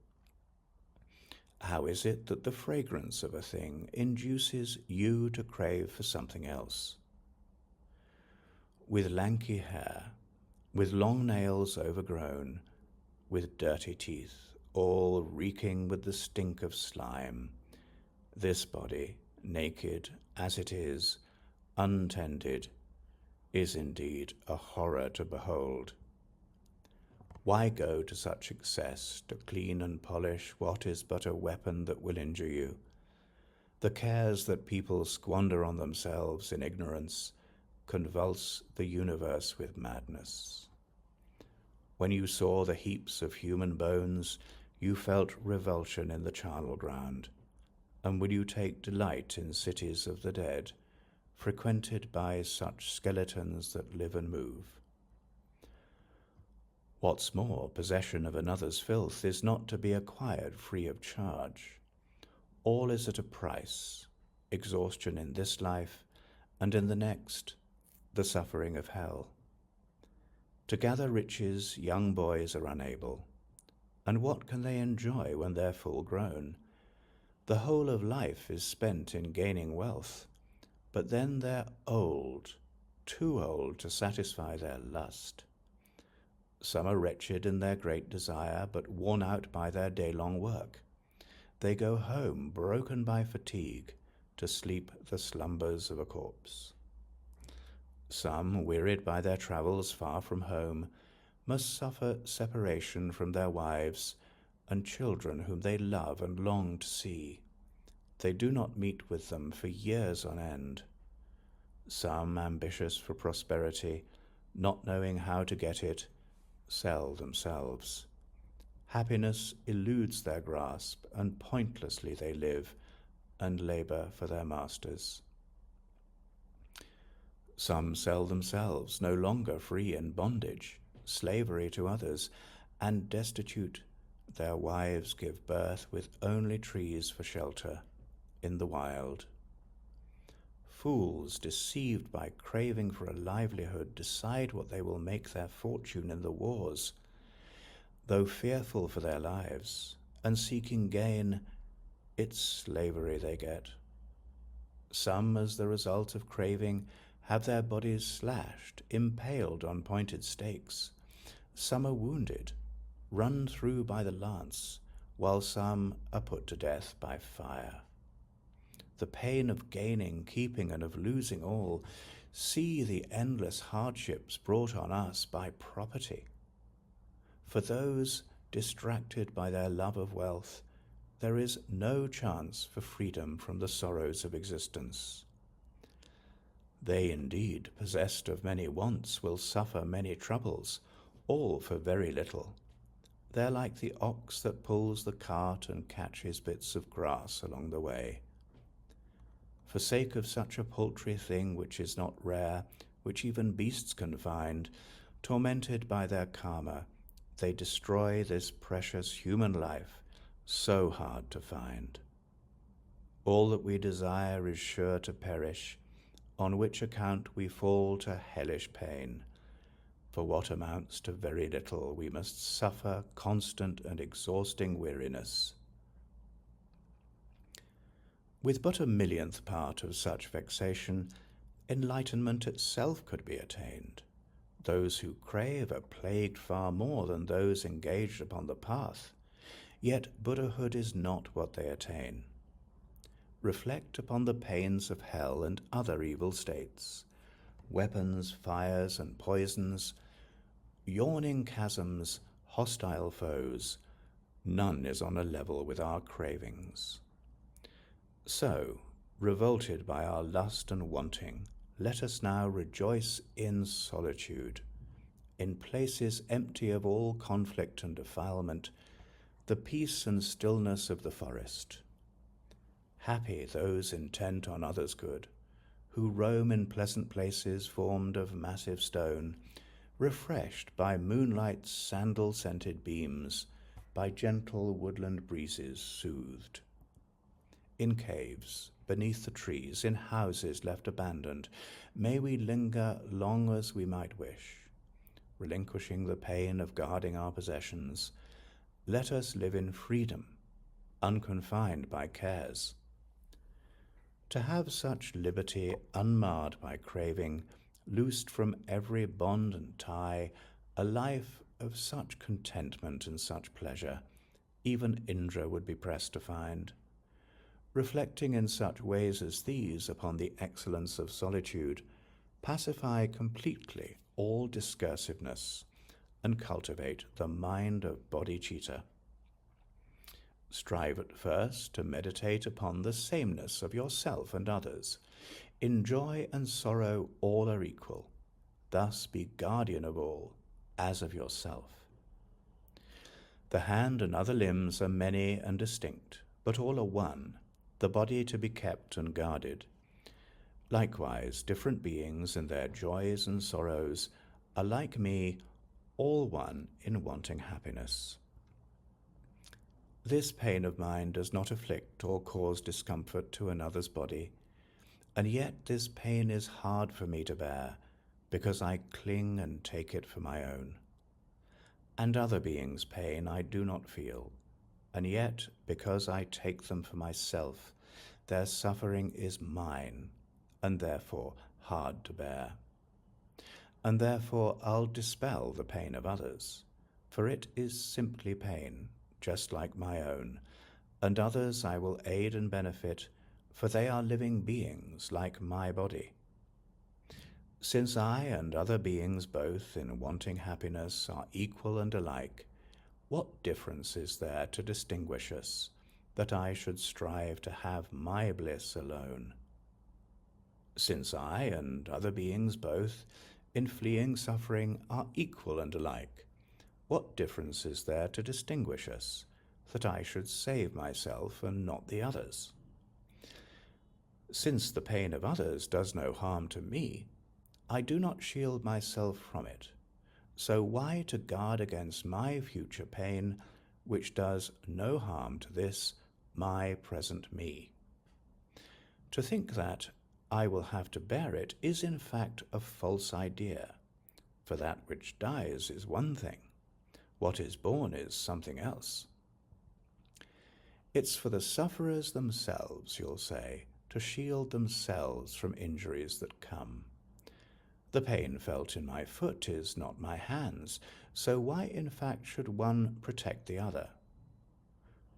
How is it that the fragrance of a thing induces you to crave for something else? With lanky hair, with long nails overgrown, with dirty teeth, all reeking with the stink of slime, this body, naked as it is, untended, is indeed a horror to behold. Why go to such excess to clean and polish what is but a weapon that will injure you? The cares that people squander on themselves in ignorance convulse the universe with madness. When you saw the heaps of human bones, you felt revulsion in the charnel ground, and will you take delight in cities of the dead, frequented by such skeletons that live and move? What's more, possession of another's filth is not to be acquired free of charge. All is at a price, exhaustion in this life, and in the next, the suffering of hell. To gather riches, young boys are unable, and what can they enjoy when they're full grown? The whole of life is spent in gaining wealth, but then they're old, too old to satisfy their lust. Some are wretched in their great desire, but worn out by their day-long work. They go home, broken by fatigue, to sleep the slumbers of a corpse. Some, wearied by their travels far from home, must suffer separation from their wives and children whom they love and long to see. They do not meet with them for years on end. Some, ambitious for prosperity, not knowing how to get it, sell themselves. Happiness eludes their grasp, and pointlessly they live and labor for their masters. Some sell themselves, no longer free in bondage, slavery to others, and destitute, their wives give birth with only trees for shelter in the wild. Fools, deceived by craving for a livelihood, decide what they will make their fortune in the wars. Though fearful for their lives, and seeking gain, it's slavery they get. Some, as the result of craving, have their bodies slashed, impaled on pointed stakes. Some are wounded, run through by the lance, while some are put to death by fire. The pain of gaining, keeping, and of losing all. See the endless hardships brought on us by property. For those distracted by their love of wealth, there is no chance for freedom from the sorrows of existence. They indeed, possessed of many wants, will suffer many troubles, all for very little. They're like the ox that pulls the cart and catches bits of grass along the way. For sake of such a paltry thing which is not rare, which even beasts can find, tormented by their karma, they destroy this precious human life, so hard to find. All that we desire is sure to perish, on which account we fall to hellish pain. For what amounts to very little, we must suffer constant and exhausting weariness. With but a millionth part of such vexation, enlightenment itself could be attained. Those who crave are plagued far more than those engaged upon the path, yet Buddhahood is not what they attain. Reflect upon the pains of hell and other evil states, weapons, fires, and poisons, yawning chasms, hostile foes. None is on a level with our cravings. So, revolted by our lust and wanting, let us now rejoice in solitude, in places empty of all conflict and defilement, the peace and stillness of the forest. Happy those intent on others' good, who roam in pleasant places formed of massive stone, refreshed by moonlight's sandal-scented beams, by gentle woodland breezes soothed. In caves, beneath the trees, in houses left abandoned, may we linger long as we might wish, relinquishing the pain of guarding our possessions. Let us live in freedom, unconfined by cares. To have such liberty unmarred by craving, loosed from every bond and tie, a life of such contentment and such pleasure, even Indra would be pressed to find. Reflecting in such ways as these upon the excellence of solitude, pacify completely all discursiveness and cultivate the mind of bodhicitta. Strive at first to meditate upon the sameness of yourself and others. In joy and sorrow all are equal. Thus be guardian of all, as of yourself. The hand and other limbs are many and distinct, but all are one, the body to be kept and guarded. Likewise, different beings in their joys and sorrows are like me, all one in wanting happiness. This pain of mine does not afflict or cause discomfort to another's body, and yet this pain is hard for me to bear, because I cling and take it for my own. And other beings' pain I do not feel, and yet, because I take them for myself, their suffering is mine, and therefore hard to bear. And therefore I'll dispel the pain of others, for it is simply pain, just like my own, and others I will aid and benefit, for they are living beings like my body. Since I and other beings both in wanting happiness are equal and alike, what difference is there to distinguish us, that I should strive to have my bliss alone? Since I and other beings both in fleeing suffering are equal and alike, what difference is there to distinguish us, that I should save myself and not the others? Since the pain of others does no harm to me, I do not shield myself from it. So why to guard against my future pain, which does no harm to this, my present me? To think that I will have to bear it is in fact a false idea, for that which dies is one thing, what is born is something else. It's for the sufferers themselves, you'll say, to shield themselves from injuries that come. The pain felt in my foot is not my hand's, so why in fact should one protect the other?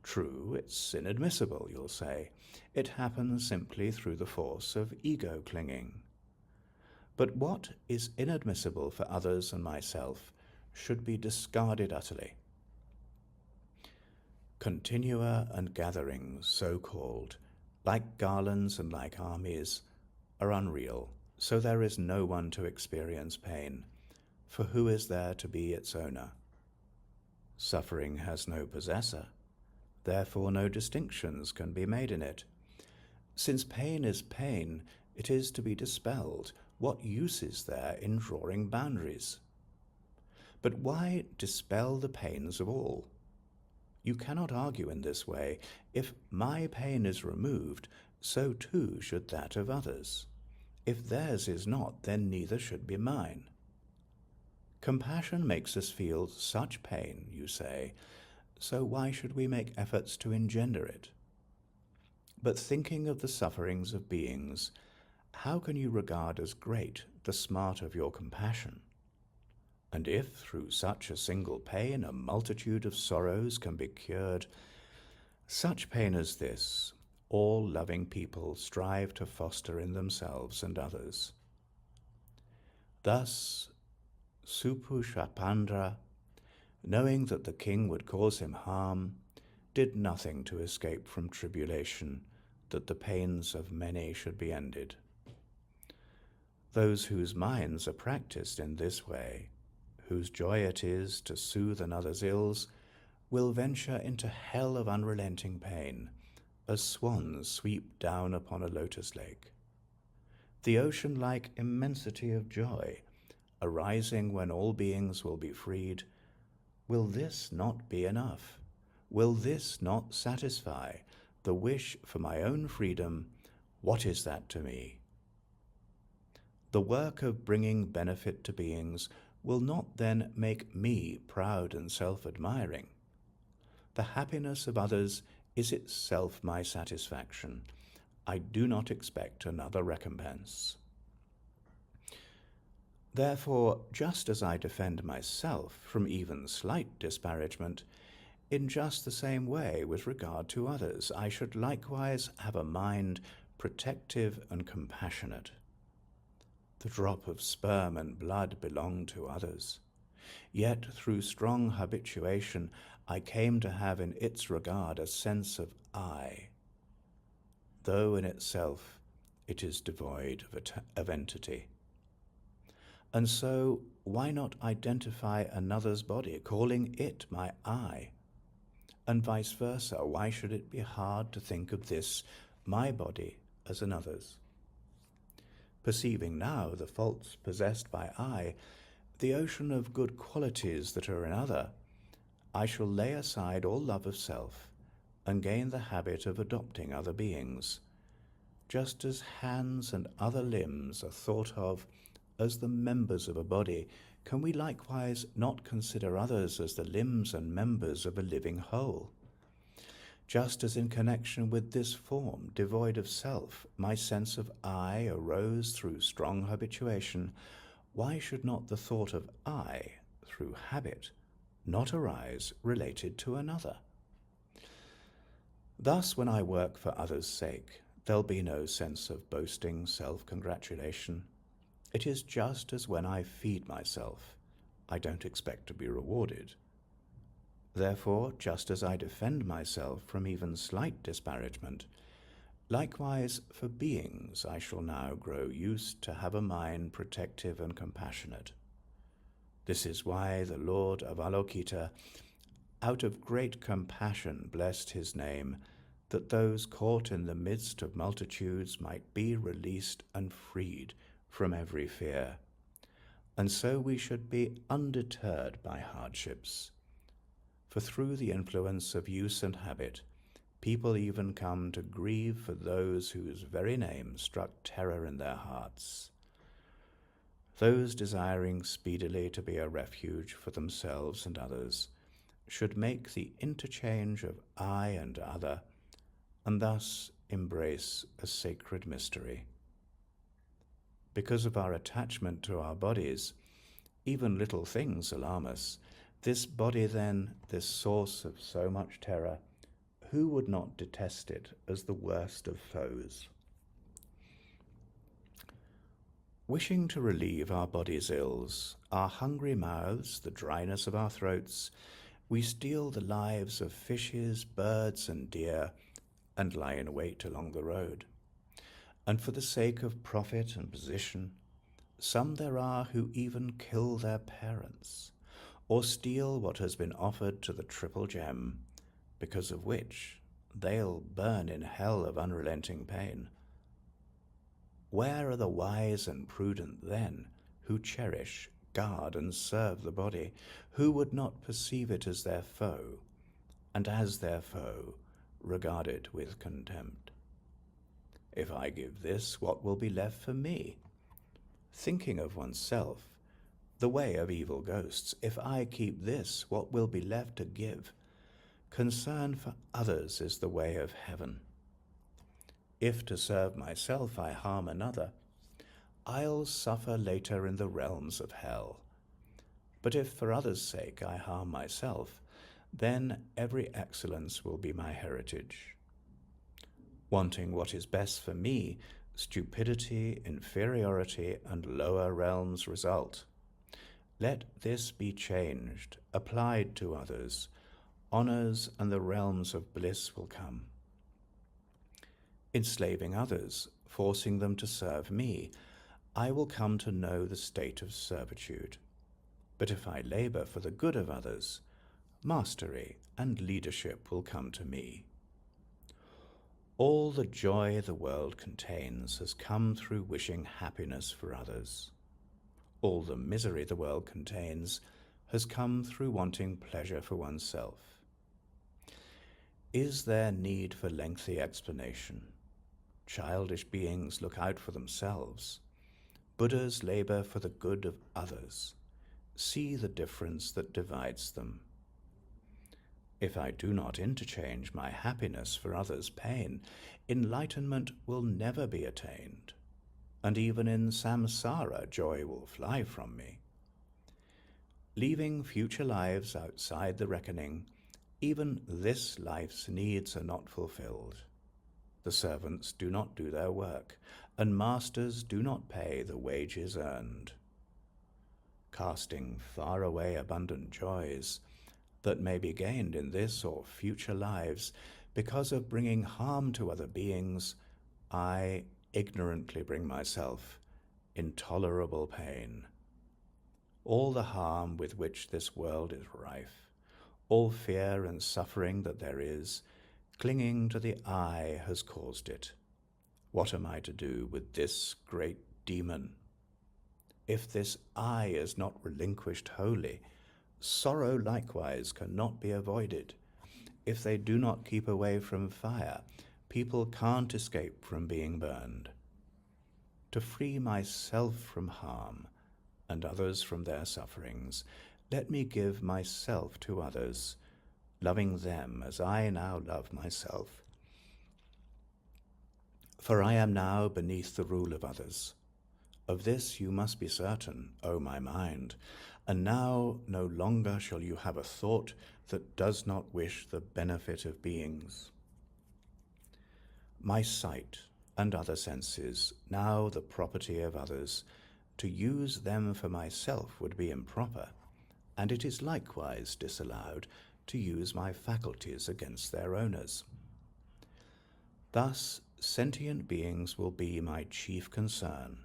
True, it's inadmissible, you'll say. It happens simply through the force of ego clinging. But what is inadmissible for others and myself should be discarded utterly. Continua and gatherings, so-called, like garlands and like armies, are unreal, so there is no one to experience pain, for who is there to be its owner? Suffering has no possessor, therefore no distinctions can be made in it. Since pain is pain, it is to be dispelled. What use is there in drawing boundaries? But why dispel the pains of all? You cannot argue in this way. If my pain is removed, so too should that of others. If theirs is not, then neither should be mine. Compassion makes us feel such pain, you say, so why should we make efforts to engender it? But thinking of the sufferings of beings, how can you regard as great the smart of your compassion? And if through such a single pain a multitude of sorrows can be cured, such pain as this, all loving people strive to foster in themselves and others. Thus, Supushapandra, knowing that the king would cause him harm, did nothing to escape from tribulation, that the pains of many should be ended. Those whose minds are practiced in this way, whose joy it is to soothe another's ills, will venture into hell of unrelenting pain, as swans sweep down upon a lotus lake. the ocean-like immensity of joy, arising when all beings will be freed, will this not be enough? Will this not satisfy the wish for my own freedom? What is that to me? The work of bringing benefit to beings will not then make me proud and self-admiring. The happiness of others is itself my satisfaction. I do not expect another recompense. Therefore, just as I defend myself from even slight disparagement, in just the same way with regard to others, I should likewise have a mind protective and compassionate. The drop of sperm and blood belonged to others. Yet through strong habituation I came to have in its regard a sense of I, though in itself it is devoid of entity. And so why not identify another's body, calling it my I? And vice versa, why should it be hard to think of this, my body, as another's? Perceiving now the faults possessed by I, the ocean of good qualities that are in other, I shall lay aside all love of self and gain the habit of adopting other beings. Just as hands and other limbs are thought of as the members of a body, can we likewise not consider others as the limbs and members of a living whole? Just as in connection with this form, devoid of self, my sense of I arose through strong habituation, why should not the thought of I, through habit, not arise related to another? Thus, when I work for others' sake, there'll be no sense of boasting, self-congratulation. It is just as when I feed myself, I don't expect to be rewarded. Therefore, just as I defend myself from even slight disparagement, likewise for beings I shall now grow used to have a mind protective and compassionate. This is why the Lord Avalokita, out of great compassion, blessed his name, that those caught in the midst of multitudes might be released and freed from every fear. And so we should be undeterred by hardships. For through the influence of use and habit, people even come to grieve for those whose very name struck terror in their hearts. Those desiring speedily to be a refuge for themselves and others should make the interchange of I and other, and thus embrace a sacred mystery. Because of our attachment to our bodies, even little things alarm us. This body then, this source of so much terror, who would not detest it as the worst of foes? Wishing to relieve our body's ills, our hungry mouths, the dryness of our throats, we steal the lives of fishes, birds, and deer, and lie in wait along the road. And for the sake of profit and position, some there are who even kill their parents, or steal what has been offered to the triple gem, because of which they'll burn in hell of unrelenting pain. Where are the wise and prudent then, who cherish, guard, and serve the body, who would not perceive it as their foe, and as their foe regard it with contempt? If I give this, what will be left for me? Thinking of oneself, the way of evil ghosts. If I keep this, what will be left to give? Concern for others is the way of heaven. If to serve myself I harm another, I'll suffer later in the realms of hell. But if for others' sake I harm myself, then every excellence will be my heritage. Wanting what is best for me, stupidity, inferiority, and lower realms result. Let this be changed, applied to others. Honors and the realms of bliss will come. Enslaving others, forcing them to serve me, I will come to know the state of servitude. But if I labor for the good of others, mastery and leadership will come to me. All the joy the world contains has come through wishing happiness for others. All the misery the world contains has come through wanting pleasure for oneself. Is there need for lengthy explanation? Childish beings look out for themselves. Buddhas labor for the good of others. See the difference that divides them. If I do not interchange my happiness for others' pain, enlightenment will never be attained, and even in samsara joy will fly from me. Leaving future lives outside the reckoning, even this life's needs are not fulfilled. The servants do not do their work, and masters do not pay the wages earned. Casting far away abundant joys that may be gained in this or future lives because of bringing harm to other beings, I ignorantly bring myself intolerable pain. All the harm with which this world is rife, all fear and suffering that there is, clinging to the I has caused it. What am I to do with this great demon? If this I is not relinquished wholly, sorrow likewise cannot be avoided. If they do not keep away from fire, people can't escape from being burned. To free myself from harm and others from their sufferings, let me give myself to others, loving them as I now love myself. For I am now beneath the rule of others. Of this you must be certain, O my mind, and now no longer shall you have a thought that does not wish the benefit of beings. My sight and other senses, now the property of others, to use them for myself would be improper, and it is likewise disallowed to use my faculties against their owners. Thus, sentient beings will be my chief concern,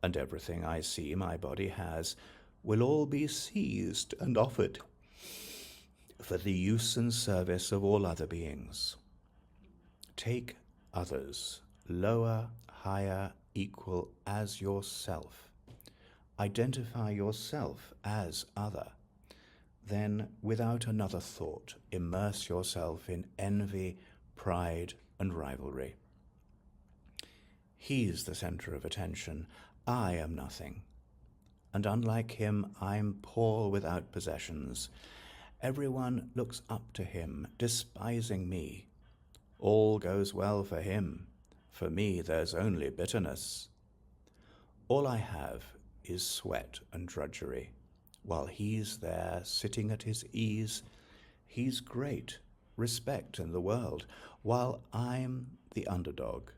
and everything I see my body has will all be seized and offered for the use and service of all other beings. Take others, lower, higher, equal, as yourself. Identify yourself as other. Then, without another thought, immerse yourself in envy, pride, and rivalry. He's the center of attention. I am nothing. And unlike him, I'm poor without possessions. Everyone looks up to him, despising me. All goes well for him. For me, there's only bitterness. All I have is sweat and drudgery. While he's there, sitting at his ease, he's great, respect in the world, while I'm the underdog,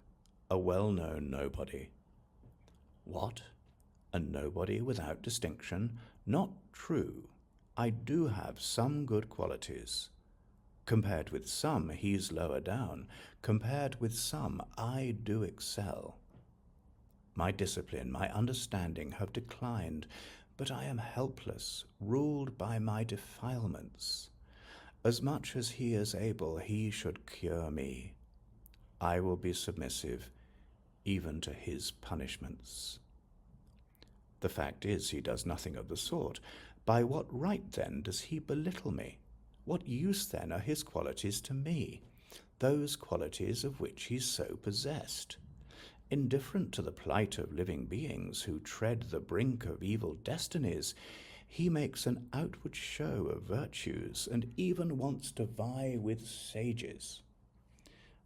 a well-known nobody. What? A nobody without distinction? Not true. I do have some good qualities. Compared with some, he's lower down. Compared with some, I do excel. My discipline, my understanding have declined, but I am helpless, ruled by my defilements. As much as he is able, he should cure me. I will be submissive, even to his punishments. The fact is, he does nothing of the sort. By what right, then, does he belittle me? What use, then, are his qualities to me, those qualities of which he's so possessed? Indifferent to the plight of living beings who tread the brink of evil destinies, he makes an outward show of virtues and even wants to vie with sages.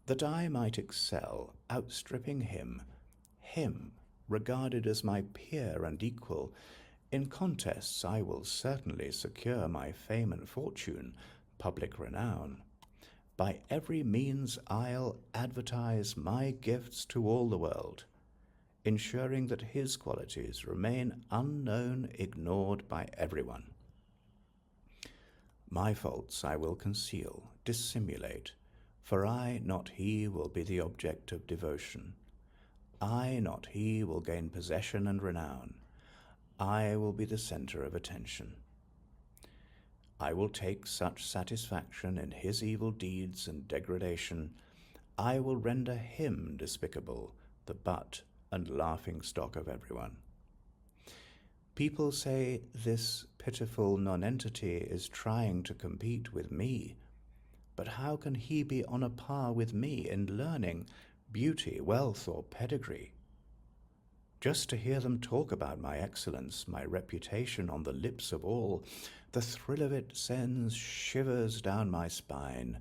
That I might excel, outstripping him, regarded as my peer and equal, in contests I will certainly secure my fame and fortune, public renown. By every means I'll advertise my gifts to all the world, ensuring that his qualities remain unknown, ignored by everyone. My faults I will conceal, dissimulate, for I, not he, will be the object of devotion. I, not he, will gain possession and renown. I will be the center of attention. I will take such satisfaction in his evil deeds and degradation I will render him despicable, the butt and laughing stock of everyone. People say this pitiful nonentity is trying to compete with me, but how can he be on a par with me in learning, beauty, wealth, or pedigree? Just to hear them talk about my excellence, my reputation on the lips of all, the thrill of it sends shivers down my spine,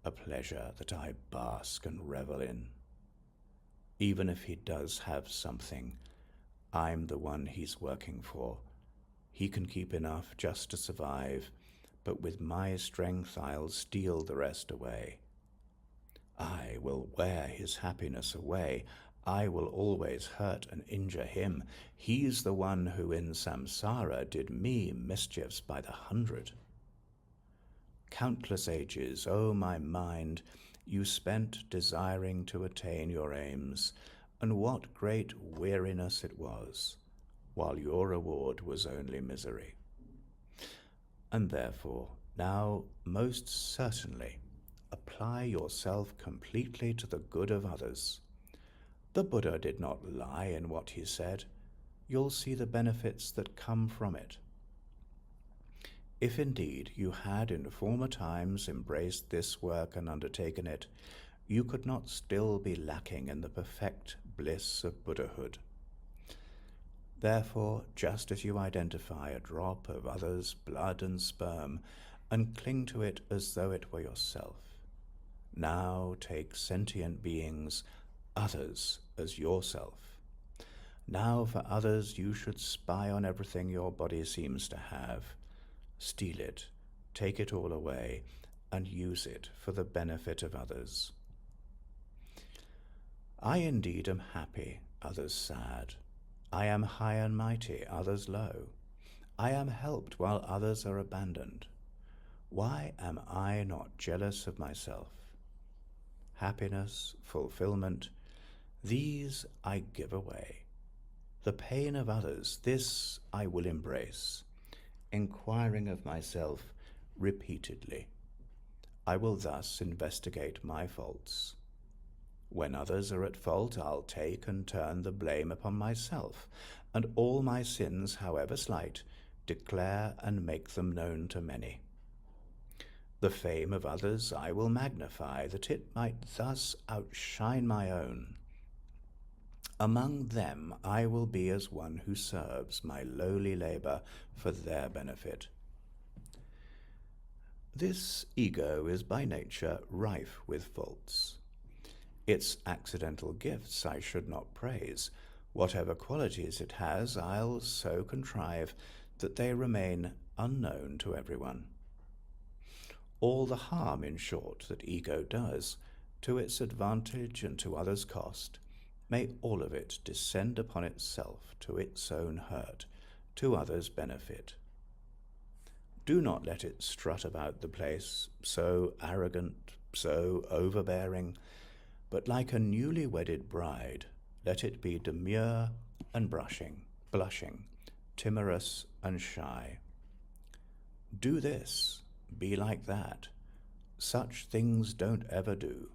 a pleasure that I bask and revel in. Even if he does have something, I'm the one he's working for. He can keep enough just to survive, but with my strength I'll steal the rest away. I will wear his happiness away. I will always hurt and injure him. He's the one who in samsara did me mischiefs by the 100. Countless ages, O my mind, you spent desiring to attain your aims, and what great weariness it was, while your reward was only misery. And therefore, now most certainly, apply yourself completely to the good of others. The Buddha did not lie in what he said. You'll see the benefits that come from it. If indeed you had in former times embraced this work and undertaken it, you could not still be lacking in the perfect bliss of Buddhahood. Therefore, just as you identify a drop of others' blood and sperm and cling to it as though it were yourself, now take sentient beings, others, as yourself. Now for others you should spy on everything your body seems to have, steal it, take it all away, and use it for the benefit of others. I indeed am happy, others sad. I am high and mighty, others low. I am helped while others are abandoned. Why am I not jealous of myself? Happiness, fulfillment, these I give away. The pain of others, this I will embrace, inquiring of myself repeatedly. I will thus investigate my faults. When others are at fault, I'll take and turn the blame upon myself, and all my sins, however slight, declare and make them known to many. The fame of others I will magnify, that it might thus outshine my own. Among them I will be as one who serves my lowly labor for their benefit. This ego is by nature rife with faults. Its accidental gifts I should not praise. Whatever qualities it has, I'll so contrive that they remain unknown to everyone. All the harm, in short, that ego does, to its advantage and to others' cost, may all of it descend upon itself to its own hurt, to others' benefit. Do not let it strut about the place, so arrogant, so overbearing, but like a newly wedded bride, let it be demure and blushing, timorous and shy. Do this, be like that. Such things don't ever do.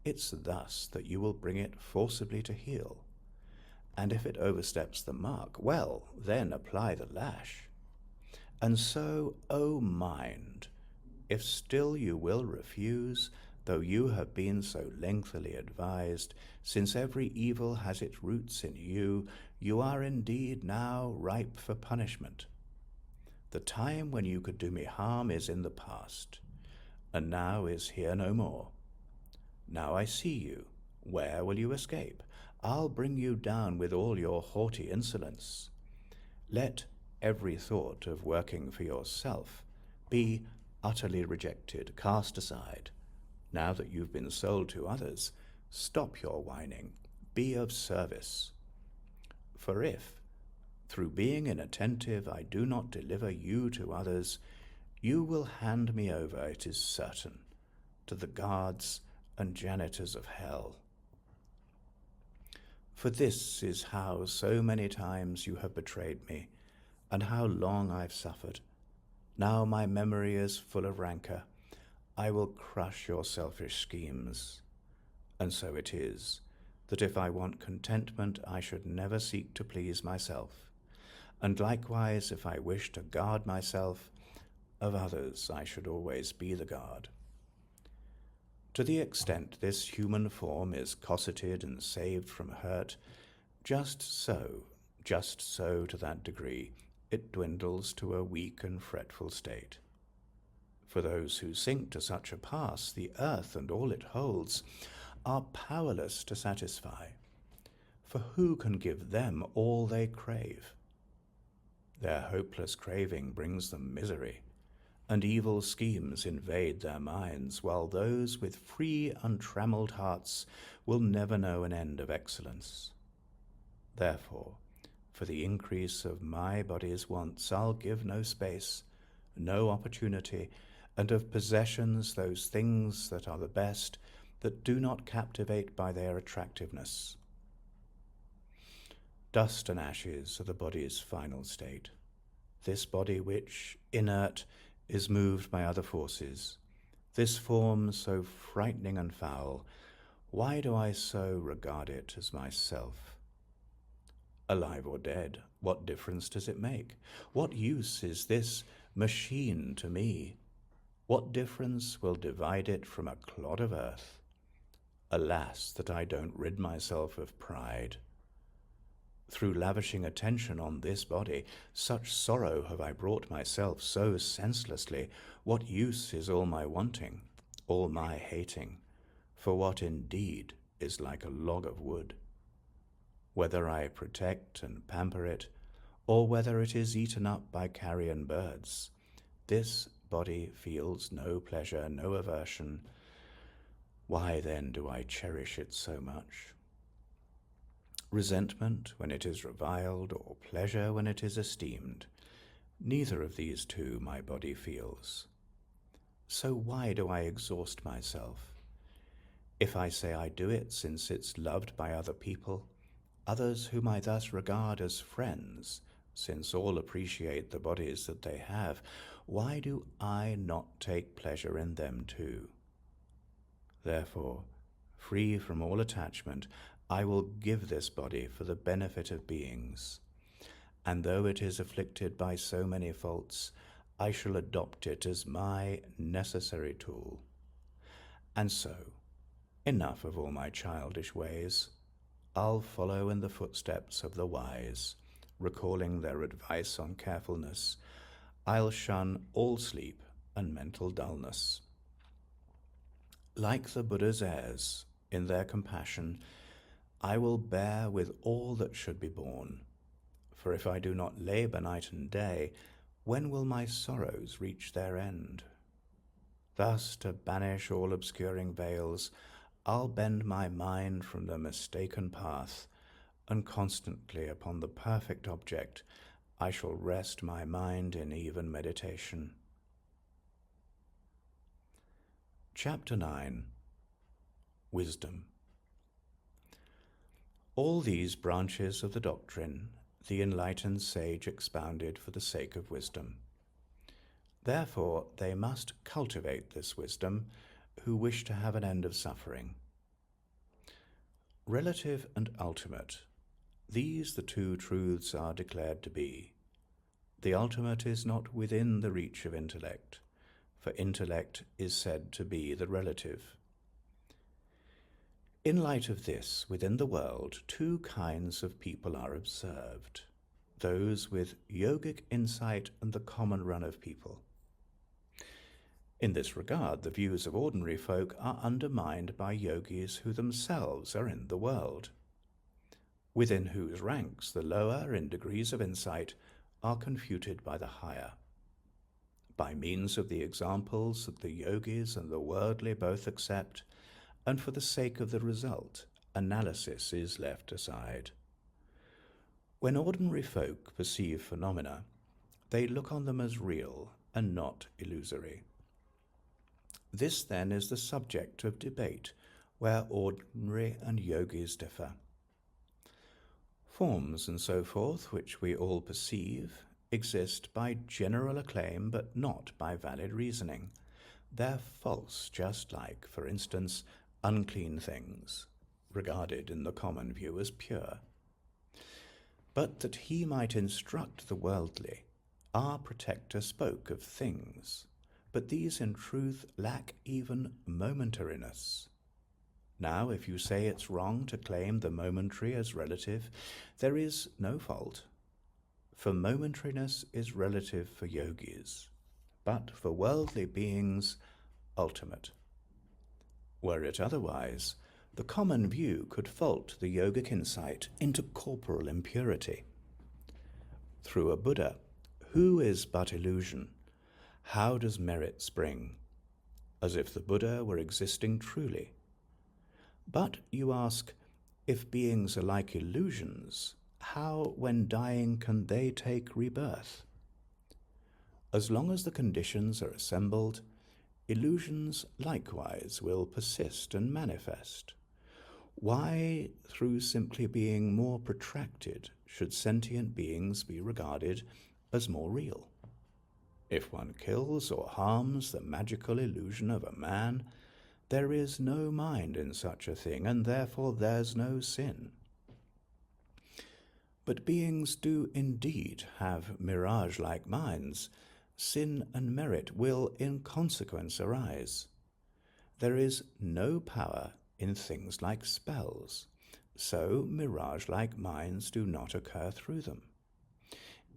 It's thus that you will bring it forcibly to heel. And if it oversteps the mark, well, then apply the lash. And so, O mind, if still you will refuse, though you have been so lengthily advised, since every evil has its roots in you, you are indeed now ripe for punishment. The time when you could do me harm is in the past, and now is here no more. Now I see you. Where will you escape? I'll bring you down with all your haughty insolence. Let every thought of working for yourself be utterly rejected, cast aside. Now that you've been sold to others, stop your whining, be of service. For if, through being inattentive, I do not deliver you to others, you will hand me over, it is certain, to the guards and janitors of hell. For this is how so many times you have betrayed me, and how long I've suffered. Now my memory is full of rancor. I will crush your selfish schemes. And so it is, that if I want contentment, I should never seek to please myself, and likewise if I wish to guard myself, of others I should always be the guard. To the extent this human form is cosseted and saved from hurt, just so to that degree, it dwindles to a weak and fretful state. For those who sink to such a pass, the earth and all it holds are powerless to satisfy, for who can give them all they crave? Their hopeless craving brings them misery, and evil schemes invade their minds, while those with free, untrammeled hearts will never know an end of excellence. Therefore, for the increase of my body's wants, I'll give no space, no opportunity, and of possessions those things that are the best, that do not captivate by their attractiveness. Dust and ashes are the body's final state. This body which, inert, is moved by other forces, this form so frightening and foul, why do I so regard it as myself? Alive or dead, what difference does it make? What use is this machine to me? What difference will divide it from a clod of earth? Alas, that I don't rid myself of pride. Through lavishing attention on this body, such sorrow have I brought myself so senselessly. What use is all my wanting, all my hating, for what indeed is like a log of wood? Whether I protect and pamper it, or whether it is eaten up by carrion birds, this body feels no pleasure, no aversion. Why then do I cherish it so much? Resentment when it is reviled, or pleasure when it is esteemed, neither of these two my body feels. So why do I exhaust myself? If I say I do it since it's loved by other people, others whom I thus regard as friends, since all appreciate the bodies that they have, why do I not take pleasure in them too? Therefore, free from all attachment, I will give this body for the benefit of beings, and though it is afflicted by so many faults, I shall adopt it as my necessary tool. And so, enough of all my childish ways. I'll follow in the footsteps of the wise, recalling their advice on carefulness. I'll shun all sleep and mental dullness. Like the Buddha's heirs, in their compassion, I will bear with all that should be borne. For if I do not labor night and day, when will my sorrows reach their end? Thus, to banish all obscuring veils, I'll bend my mind from the mistaken path, and constantly upon the perfect object I shall rest my mind in even meditation. Chapter 9. Wisdom. All these branches of the doctrine the enlightened sage expounded for the sake of wisdom. Therefore they must cultivate this wisdom who wish to have an end of suffering. Relative and ultimate, these the two truths are declared to be. The ultimate is not within the reach of intellect, for intellect is said to be the relative. In light of this, within the world, two kinds of people are observed, those with yogic insight and the common run of people. In this regard, the views of ordinary folk are undermined by yogis who themselves are in the world, within whose ranks the lower in degrees of insight are confuted by the higher. By means of the examples that the yogis and the worldly both accept, and for the sake of the result, analysis is left aside. When ordinary folk perceive phenomena, they look on them as real and not illusory. This then is the subject of debate, where ordinary and yogis differ. Forms and so forth, which we all perceive, exist by general acclaim but not by valid reasoning. They're false, just like, for instance, unclean things, regarded in the common view as pure. But that he might instruct the worldly, our protector spoke of things, but these in truth lack even momentariness. Now, if you say it's wrong to claim the momentary as relative, there is no fault. For momentariness is relative for yogis, but for worldly beings, ultimate. Were it otherwise, the common view could fault the yogic insight into corporal impurity. Through a Buddha, who is but illusion? How does merit spring? As if the Buddha were existing truly. But you ask, if beings are like illusions, how, when dying, can they take rebirth? As long as the conditions are assembled, illusions likewise will persist and manifest. Why, through simply being more protracted, should sentient beings be regarded as more real? If one kills or harms the magical illusion of a man, there is no mind in such a thing, and therefore there's no sin. But beings do indeed have mirage-like minds. Sin and merit will in consequence arise. There is no power in things like spells, so mirage-like minds do not occur through them.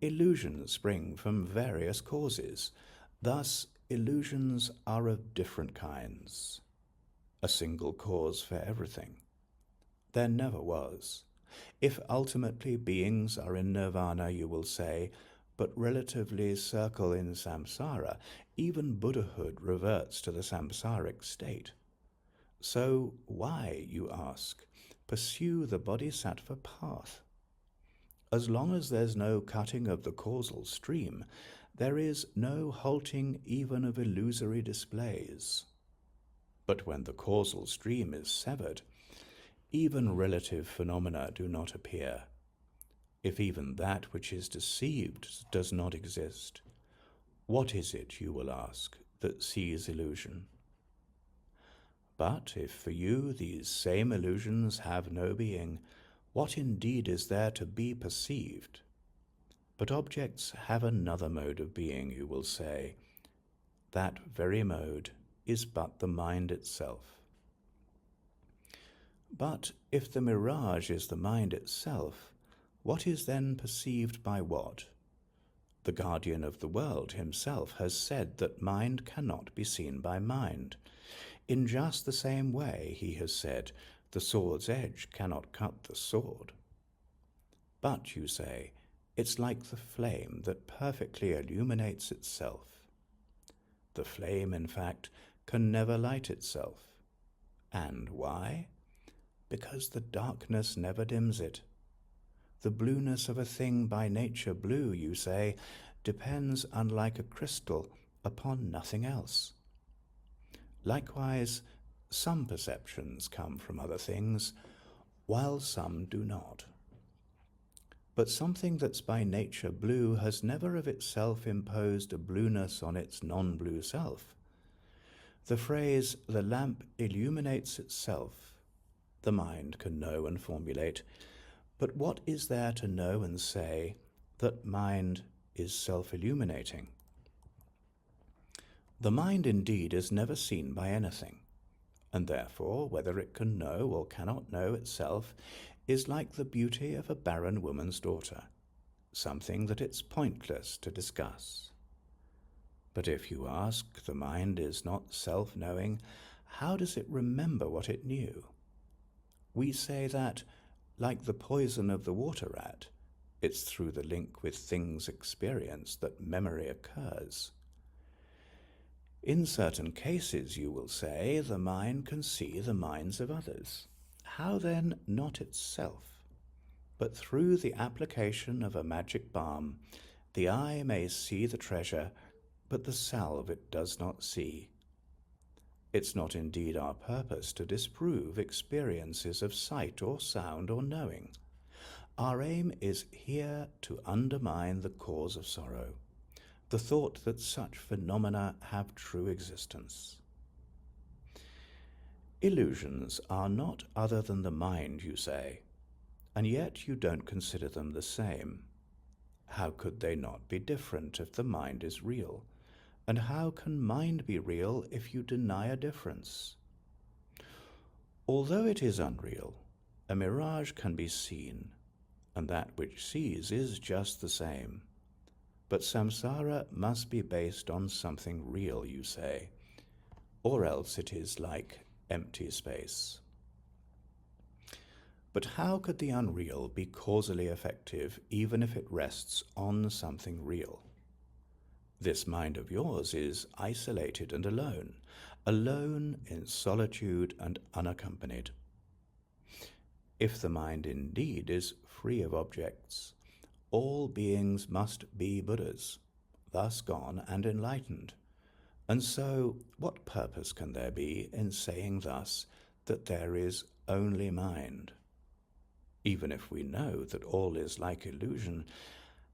Illusions spring from various causes, thus illusions are of different kinds. A single cause for everything. There never was. If ultimately beings are in nirvana, you will say, but relatively circle in samsara, even Buddhahood reverts to the samsaric state. So why, you ask, pursue the Bodhisattva path? As long as there's no cutting of the causal stream, there is no halting even of illusory displays. But when the causal stream is severed, even relative phenomena do not appear. If even that which is deceived does not exist, what is it, you will ask, that sees illusion? But if for you these same illusions have no being, what indeed is there to be perceived? But objects have another mode of being, you will say. That very mode is but the mind itself. But if the mirage is the mind itself, what is then perceived by what? The guardian of the world himself has said that mind cannot be seen by mind. In just the same way he has said, the sword's edge cannot cut the sword. But, you say, it's like the flame that perfectly illuminates itself. The flame, in fact, can never light itself. And why? Because the darkness never dims it. The blueness of a thing by nature blue, you say, depends, unlike a crystal, upon nothing else. Likewise, some perceptions come from other things, while some do not. But something that's by nature blue has never of itself imposed a blueness on its non-blue self. The phrase, the lamp illuminates itself, the mind can know and formulate, but what is there to know and say that mind is self-illuminating? The mind indeed is never seen by anything, and therefore whether it can know or cannot know itself is like the beauty of a barren woman's daughter, something that it's pointless to discuss. But if you ask, the mind is not self-knowing, how does it remember what it knew? We say that, like the poison of the water rat, it's through the link with things experienced that memory occurs. In certain cases, you will say, the mind can see the minds of others. How then not itself? But through the application of a magic balm, the eye may see the treasure, but the salve it does not see. It's not indeed our purpose to disprove experiences of sight or sound or knowing. Our aim is here to undermine the cause of sorrow, the thought that such phenomena have true existence. Illusions are not other than the mind, you say, and yet you don't consider them the same. How could they not be different if the mind is real? And how can mind be real if you deny a difference? Although it is unreal, a mirage can be seen, and that which sees is just the same. But samsara must be based on something real, you say, or else it is like empty space. But how could the unreal be causally effective even if it rests on something real? This mind of yours is isolated and alone, alone in solitude and unaccompanied. If the mind indeed is free of objects, all beings must be Buddhas, thus gone and enlightened. And so, what purpose can there be in saying thus that there is only mind? Even if we know that all is like illusion,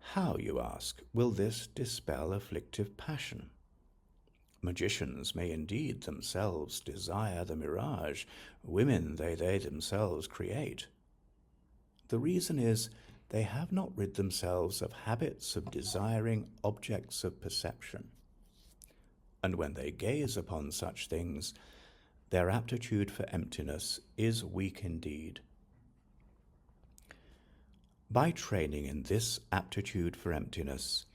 how, you ask, will this dispel afflictive passion? Magicians may indeed themselves desire the mirage, women they themselves create. The reason is they have not rid themselves of habits of desiring objects of perception. And when they gaze upon such things, their aptitude for emptiness is weak indeed. By training in this aptitude for emptiness,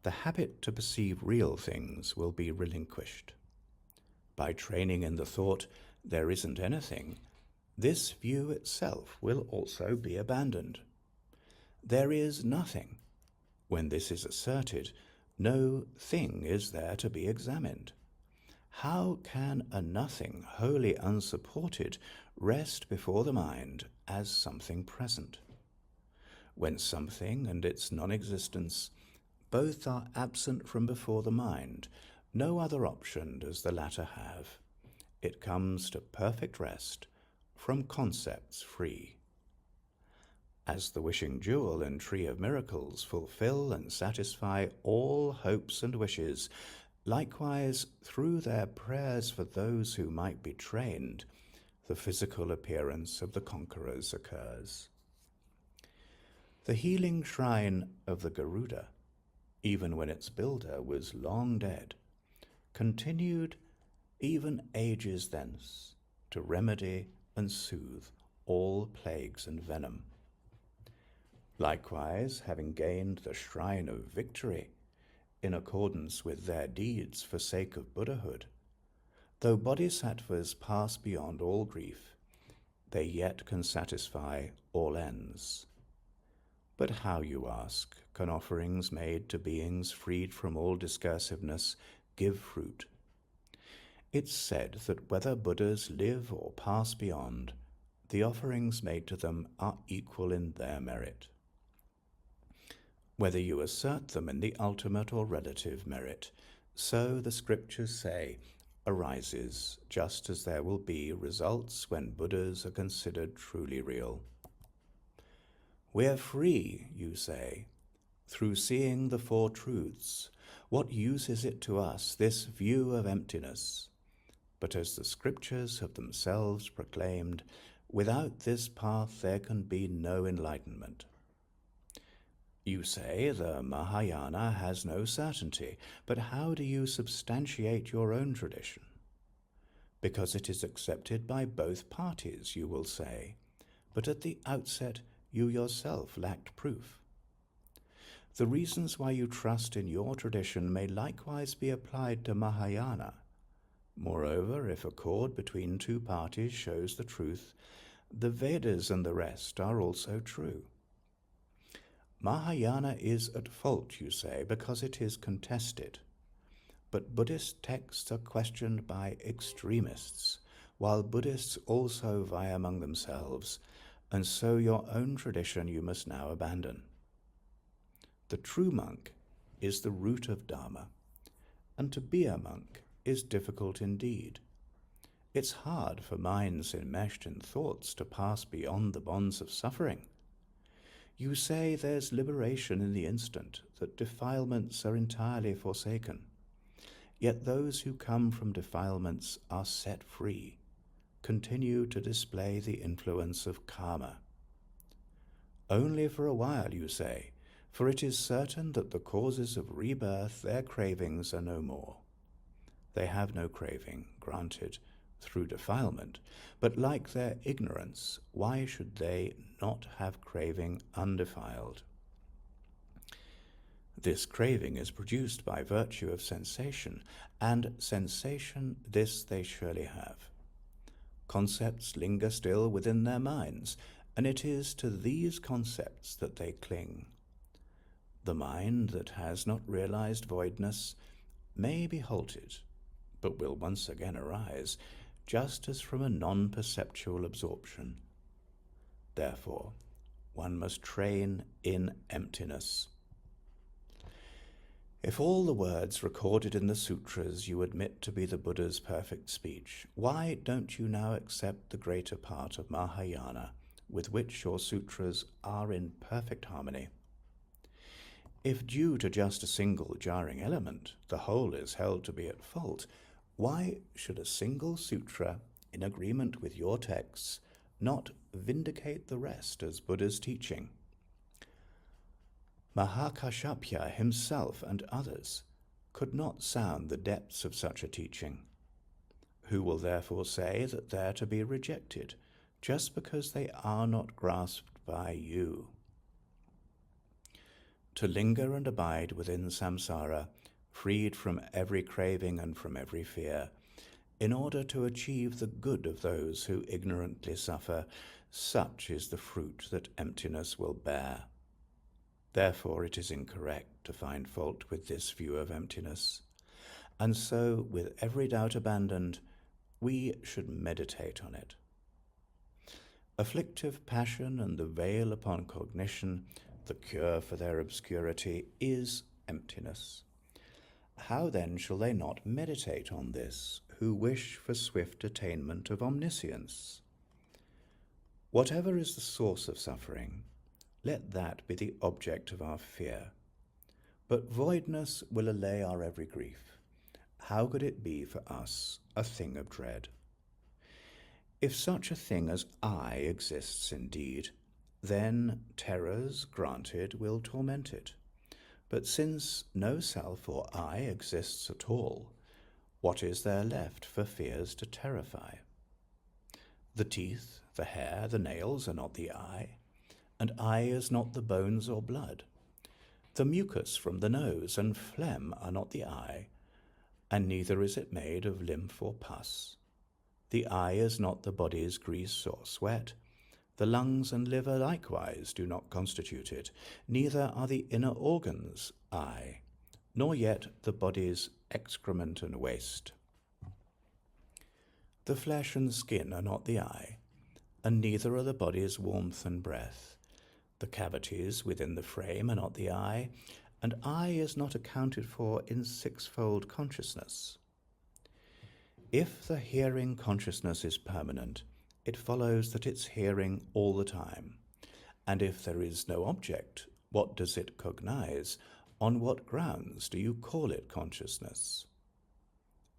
the habit to perceive real things will be relinquished. By training in the thought, there isn't anything, this view itself will also be abandoned. There is nothing. When this is asserted, no thing is there to be examined. How can a nothing wholly unsupported rest before the mind as something present? When something and its non-existence both are absent from before the mind, no other option does the latter have. It comes to perfect rest, from concepts free. As the wishing jewel and tree of miracles fulfill and satisfy all hopes and wishes, likewise, through their prayers for those who might be trained, the physical appearance of the conquerors occurs. The healing shrine of the Garuda, even when its builder was long dead, continued even ages thence to remedy and soothe all plagues and venom. Likewise, having gained the shrine of victory, in accordance with their deeds for sake of Buddhahood, though bodhisattvas pass beyond all grief, they yet can satisfy all ends. But how, you ask, can offerings made to beings freed from all discursiveness give fruit? It's said that whether Buddhas live or pass beyond, the offerings made to them are equal in their merit. Whether you assert them in the ultimate or relative merit, so the scriptures say, arises just as there will be results when Buddhas are considered truly real. We're free, you say, through seeing the Four Truths. What use is it to us, this view of emptiness? But as the scriptures have themselves proclaimed, without this path there can be no enlightenment. You say the Mahayana has no certainty, but how do you substantiate your own tradition? Because it is accepted by both parties, you will say, but at the outset you yourself lacked proof. The reasons why you trust in your tradition may likewise be applied to Mahayana. Moreover, if accord between two parties shows the truth, the Vedas and the rest are also true. Mahayana is at fault, you say, because it is contested. But Buddhist texts are questioned by extremists, while Buddhists also vie among themselves, and so your own tradition you must now abandon. The true monk is the root of Dharma, and to be a monk is difficult indeed. It's hard for minds enmeshed in thoughts to pass beyond the bonds of suffering. You say there's liberation in the instant, that defilements are entirely forsaken. Yet those who come from defilements are set free. continue to display the influence of karma. Only for a while, you say, for it is certain that the causes of rebirth, their cravings, are no more. They have no craving, granted, through defilement, but like their ignorance, why should they not have craving undefiled? This craving is produced by virtue of sensation, and sensation this they surely have. Concepts linger still within their minds, and it is to these concepts that they cling. The mind that has not realized voidness may be halted, but will once again arise, just as from a non-perceptual absorption. Therefore, one must train in emptiness. If all the words recorded in the sutras you admit to be the Buddha's perfect speech, why don't you now accept the greater part of Mahayana, with which your sutras are in perfect harmony? If due to just a single jarring element, the whole is held to be at fault, why should a single sutra, in agreement with your texts, not vindicate the rest as Buddha's teaching? Mahakāshyapa himself and others could not sound the depths of such a teaching. Who will therefore say that they are to be rejected, just because they are not grasped by you? To linger and abide within samsara, freed from every craving and from every fear, in order to achieve the good of those who ignorantly suffer, such is the fruit that emptiness will bear. Therefore it is incorrect to find fault with this view of emptiness. And so, with every doubt abandoned, we should meditate on it. Afflictive passion and the veil upon cognition, the cure for their obscurity, is emptiness. How then shall they not meditate on this, who wish for swift attainment of omniscience? Whatever is the source of suffering, let that be the object of our fear. But voidness will allay our every grief. How could it be for us a thing of dread? If such a thing as I exists indeed, then terrors, granted, will torment it. But since no self or I exists at all, what is there left for fears to terrify? The teeth, the hair, the nails are not the I, and I is not the bones or blood. The mucus from the nose and phlegm are not the I, and neither is it made of lymph or pus. The I is not the body's grease or sweat. The lungs and liver likewise do not constitute it, neither are the inner organs I, nor yet the body's excrement and waste. The flesh and skin are not the I, and neither are the body's warmth and breath. The cavities within the frame are not the I, and I is not accounted for in sixfold consciousness. If the hearing consciousness is permanent, it follows that it's hearing all the time. And if there is no object, what does it cognize? On what grounds do you call it consciousness?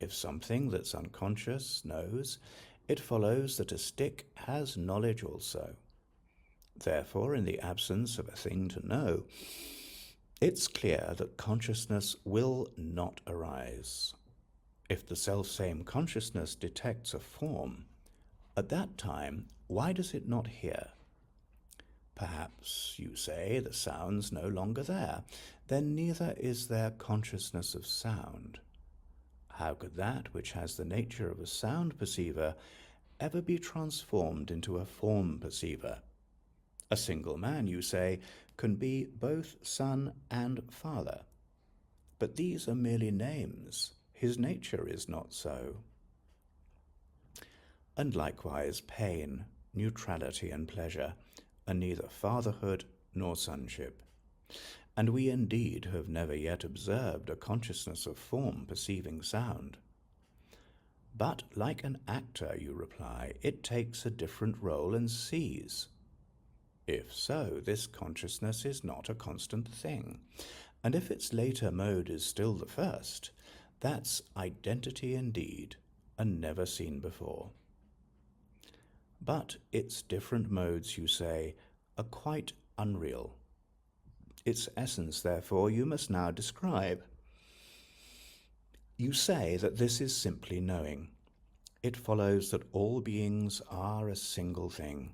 If something that's unconscious knows, it follows that a stick has knowledge also. Therefore, in the absence of a thing to know, it's clear that consciousness will not arise. If the selfsame consciousness detects a form, at that time, why does it not hear? Perhaps, you say, the sound's no longer there. Then neither is there consciousness of sound. How could that which has the nature of a sound perceiver ever be transformed into a form perceiver? A single man, you say, can be both son and father. But these are merely names. His nature is not so. And likewise pain, neutrality, and pleasure are neither fatherhood nor sonship. And we indeed have never yet observed a consciousness of form perceiving sound. But like an actor, you reply, it takes a different role and sees. If so, this consciousness is not a constant thing, and if its later mode is still the first, that's identity indeed, and never seen before. But its different modes, you say, are quite unreal. Its essence, therefore, you must now describe. You say that this is simply knowing. It follows that all beings are a single thing.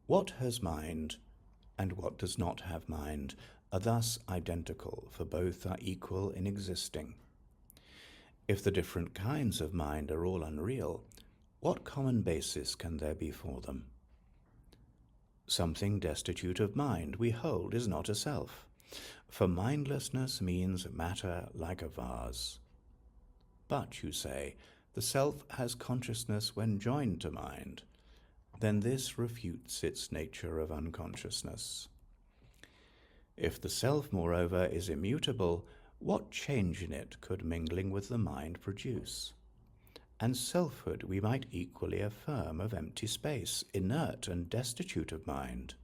What has mind and what does not have mind are thus identical, for both are equal in existing. If the different kinds of mind are all unreal, what common basis can there be for them? Something destitute of mind, we hold, is not a self, for mindlessness means matter like a vase. But, you say, the self has consciousness when joined to mind. Then this refutes its nature of unconsciousness. If the self, moreover, is immutable, what change in it could mingling with the mind produce? And selfhood we might equally affirm of empty space, inert and destitute of mind.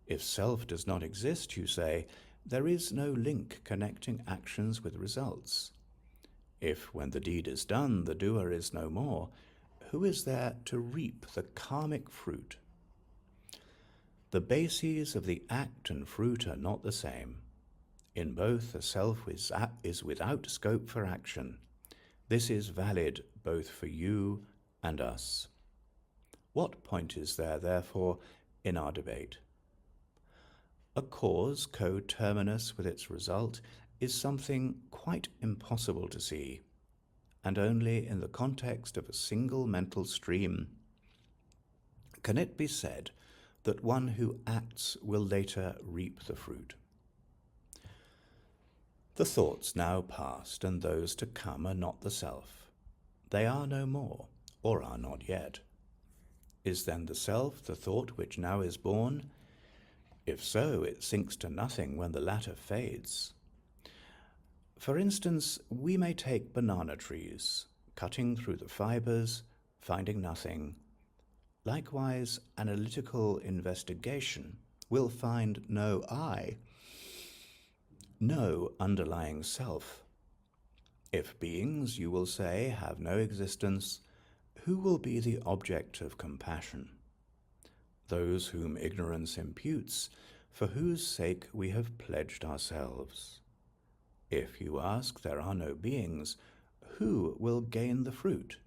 If self does not exist, you say, there is no link connecting actions with results. If, when the deed is done, the doer is no more, who is there to reap the karmic fruit? The bases of the act and fruit are not the same. In both, the self is without scope for action. This is valid both for you and us. What point is there, therefore, in our debate? A cause coterminous with its result is something quite impossible to see, and only in the context of a single mental stream can it be said that one who acts will later reap the fruit. The thoughts now past and those to come are not the self. They are no more, or are not yet. Is then the self the thought which now is born? If so, it sinks to nothing when the latter fades. For instance, we may take banana trees, cutting through the fibers, finding nothing. Likewise, analytical investigation will find no I, no underlying self. If beings, you will say, have no existence, who will be the object of compassion? Those whom ignorance imputes, for whose sake we have pledged ourselves. If, you ask, there are no beings, who will gain the fruit?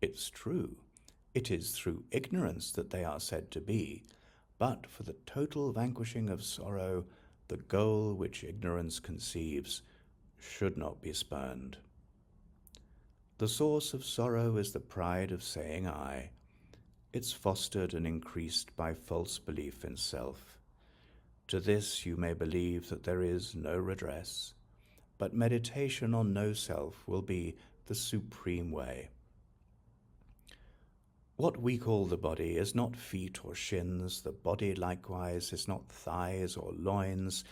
It's true, it is through ignorance that they are said to be, but for the total vanquishing of sorrow, the goal which ignorance conceives should not be spurned. The source of sorrow is the pride of saying I. It's fostered and increased by false belief in self. To this you may believe that there is no redress, but meditation on no self will be the supreme way. What we call the body is not feet or shins, the body likewise is not thighs or loins,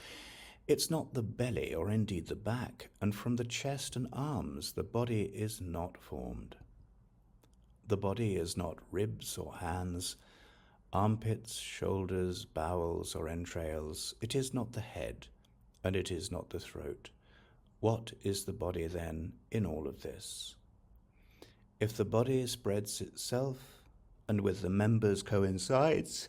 it's not the belly or indeed the back, and from the chest and arms the body is not formed. The body is not ribs or hands, armpits, shoulders, bowels or entrails, it is not the head, and it is not the throat. What is the body then in all of this? If the body spreads itself, and with the members coincides,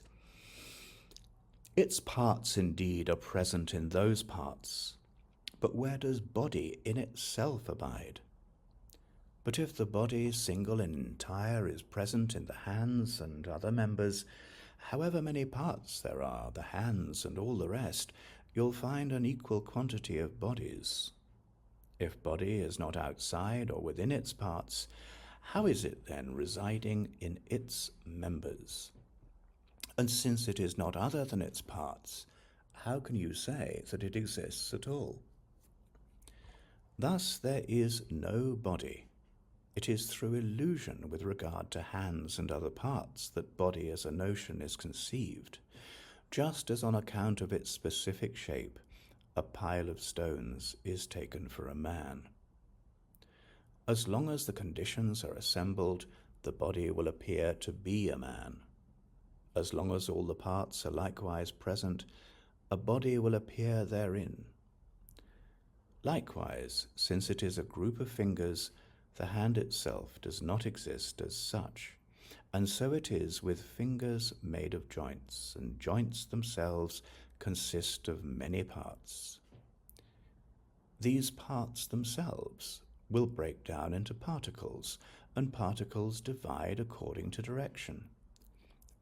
its parts indeed are present in those parts, but where does body in itself abide? But if the body, single and entire, is present in the hands and other members, however many parts there are, the hands and all the rest, you'll find an equal quantity of bodies. If body is not outside or within its parts, how is it then residing in its members? And since it is not other than its parts, how can you say that it exists at all? Thus there is no body. It is through illusion with regard to hands and other parts that body as a notion is conceived, just as on account of its specific shape, a pile of stones is taken for a man. As long as the conditions are assembled, the body will appear to be a man. As long as all the parts are likewise present, a body will appear therein. Likewise, since it is a group of fingers, the hand itself does not exist as such, and so it is with fingers made of joints, and joints themselves consist of many parts. These parts themselves will break down into particles, and particles divide according to direction.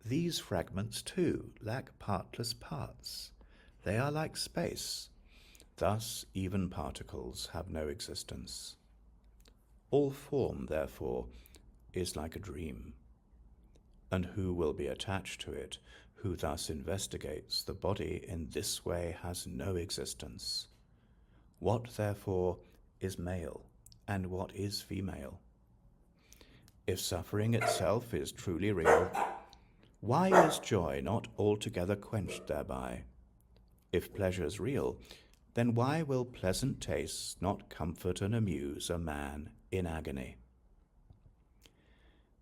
These fragments, too, lack partless parts. They are like space. Thus, even particles have no existence. All form, therefore, is like a dream. And who will be attached to it, who thus investigates the body in this way, has no existence. What, therefore, is male, and what is female? If suffering itself is truly real, why is joy not altogether quenched thereby? If pleasure is real, then why will pleasant tastes not comfort and amuse a man in agony?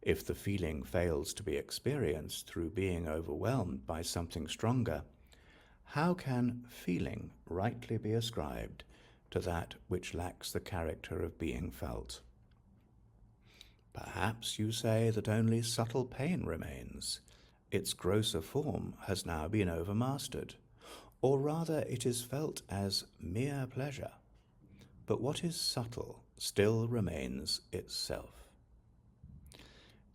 If the feeling fails to be experienced through being overwhelmed by something stronger, how can feeling rightly be ascribed to that which lacks the character of being felt? Perhaps you say that only subtle pain remains. Its grosser form has now been overmastered, or rather it is felt as mere pleasure. But what is subtle still remains itself.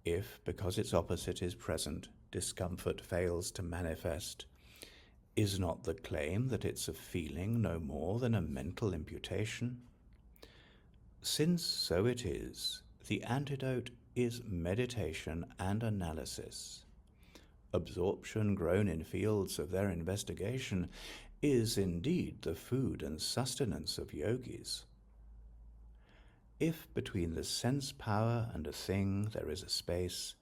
If, because its opposite is present, discomfort fails to manifest, is not the claim that it's a feeling no more than a mental imputation? Since so it is, the antidote is meditation and analysis. Absorption grown in fields of their investigation is indeed the food and sustenance of yogis. If between the sense power and a thing there is a space,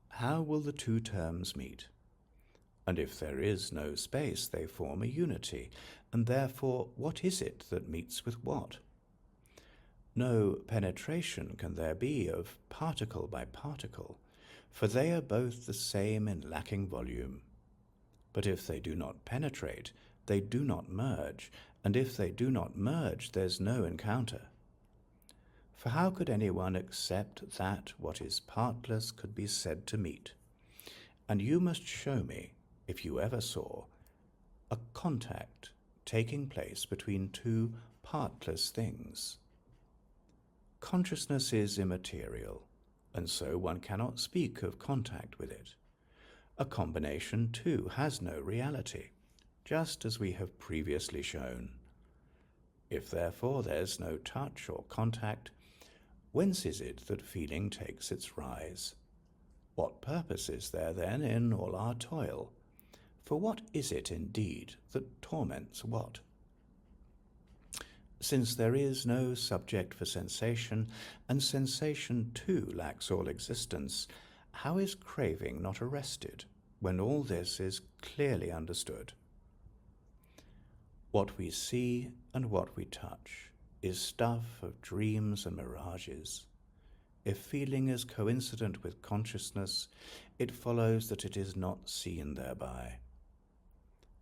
how will the two terms meet? And if there is no space, they form a unity, and therefore what is it that meets with what? No penetration can there be of particle by particle, for they are both the same in lacking volume. But if they do not penetrate, they do not merge, and if they do not merge, there's no encounter. For how could anyone accept that what is partless could be said to meet? And you must show me, if you ever saw, a contact taking place between two partless things. Consciousness is immaterial, and so one cannot speak of contact with it. A combination, too, has no reality, just as we have previously shown. If therefore there's no touch or contact, whence is it that feeling takes its rise? What purpose is there then in all our toil? For what is it indeed that torments what? Since there is no subject for sensation, and sensation too lacks all existence, how is craving not arrested when all this is clearly understood? What we see and what we touch is stuff of dreams and mirages. If feeling is coincident with consciousness, it follows that it is not seen thereby.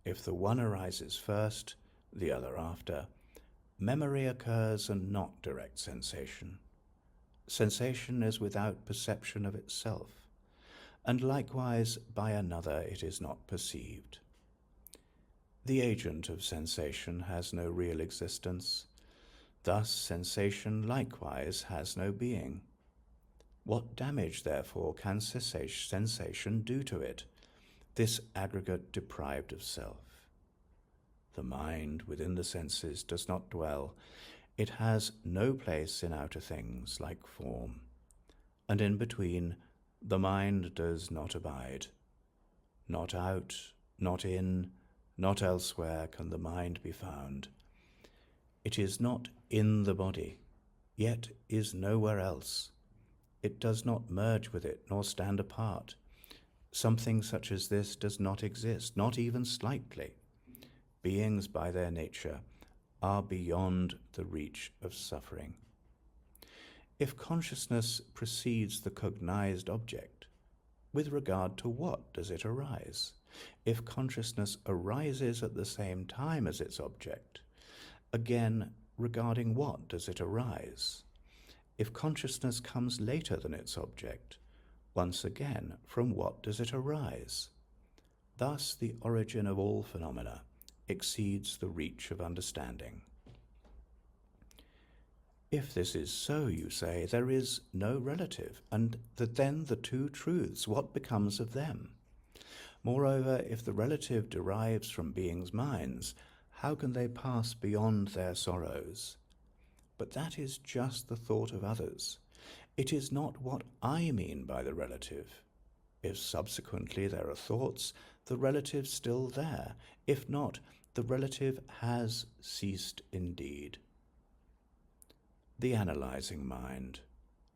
If the one arises first, the other after, memory occurs and not direct sensation. Sensation is without perception of itself, and likewise by another it is not perceived. The agent of sensation has no real existence. Thus sensation likewise has no being. What damage, therefore, can sensation do to it, this aggregate deprived of self? The mind within the senses does not dwell. It has no place in outer things like form, and in between the mind does not abide. Not out, not in, not elsewhere can the mind be found. It is not in the body, yet is nowhere else. It does not merge with it, nor stand apart. Something such as this does not exist, not even slightly. Beings by their nature are beyond the reach of suffering. If consciousness precedes the cognized object, with regard to what does it arise? If consciousness arises at the same time as its object, again, regarding what does it arise? If consciousness comes later than its object, once again, from what does it arise? Thus the origin of all phenomena exceeds the reach of understanding. If this is so, you say, there is no relative, and that then the two truths, what becomes of them? Moreover, if the relative derives from beings' minds, how can they pass beyond their sorrows? But that is just the thought of others. It is not what I mean by the relative. If subsequently there are thoughts, the relative's still there. If not, the relative has ceased indeed. The analyzing mind,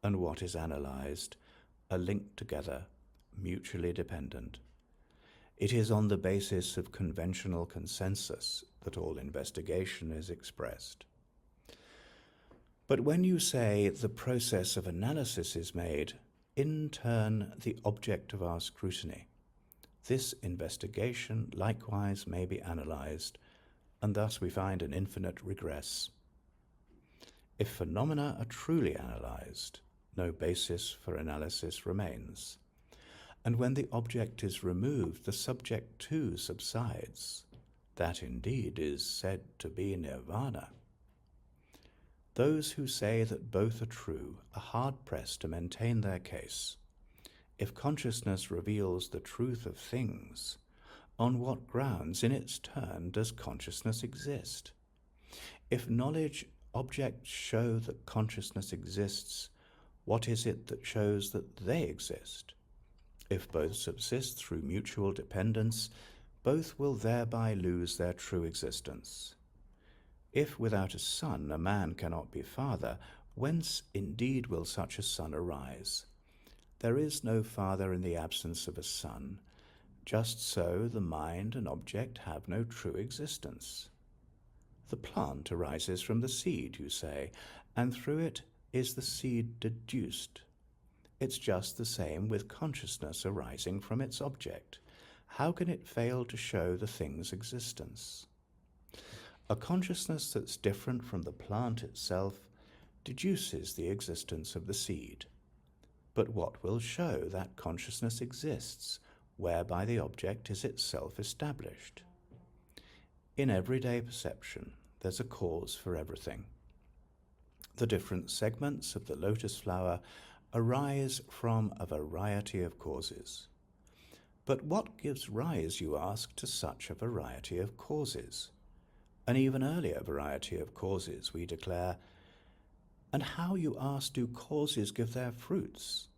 and what is analyzed, are linked together, mutually dependent. It is on the basis of conventional consensus that all investigation is expressed. But when you say the process of analysis is made, in turn the object of our scrutiny, this investigation likewise may be analyzed, and thus we find an infinite regress. If phenomena are truly analyzed, no basis for analysis remains. And when the object is removed, the subject too subsides. That indeed is said to be nirvana. Those who say that both are true are hard-pressed to maintain their case. If consciousness reveals the truth of things, on what grounds in its turn does consciousness exist? If knowledge objects show that consciousness exists, what is it that shows that they exist? If both subsist through mutual dependence, both will thereby lose their true existence. If without a son a man cannot be father, whence indeed will such a son arise? There is no father in the absence of a son. Just so the mind and object have no true existence. The plant arises from the seed, you say, and through it is the seed deduced. It's just the same with consciousness arising from its object. How can it fail to show the thing's existence? A consciousness that's different from the plant itself deduces the existence of the seed. But what will show that consciousness exists, whereby the object is itself established? In everyday perception, there's a cause for everything. The different segments of the lotus flower arise from a variety of causes. But what gives rise, you ask, to such a variety of causes? An even earlier variety of causes, we declare. And how, you ask, do causes give their fruits?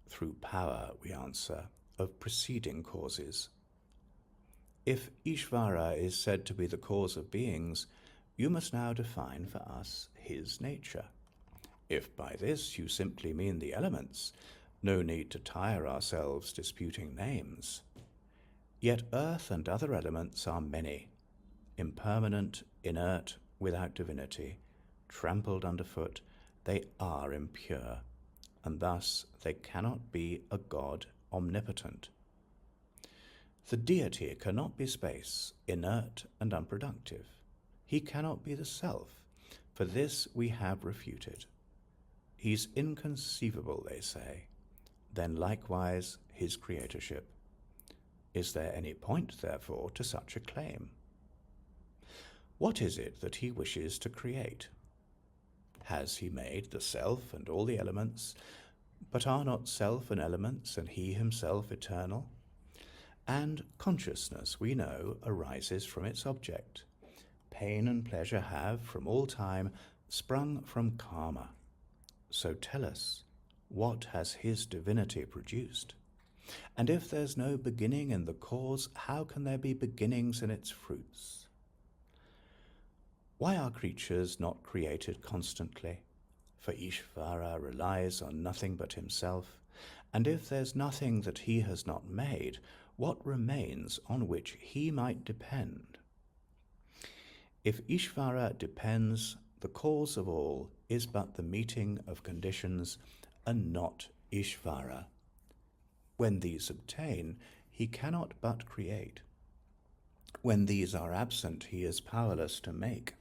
Through power, we answer, of preceding causes. If Ishvara is said to be the cause of beings, you must now define for us his nature. If by this you simply mean the elements, no need to tire ourselves disputing names. Yet earth and other elements are many, impermanent, inert, without divinity, trampled underfoot, they are impure, and thus they cannot be a God omnipotent. The deity cannot be space, inert and unproductive. He cannot be the self, for this we have refuted. He's inconceivable, they say. Then likewise his creatorship. Is there any point, therefore, to such a claim? What is it that he wishes to create? Has he made the self and all the elements, but are not self and elements and he himself eternal? And consciousness, we know, arises from its object. Pain and pleasure have, from all time, sprung from karma. So tell us, what has his divinity produced? And if there's no beginning in the cause, how can there be beginnings in its fruits? Why are creatures not created constantly? For Ishvara relies on nothing but himself, and if there's nothing that he has not made, what remains on which he might depend? If Ishvara depends, the cause of all is but the meeting of conditions, and not Ishvara. When these obtain, he cannot but create. When these are absent, he is powerless to make.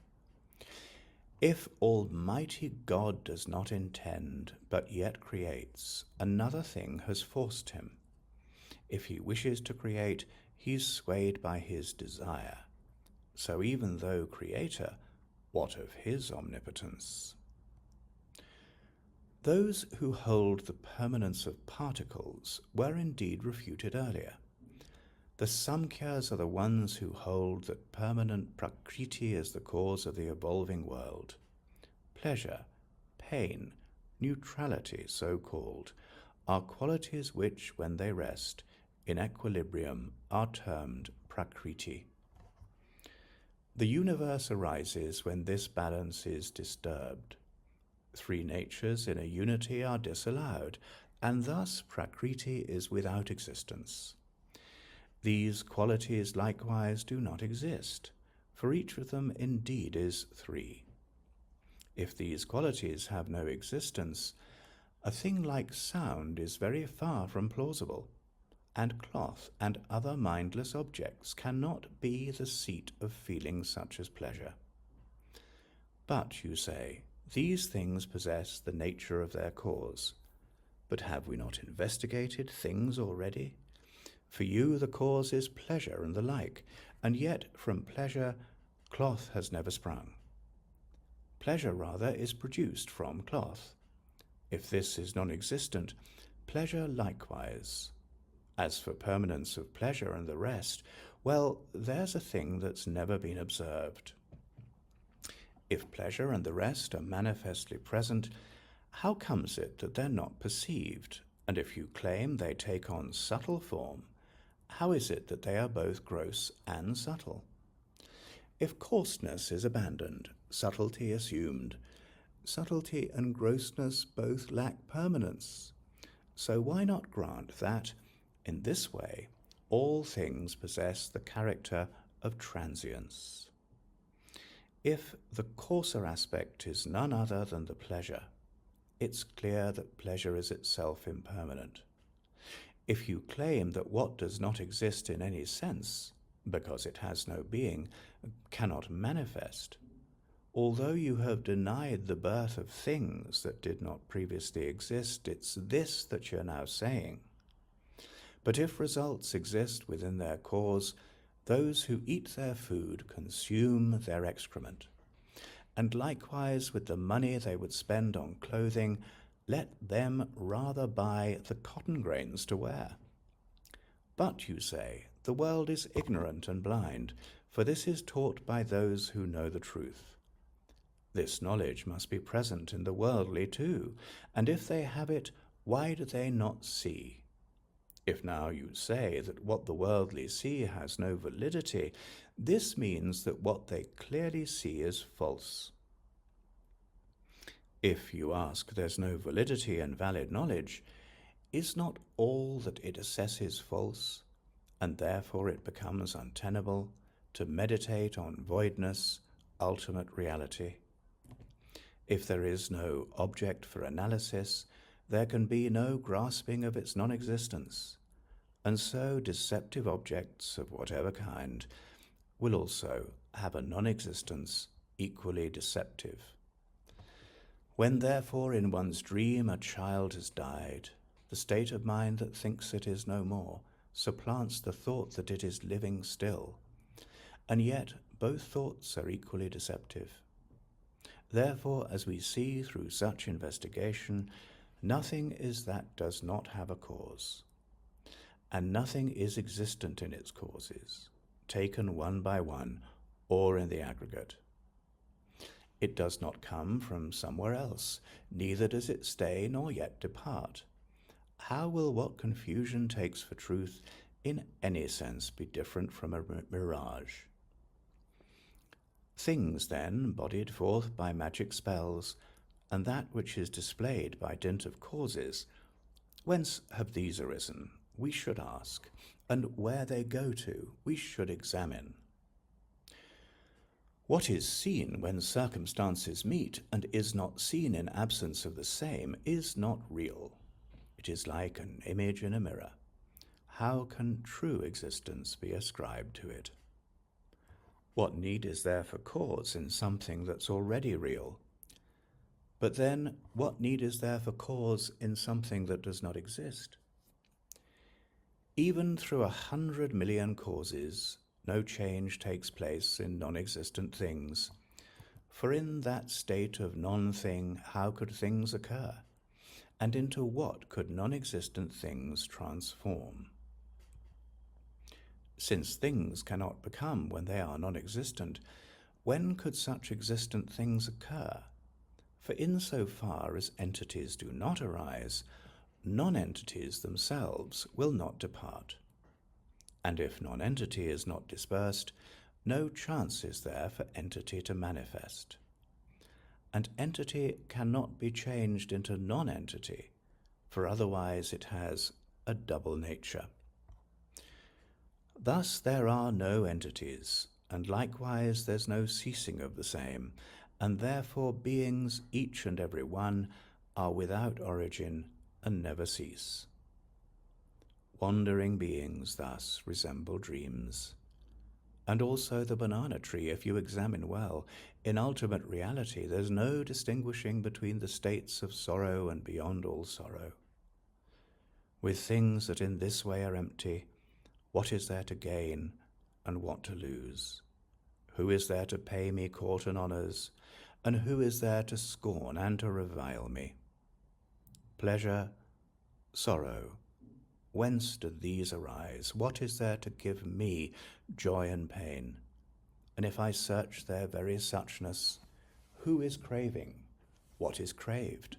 If Almighty God does not intend, but yet creates, another thing has forced him. If he wishes to create, he is swayed by his desire. So even though creator, what of his omnipotence? Those who hold the permanence of particles were indeed refuted earlier. The Samkhyas are the ones who hold that permanent prakriti is the cause of the evolving world. Pleasure, pain, neutrality, so called, are qualities which, when they rest in equilibrium, are termed prakriti. The universe arises when this balance is disturbed. Three natures in a unity are disallowed, and thus prakriti is without existence. These qualities likewise do not exist, for each of them indeed is three. If these qualities have no existence, a thing like sound is very far from plausible, and cloth and other mindless objects cannot be the seat of feelings such as pleasure. But, you say, these things possess the nature of their cause. But have we not investigated things already? For you the cause is pleasure and the like, and yet from pleasure cloth has never sprung. Pleasure, rather, is produced from cloth. If this is non-existent, pleasure likewise. As for permanence of pleasure and the rest, well, there's a thing that's never been observed. If pleasure and the rest are manifestly present, how comes it that they're not perceived? And if you claim they take on subtle form, how is it that they are both gross and subtle? If coarseness is abandoned, subtlety assumed, subtlety and grossness both lack permanence. So why not grant that, in this way, all things possess the character of transience? If the coarser aspect is none other than the pleasure, it's clear that pleasure is itself impermanent. If you claim that what does not exist in any sense, because it has no being, cannot manifest, although you have denied the birth of things that did not previously exist, it's this that you're now saying. But if results exist within their cause, those who eat their food consume their excrement. And likewise with the money they would spend on clothing, let them rather buy the cotton grains to wear. But, you say, the world is ignorant and blind, for this is taught by those who know the truth. This knowledge must be present in the worldly too, and if they have it, why do they not see? If now you say that what the worldly see has no validity, this means that what they clearly see is false. If you ask there's no validity and valid knowledge, is not all that it assesses false, and therefore it becomes untenable to meditate on voidness, ultimate reality? If there is no object for analysis, there can be no grasping of its non-existence, and so deceptive objects of whatever kind will also have a non-existence equally deceptive. When therefore in one's dream a child has died, the state of mind that thinks it is no more supplants the thought that it is living still, and yet both thoughts are equally deceptive. Therefore, as we see through such investigation, nothing is that does not have a cause, and nothing is existent in its causes, taken one by one or in the aggregate. It does not come from somewhere else, neither does it stay nor yet depart. How will what confusion takes for truth in any sense be different from a mirage? Things, then, bodied forth by magic spells, and that which is displayed by dint of causes, whence have these arisen, we should ask, and where they go to, we should examine. What is seen when circumstances meet, and is not seen in absence of the same, is not real. It is like an image in a mirror. How can true existence be ascribed to it? What need is there for cause in something that's already real? But then, what need is there for cause in something that does not exist? Even through 100 million causes, no change takes place in non-existent things. For in that state of non-thing, how could things occur? And into what could non-existent things transform? Since things cannot become when they are non-existent, when could such existent things occur? For insofar as entities do not arise, non-entities themselves will not depart. And if non-entity is not dispersed, no chance is there for entity to manifest. And entity cannot be changed into non-entity, for otherwise it has a double nature. Thus there are no entities, and likewise there's no ceasing of the same, and therefore beings, each and every one, are without origin and never cease. Wandering beings thus resemble dreams. And also the banana tree, if you examine well, in ultimate reality there's no distinguishing between the states of sorrow and beyond all sorrow. With things that in this way are empty, what is there to gain and what to lose? Who is there to pay me court and honours, and who is there to scorn and to revile me? Pleasure, sorrow, whence do these arise? What is there to give me joy and pain? And if I search their very suchness, who is craving? What is craved?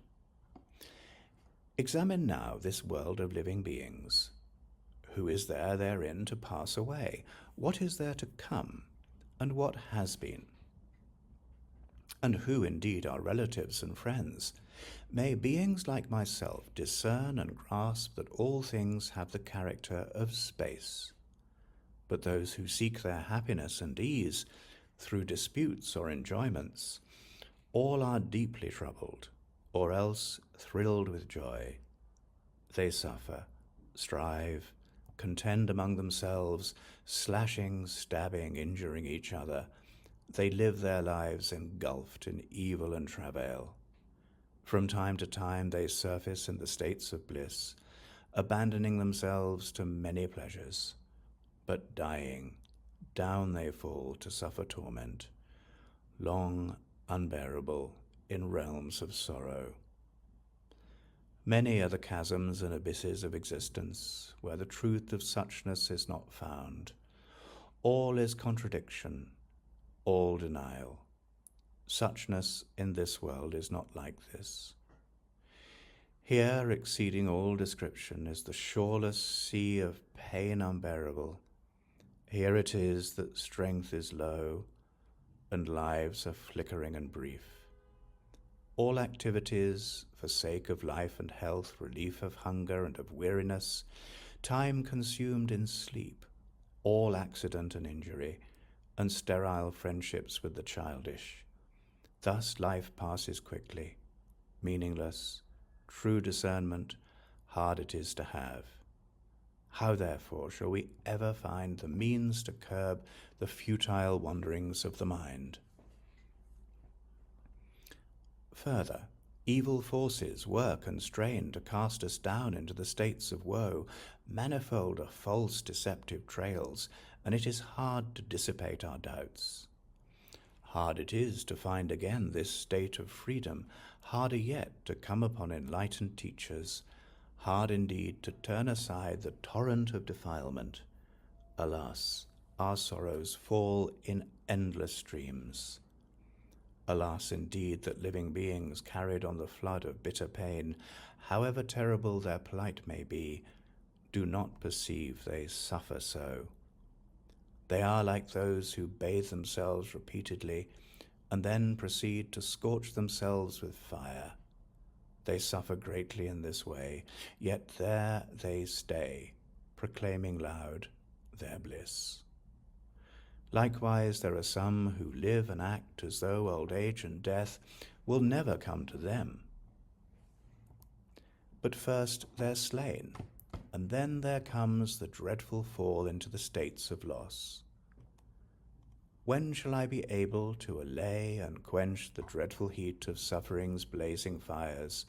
Examine now this world of living beings. Who is there therein to pass away? What is there to come? And what has been? And who indeed are relatives and friends? May beings like myself discern and grasp that all things have the character of space. But those who seek their happiness and ease through disputes or enjoyments, all are deeply troubled, or else thrilled with joy. They suffer, strive, contend among themselves, slashing, stabbing, injuring each other. They live their lives engulfed in evil and travail. From time to time they surface in the states of bliss, abandoning themselves to many pleasures. But dying, down they fall to suffer torment, long, unbearable, in realms of sorrow. Many are the chasms and abysses of existence, where the truth of suchness is not found. All is contradiction, all denial. Suchness in this world is not like this. Here, exceeding all description, is the shoreless sea of pain unbearable. Here it is that strength is low, and lives are flickering and brief. All activities, for sake of life and health, relief of hunger and of weariness, time consumed in sleep, all accident and injury, and sterile friendships with the childish. Thus life passes quickly, meaningless, true discernment, hard it is to have. How therefore shall we ever find the means to curb the futile wanderings of the mind? Further, evil forces work and strain to cast us down into the states of woe. Manifold are false deceptive trails, and it is hard to dissipate our doubts. Hard it is to find again this state of freedom, harder yet to come upon enlightened teachers, hard indeed to turn aside the torrent of defilement. Alas, our sorrows fall in endless streams. Alas indeed that living beings carried on the flood of bitter pain, however terrible their plight may be, do not perceive they suffer so. They are like those who bathe themselves repeatedly and then proceed to scorch themselves with fire. They suffer greatly in this way, yet there they stay, proclaiming loud their bliss. Likewise, there are some who live and act as though old age and death will never come to them. But first they're slain, and then there comes the dreadful fall into the states of loss. When shall I be able to allay and quench the dreadful heat of suffering's blazing fires,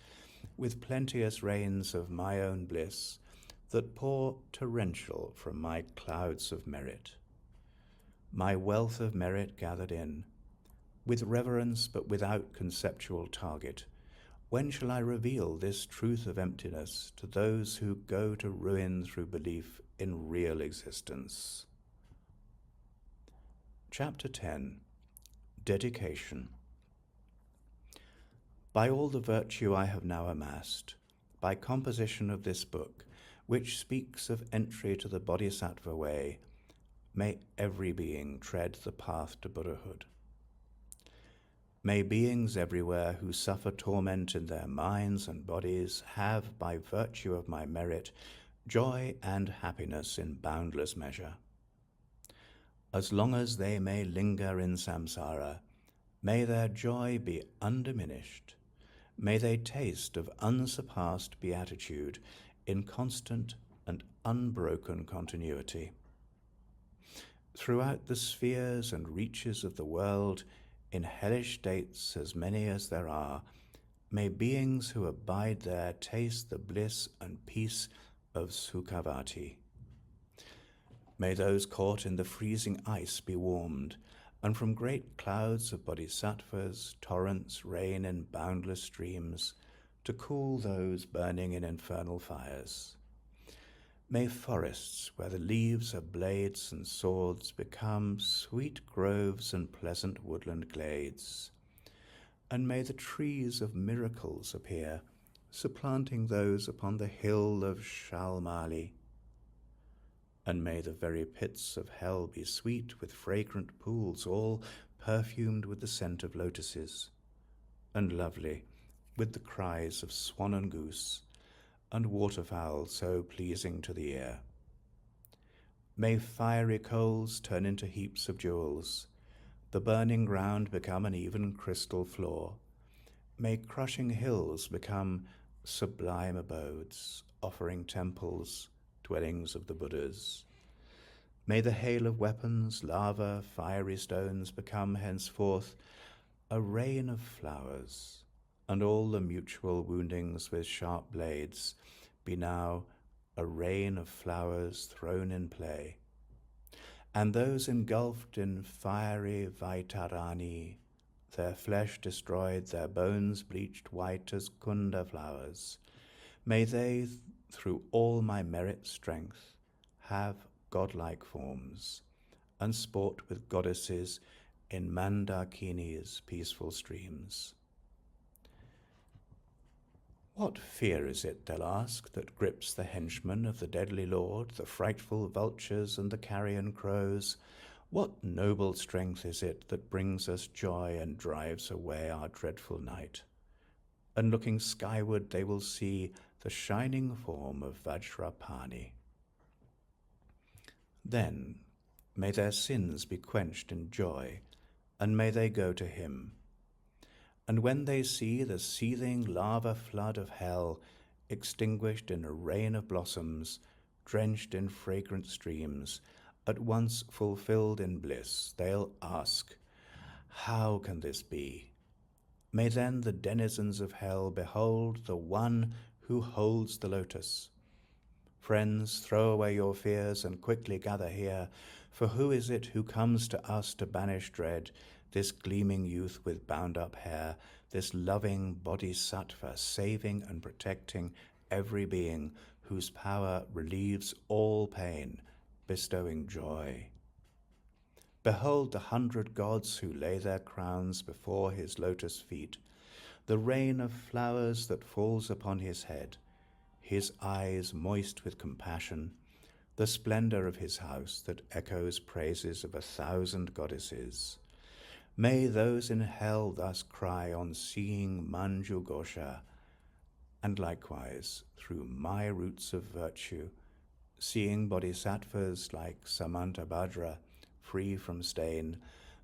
with plenteous rains of my own bliss, that pour torrential from my clouds of merit? My wealth of merit gathered in, with reverence but without conceptual target, when shall I reveal this truth of emptiness to those who go to ruin through belief in real existence? Chapter 10. Dedication. By all the virtue I have now amassed, by composition of this book, which speaks of entry to the Bodhisattva way, may every being tread the path to Buddhahood. May beings everywhere who suffer torment in their minds and bodies have, by virtue of my merit, joy and happiness in boundless measure. As long as they may linger in samsara, may their joy be undiminished. May they taste of unsurpassed beatitude in constant and unbroken continuity. Throughout the spheres and reaches of the world, in hellish states as many as there are, may beings who abide there taste the bliss and peace of Sukhavati. May those caught in the freezing ice be warmed, and from great clouds of bodhisattvas torrents rain in boundless streams to cool those burning in infernal fires. May forests where the leaves of blades and swords become sweet groves and pleasant woodland glades, and may the trees of miracles appear, supplanting those upon the hill of Shalmali. And may the very pits of hell be sweet with fragrant pools, all perfumed with the scent of lotuses, and lovely with the cries of swan and goose, and waterfowl so pleasing to the ear. May fiery coals turn into heaps of jewels, the burning ground become an even crystal floor. May crushing hills become sublime abodes, offering temples, dwellings of the Buddhas. May the hail of weapons, lava, fiery stones become henceforth a rain of flowers, and all the mutual woundings with sharp blades be now a rain of flowers thrown in play. And those engulfed in fiery Vaitarani, their flesh destroyed, their bones bleached white as kunda flowers, may they, through all my merit strength, have godlike forms, and sport with goddesses in Mandakini's peaceful streams. What fear is it, they'll ask, that grips the henchmen of the deadly lord, the frightful vultures and the carrion crows? What noble strength is it that brings us joy and drives away our dreadful night? And looking skyward they will see the shining form of Vajrapani. Then may their sins be quenched in joy, and may they go to him. And when they see the seething lava flood of hell extinguished in a rain of blossoms, drenched in fragrant streams, at once fulfilled in bliss, they'll ask, how can this be? May then the denizens of hell behold the one who holds the lotus. Friends, throw away your fears and quickly gather here, for who is it who comes to us to banish dread, this gleaming youth with bound-up hair, this loving Bodhisattva, saving and protecting every being, whose power relieves all pain, bestowing joy? Behold the 100 gods who lay their crowns before his lotus feet, the rain of flowers that falls upon his head, his eyes moist with compassion, the splendor of his house that echoes praises of 1,000 goddesses. May those in hell thus cry on seeing Manju Ghosha, and likewise, through my roots of virtue, seeing bodhisattvas like Samantabhadra, free from stain,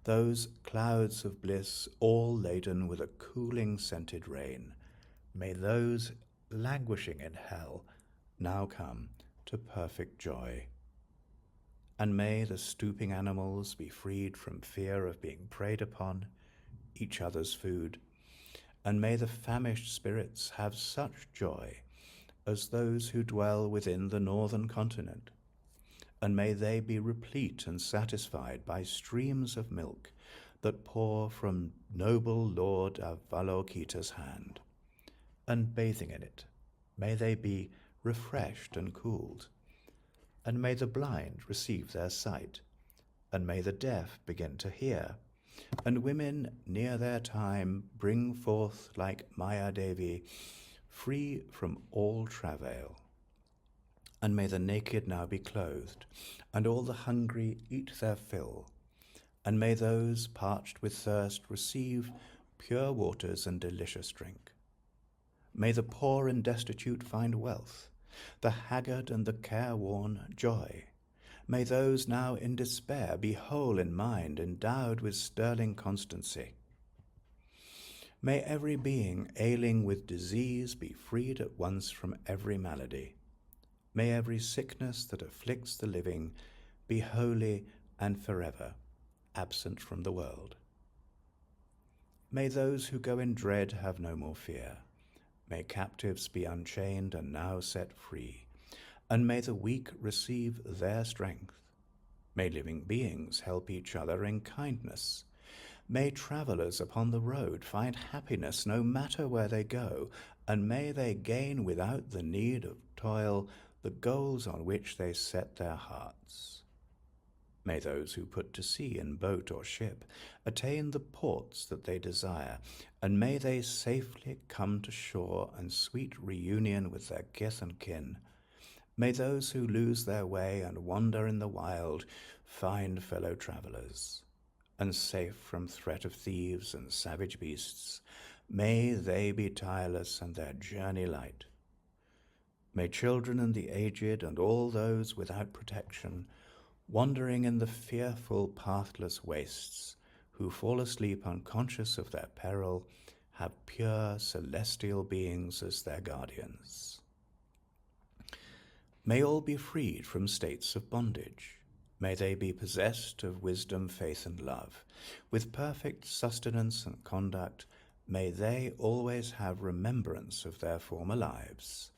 those clouds of bliss all laden with a cooling scented rain, may those languishing in hell now come to perfect joy. and may the stooping animals be freed from fear of being preyed upon, each other's food, and may the famished spirits have such joy as those who dwell within the northern continent, and may they be replete and satisfied by streams of milk that pour from noble Lord Avalokita's hand, and bathing in it, may they be refreshed and cooled, and may the blind receive their sight, and may the deaf begin to hear, and women near their time bring forth like Maya Devi, free from all travail. And may the naked now be clothed, and all the hungry eat their fill, and may those parched with thirst receive pure waters and delicious drink. May the poor and destitute find wealth, the haggard and the careworn joy. May those now in despair be whole in mind, endowed with sterling constancy. May every being ailing with disease be freed at once from every malady. May every sickness that afflicts the living be wholly and forever absent from the world. May those who go in dread have no more fear. May captives be unchained and now set free, and may the weak receive their strength. May living beings help each other in kindness. May travelers upon the road find happiness no matter where they go, and may they gain without the need of toil the goals on which they set their hearts. May those who put to sea in boat or ship attain the ports that they desire, and may they safely come to shore and sweet reunion with their kith and kin. May those who lose their way and wander in the wild find fellow travelers, and safe from threat of thieves and savage beasts, may they be tireless and their journey light. May children and the aged and all those without protection, wandering in the fearful pathless wastes, who fall asleep unconscious of their peril, have pure celestial beings as their guardians. May all be freed from states of bondage. May they be possessed of wisdom, faith, and love. With perfect sustenance and conduct, may they always have remembrance of their former lives.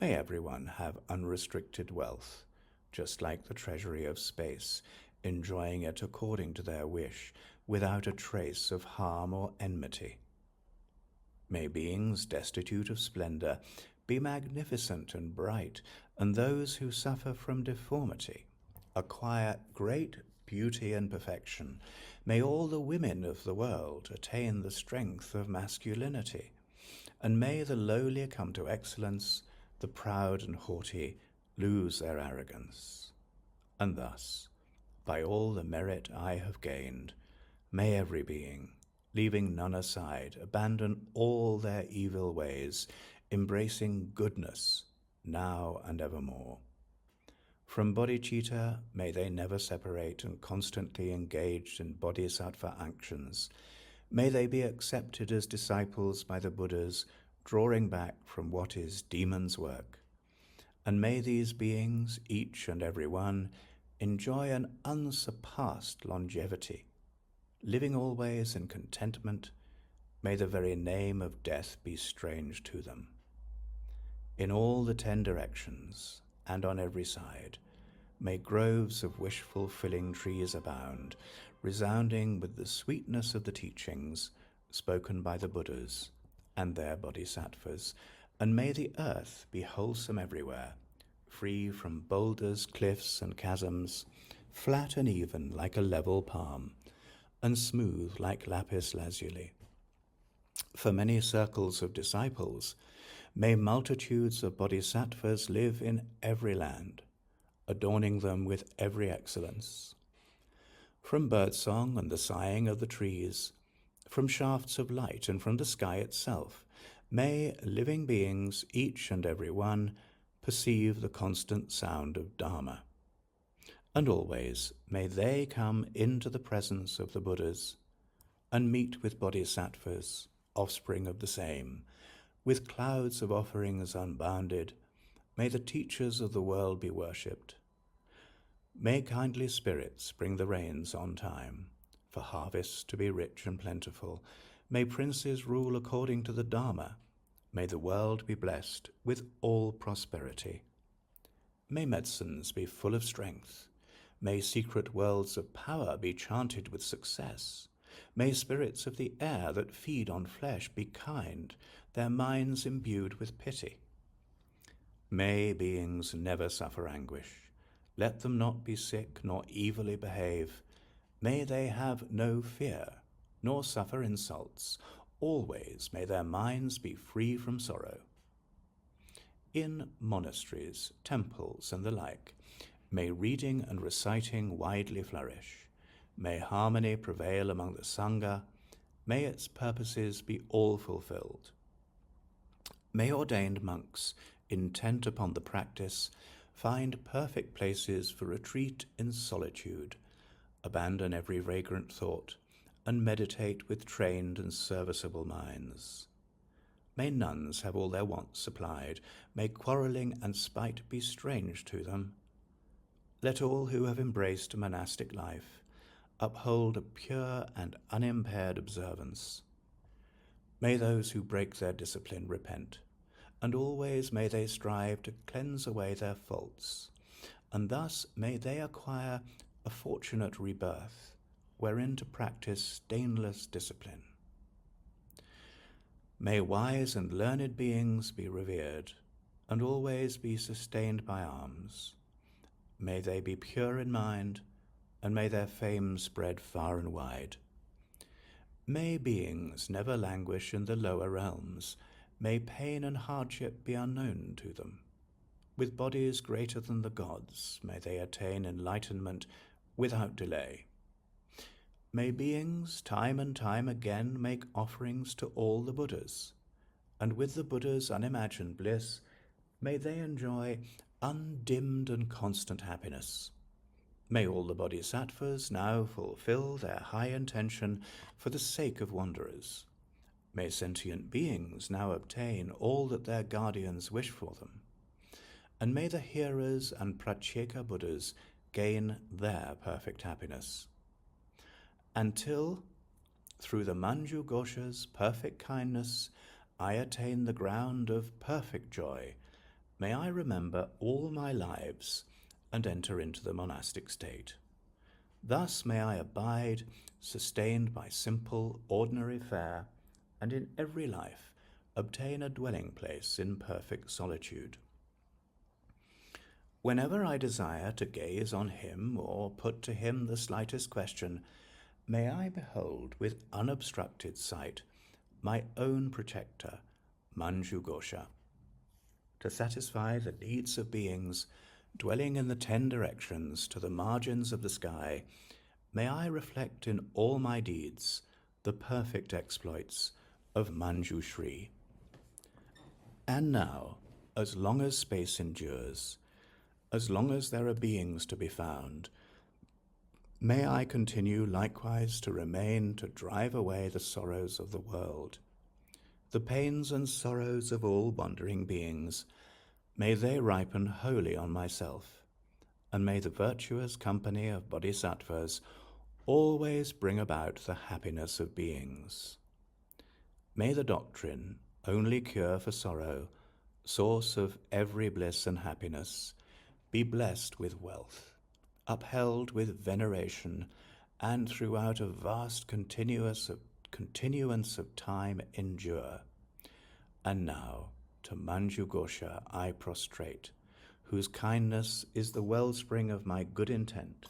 May everyone have unrestricted wealth, just like the treasury of space, enjoying it according to their wish, without a trace of harm or enmity. May beings destitute of splendor be magnificent and bright, and those who suffer from deformity acquire great beauty and perfection. May all the women of the world attain the strength of masculinity, and may the lowly come to excellence, the proud and haughty lose their arrogance. And thus, by all the merit I have gained, may every being, leaving none aside, abandon all their evil ways, embracing goodness now and evermore. From bodhicitta may they never separate and constantly engaged in bodhisattva actions. May they be accepted as disciples by the Buddhas, drawing back from what is demon's work. And may these beings, each and every one, enjoy an unsurpassed longevity. Living always in contentment, may the very name of death be strange to them. In all the 10 directions, and on every side, may groves of wish-fulfilling trees abound, resounding with the sweetness of the teachings spoken by the Buddhas and their bodhisattvas, and may the earth be wholesome everywhere, free from boulders, cliffs, and chasms, flat and even like a level palm, and smooth like lapis lazuli. For many circles of disciples, may multitudes of bodhisattvas live in every land, adorning them with every excellence. From birdsong and the sighing of the trees, from shafts of light and from the sky itself, may living beings, each and every one, perceive the constant sound of Dharma. And always may they come into the presence of the Buddhas and meet with bodhisattvas, offspring of the same, with clouds of offerings unbounded. May the teachers of the world be worshipped. May kindly spirits bring the rains on time, for harvests to be rich and plentiful. May princes rule according to the Dharma. May the world be blessed with all prosperity. May medicines be full of strength. May secret worlds of power be chanted with success. May spirits of the air that feed on flesh be kind, their minds imbued with pity. May beings never suffer anguish. Let them not be sick nor evilly behave. May they have no fear, nor suffer insults. Always may their minds be free from sorrow. In monasteries, temples, and the like, may reading and reciting widely flourish. May harmony prevail among the Sangha. May its purposes be all fulfilled. May ordained monks, intent upon the practice, find perfect places for retreat in solitude, abandon every vagrant thought, and meditate with trained and serviceable minds. May nuns have all their wants supplied. May quarrelling and spite be strange to them. Let all who have embraced monastic life uphold a pure and unimpaired observance. May those who break their discipline repent, and always may they strive to cleanse away their faults, and thus may they acquire a fortunate rebirth, wherein to practice stainless discipline. May wise and learned beings be revered, and always be sustained by alms. May they be pure in mind, and may their fame spread far and wide. May beings never languish in the lower realms. May pain and hardship be unknown to them. With bodies greater than the gods, may they attain enlightenment without delay. May beings time and time again make offerings to all the Buddhas, and with the Buddha's unimagined bliss, may they enjoy undimmed and constant happiness. May all the Bodhisattvas now fulfill their high intention for the sake of wanderers. May sentient beings now obtain all that their guardians wish for them. And may the hearers and Pratyeka Buddhas gain their perfect happiness. Until, through the Manju Ghosha's perfect kindness, I attain the ground of perfect joy, may I remember all my lives and enter into the monastic state. Thus may I abide, sustained by simple, ordinary fare, and in every life obtain a dwelling place in perfect solitude. Whenever I desire to gaze on him or put to him the slightest question, may I behold with unobstructed sight my own protector, Manju Ghosha. To satisfy the needs of beings dwelling in the 10 directions to the margins of the sky, may I reflect in all my deeds the perfect exploits of Manju Shri. And now, as long as space endures, as long as there are beings to be found, may I continue likewise to remain to drive away the sorrows of the world, the pains and sorrows of all wandering beings. May they ripen wholly on myself, and may the virtuous company of Bodhisattvas always bring about the happiness of beings. May the doctrine, only cure for sorrow, source of every bliss and happiness, be blessed with wealth, upheld with veneration, and throughout a vast continuance of time endure. And now to Manju Ghosha I prostrate, whose kindness is the wellspring of my good intent,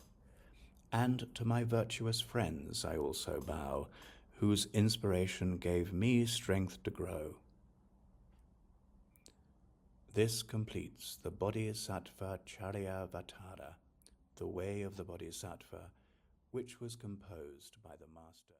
and to my virtuous friends I also bow, whose inspiration gave me strength to grow. This completes the Bodhisattvacaryavatara, the way of the Bodhisattva, which was composed by the Master.